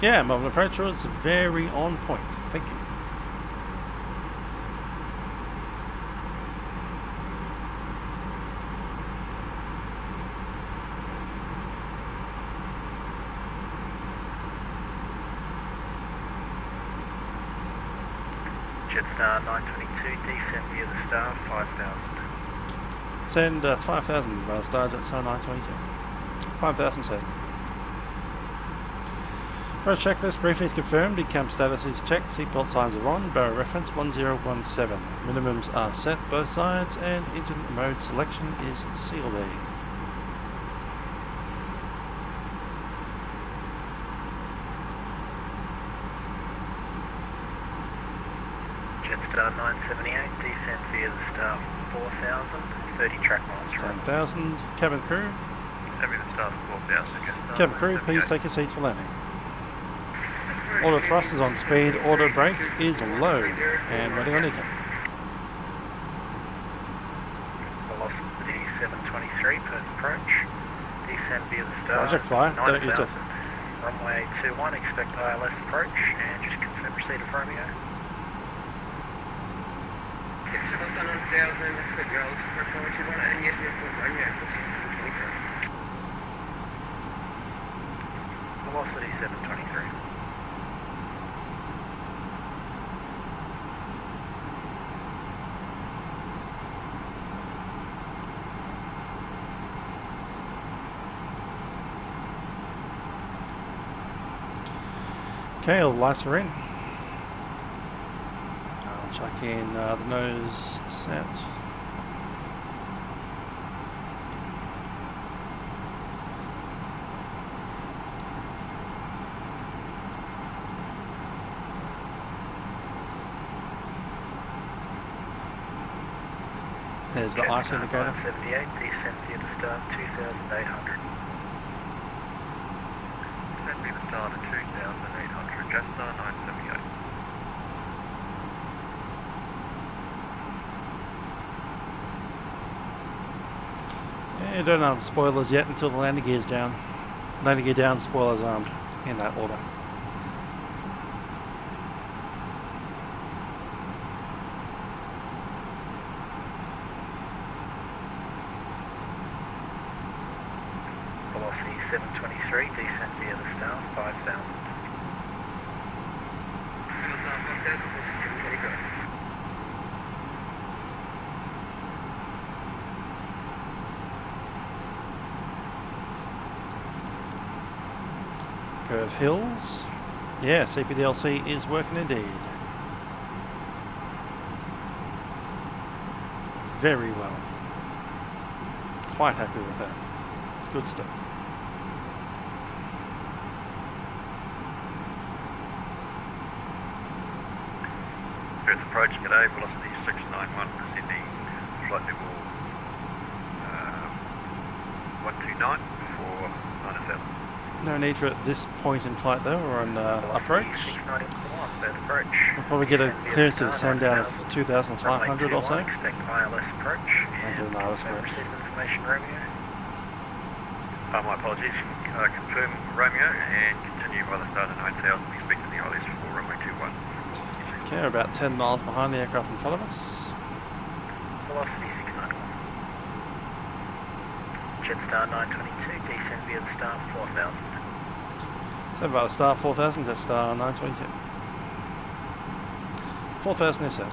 Speaker 1: Yeah, Melbourne approach was very on point. Thank you.
Speaker 15: Jetstar 922, descend via the star 5000.
Speaker 1: Send 5000 star Jetstar 922. 5000 said. Approach checklist briefing is confirmed, decam status is checked, seatbelt signs are on, barrel reference 1017. Minimums are set both sides and engine mode selection is CLD.
Speaker 15: Jetstar 978, descend via the star 4000, 30 track miles.
Speaker 1: 10,000, cabin crew.
Speaker 12: Send me the star 4000 Jetstar.
Speaker 1: Cabin crew, please take your seats for landing. Auto thrust is on speed, auto brake is low, and ready on decam.
Speaker 15: Velocity 723, Perth approach. Descend via the star.
Speaker 1: Project Fly, don't use it.
Speaker 15: Runway 21, expect ILS approach, and just confirm receipt of Romeo. Velocity 723.
Speaker 1: Okay, all the lights are in. I'll chuck in the nose set. There's the ice indicator.
Speaker 15: 78, descend via the star 2800.
Speaker 12: Send me the star to 2800, Jetstar 978.
Speaker 1: Yeah, don't have spoilers yet until the landing gear's down. Landing gear down, spoilers armed, in that order.
Speaker 15: Velocity 723, descend via the star 5000.
Speaker 1: Curve hills. Yeah, CPDLC is working indeed. Very well. Quite happy with that. Good stuff.
Speaker 13: Perth approach, g'day, velocity 691 for Sydney, flight level 129 for 907.
Speaker 1: No need for it at this point in flight though, or on approach.
Speaker 15: 691, Perth approach.
Speaker 1: We'll probably get a clearance to descend down of 2,500 or so.
Speaker 15: Expect ILS approach.
Speaker 1: And do an ILS approach.
Speaker 15: Receipt of information, Romeo.
Speaker 13: My apologies. Confirm Romeo and continue by the start of 9000. Expecting the ILS for runway 21.
Speaker 1: Okay, we're about 10 miles behind the aircraft in front of us.
Speaker 15: Velocity 691. Jetstar 922, descend via the star 4000.
Speaker 1: So about star 4000, Jetstar 922. 4000 is set.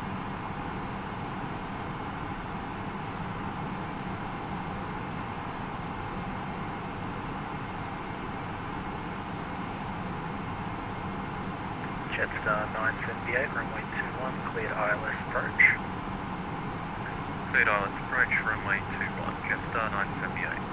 Speaker 15: Jetstar 978, runway 21, cleared ILS approach.
Speaker 12: Cleared ILS approach, runway 21, Jetstar 978.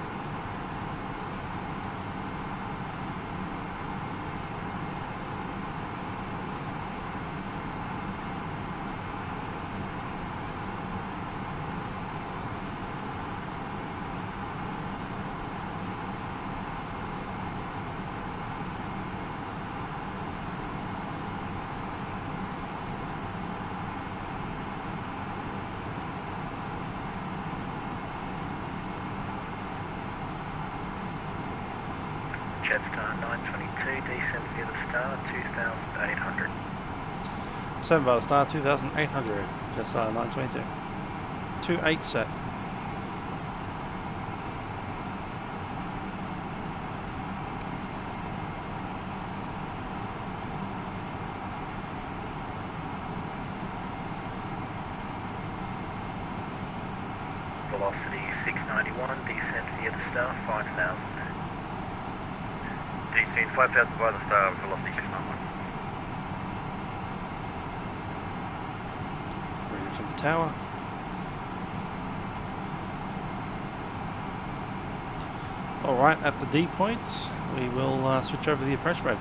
Speaker 15: Jetstar 922, descend via the star 2800.
Speaker 1: 7 by the star 2800, Jetstar 922. 28 set.
Speaker 15: Velocity 691, descend via the star 5000.
Speaker 13: Descend 5000 by the star, velocity 691.
Speaker 1: Ready from the tower. Alright, at the D point, we will switch over to the approach mode.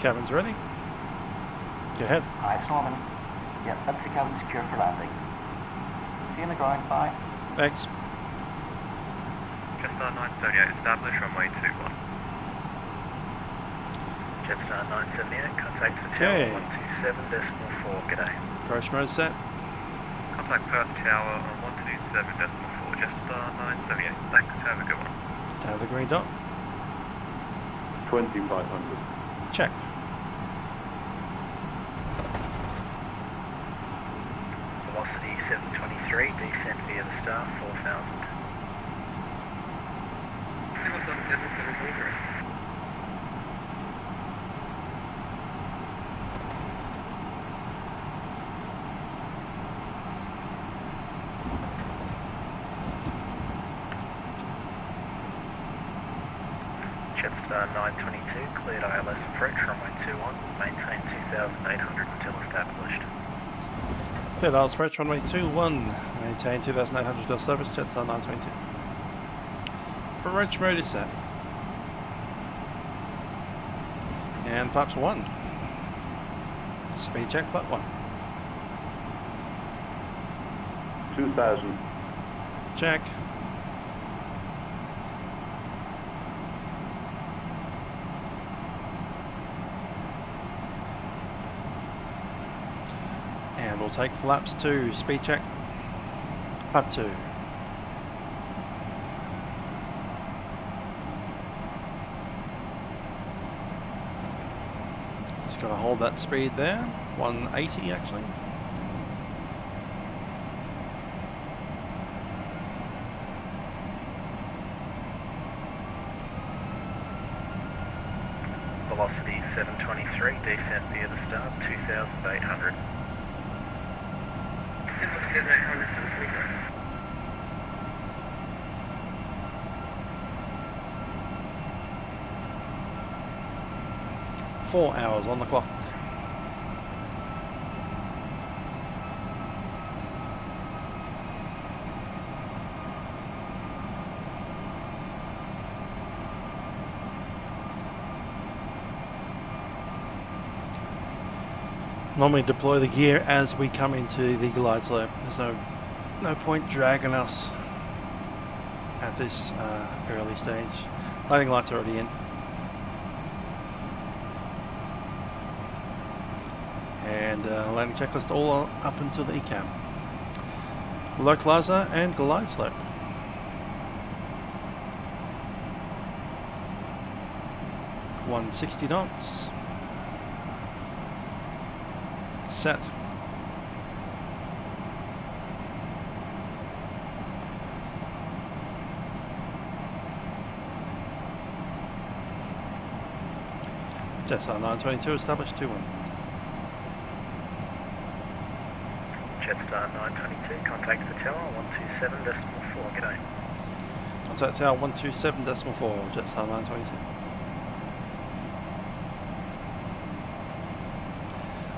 Speaker 1: Cabin's ready. Go ahead.
Speaker 18: Hi, Norman. Yeah, that's the cabin secure for landing. See you in the ground, bye.
Speaker 1: Thanks.
Speaker 12: Jetstar 978, establish runway 21.
Speaker 15: Jetstar 978, contact the
Speaker 1: Okay.
Speaker 15: tower 127.4, g'day.
Speaker 1: Approach mode set.
Speaker 12: Contact Perth Tower on 127.4, Jetstar 978. Thanks, have a good one.
Speaker 1: Have the green dot.
Speaker 8: 2500.
Speaker 1: Check.
Speaker 15: Velocity 723, descend via the star 4000. Jetstar 922, cleared ILS approach, runway 21, maintain 2800 until established.
Speaker 1: Cleared ILS approach, runway 21. Maintain 2800 till established, Jetstar 922. Approach mode is set. And flaps 1. Speed check, flap 1.
Speaker 8: 2000.
Speaker 1: Check. And we'll take flaps 2, speed check. Flap 2. Just gotta hold that speed there. 180 actually.
Speaker 15: Velocity 723, descend via the star 2800.
Speaker 1: 4 hours on the clock. Normally deploy the gear as we come into the glide slope. There's no point dragging us at this early stage. Landing lights are already in. And landing checklist all up until the ECAM. Localizer and glide slope. $160 knots. Set. Jetstar 922 established 2-1.
Speaker 4: Jetstar 922, contact the tower 127.4, g'day.
Speaker 1: Contact tower 127.4, Jetstar 922.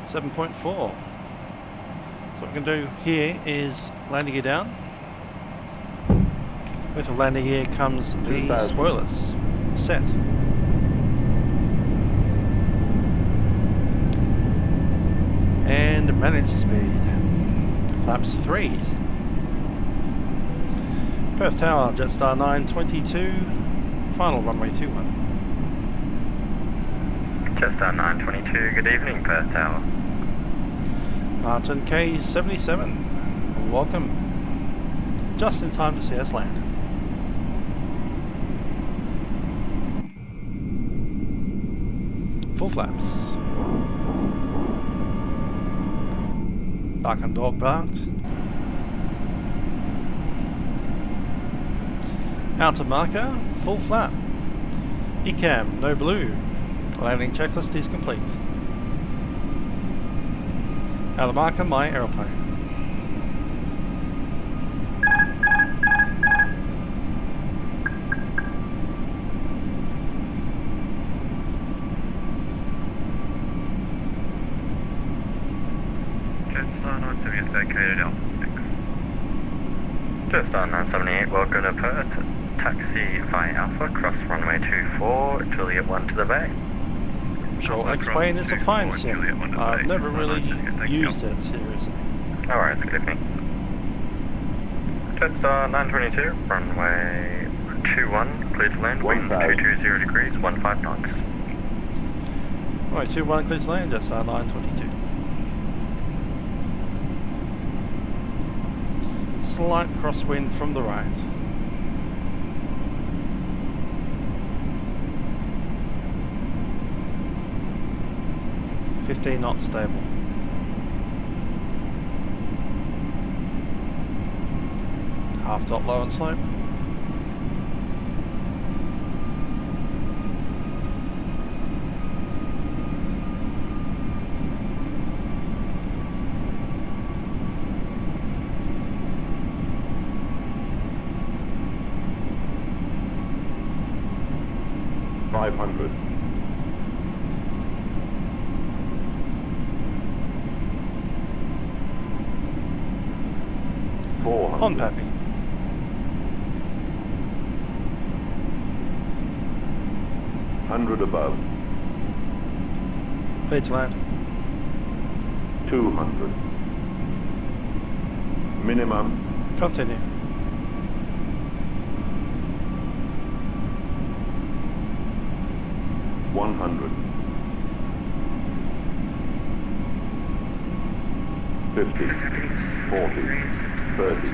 Speaker 1: 7.4. So what we're going to do here is landing gear down. With the landing gear comes the spoilers. Set. And manage speed. Flaps 3. Perth Tower, Jetstar 922, final runway 21.
Speaker 4: Jetstar 922, good evening, Perth Tower.
Speaker 1: Martin K77, welcome. Just in time to see us land. Full flaps. Bark and dog barked. Outer marker, full flap. ECAM, no blue. Landing checklist is complete. Outer marker, my aeroplane.
Speaker 12: Jetstar 978 vacated Alpha 6.
Speaker 4: Jetstar 978, welcome to Perth. Taxi via Alpha, cross runway 24, Juliet 1 to the bay.
Speaker 1: Sure, X-Plane is a fine sim. I've never really used it seriously.
Speaker 4: Alright, good evening. Jetstar 922, runway 21, clear to land, wind 220 degrees, 15 knots.
Speaker 1: Right, 21 clear to land, Jetstar 922. Slight crosswind from the right. Not stable. Half dot low on slope.
Speaker 19: $500.
Speaker 1: On Pappy.
Speaker 19: $100 above.
Speaker 1: Clear to land.
Speaker 19: 200. Minimum.
Speaker 1: Continue.
Speaker 19: $100. 50. 40. 30.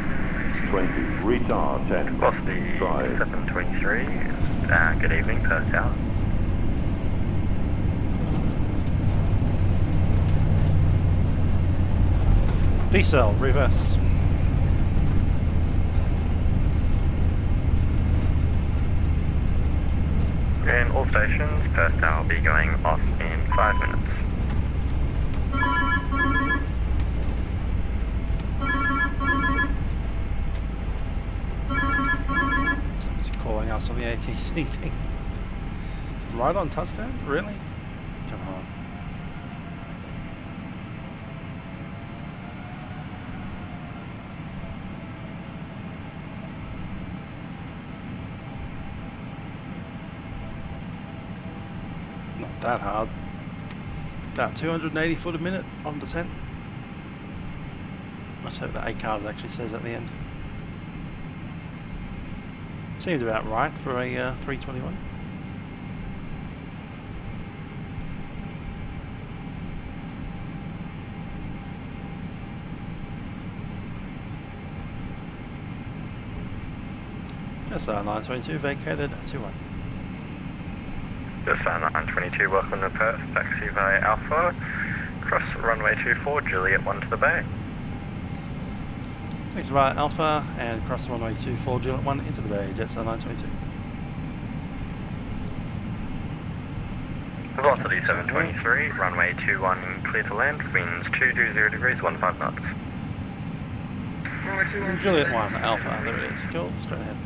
Speaker 19: 20. Retard 10.
Speaker 4: Velocity 723. Good evening, Perth Tower.
Speaker 1: D-cell, reverse.
Speaker 4: And all stations, Perth Tower will be going off in 5 minutes.
Speaker 1: Calling us on the ATC thing. Right on touchdown? Really? Come on. Not that hard. About 280 foot a minute on descent. Let's hope that ACARS actually says at the end. Seems about right for a 321. Jetstar 922 vacated 21.
Speaker 4: Jetstar 922, welcome to Perth, taxi via Alpha, cross runway 24, Juliet 1 to the bay.
Speaker 1: Taxi via Alpha and cross runway 24, Juliet 1 into the bay, Jetstar 922.
Speaker 4: Velocity 723, runway 21 clear to land, winds 220 degrees, 15 knots.
Speaker 1: Juliet 1, Alpha, there it is. Cool, straight ahead.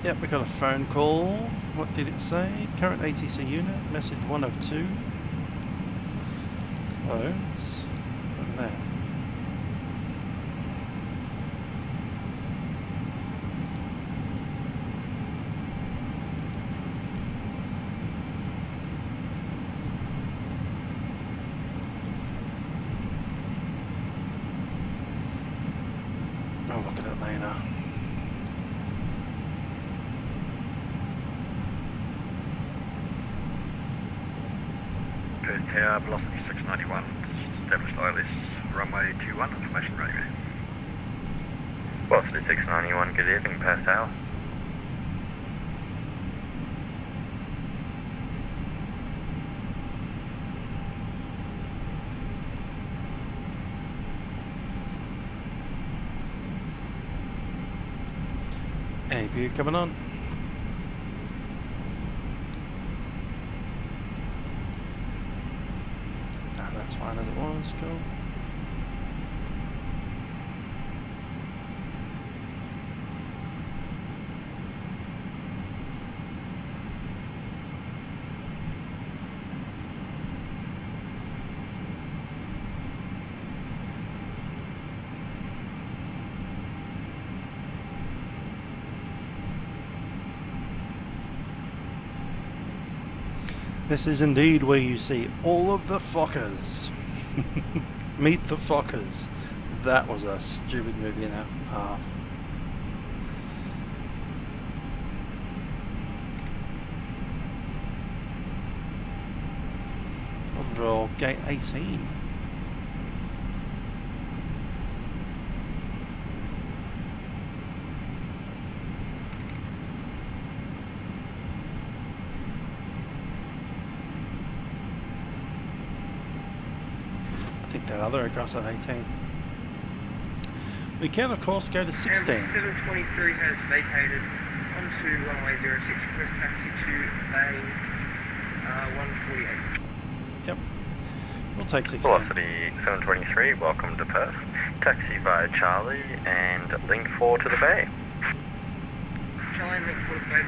Speaker 1: Yep, we got a phone call. What did it say? Current ATC unit, message 102. Close. From there. Oh, look at that later.
Speaker 13: Perth Tower, velocity 691, established ILS, runway 21, information radio.
Speaker 4: Velocity 691, good evening, Perth Tower.
Speaker 1: Hey, view coming on. Ah, that's fine as it was, cool. This is indeed where you see all of the Fockers. Meet the Fockers. That was a stupid movie and a half. Control gate 18. That other across at 18. We can of course go to 16.
Speaker 7: 723 has vacated onto runway 06, request taxi to bay 148.
Speaker 1: Yep. We'll take 16.
Speaker 4: Velocity 723, welcome to Perth. Taxi via Charlie and link 4 to the bay.
Speaker 7: Charlie and link 4 to the bay.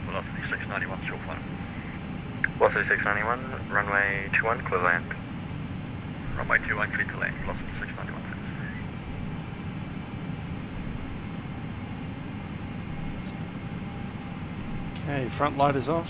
Speaker 13: Velocity 691, short flight.
Speaker 4: Velocity 691, runway 21, clear to land.
Speaker 13: Runway 21, clear to land, velocity 691.
Speaker 1: Okay, front light is off.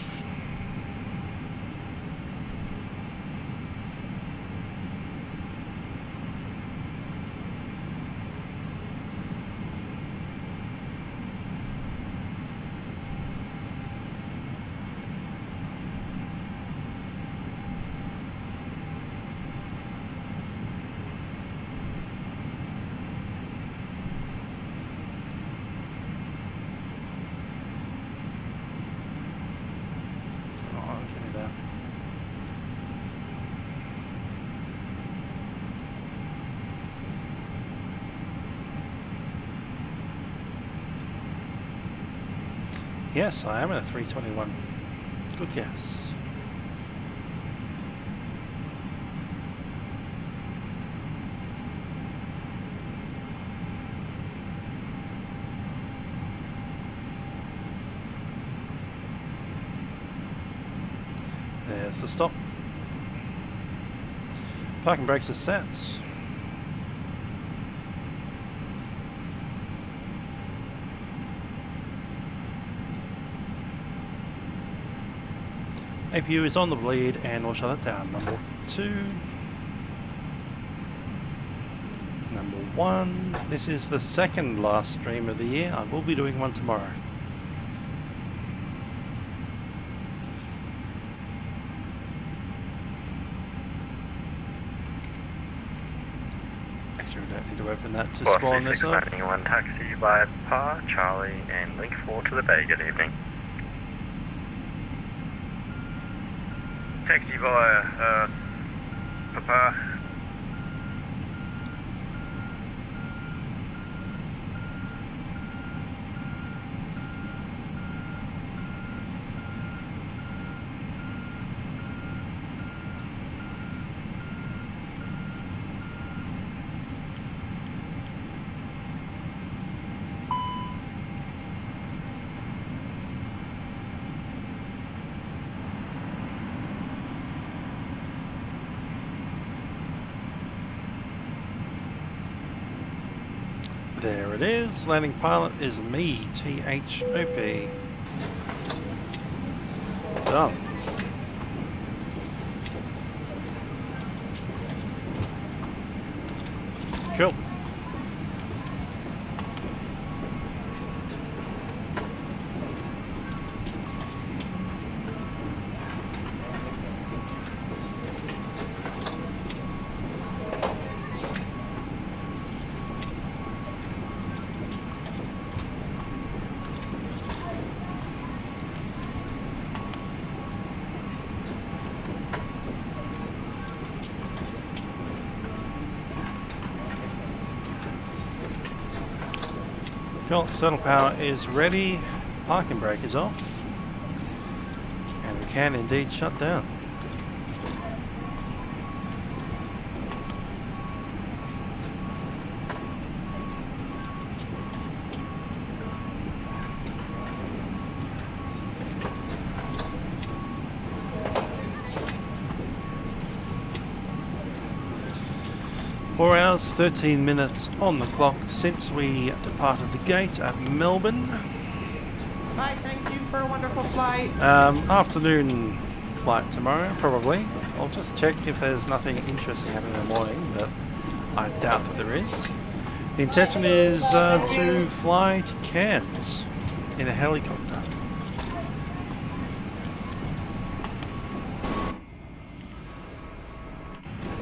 Speaker 1: Yes, I am in a 321. Good guess. There's the stop. Parking brakes are set. APU is on the bleed and we'll shut it down. Number 2. number 1. This is the second last stream of the year. I will be doing one tomorrow. Actually, we don't need to open that to spawn this up.
Speaker 4: 691 taxi via PAR, Charlie, and link 4 to the bay. Good evening.
Speaker 13: Taxi via Papa.
Speaker 1: There it is. Landing pilot is me, THOP. Done. Cool. Cool, throttle power is ready, parking brake is off, and we can indeed shut down. Four hours, 13 minutes on the clock since we departed the gate at Melbourne.
Speaker 20: Bye, thank you for a wonderful flight.
Speaker 1: Afternoon flight tomorrow, probably. I'll just check if there's nothing interesting happening in the morning, but I doubt that there is. The intention is to fly to Cairns in a helicopter.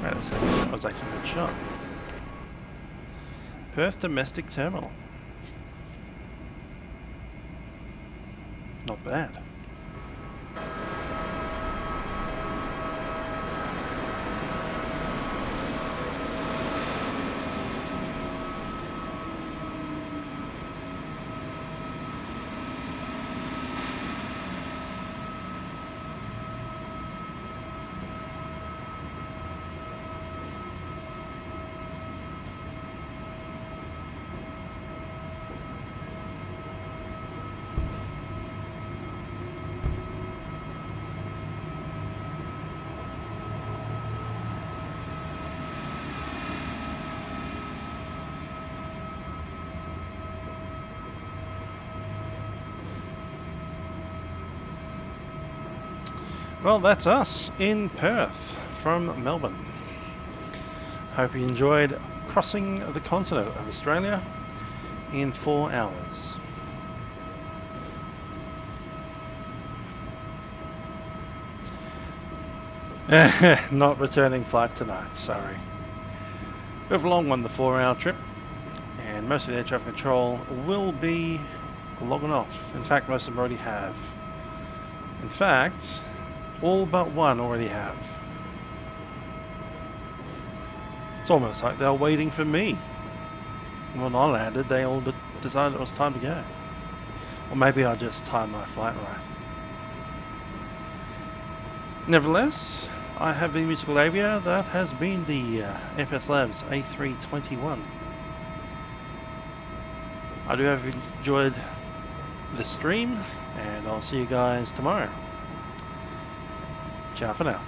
Speaker 1: Wait a second, that was actually a good shot. Perth Domestic Terminal. Not bad. Well, that's us in Perth from Melbourne. Hope you enjoyed crossing the continent of Australia in 4 hours. Not returning flight tonight, sorry. We have a long one, the 4-hour trip, and most of the air traffic control will be logging off. In fact, most of them already have. In fact, all but one already have. It's almost like they're waiting for me. When I landed, they all decided it was time to go. Or maybe I just timed my flight right. Nevertheless, I have the musical avia that has been the FSlabs A321. I do hope you enjoyed the stream, and I'll see you guys tomorrow. Ciao for now.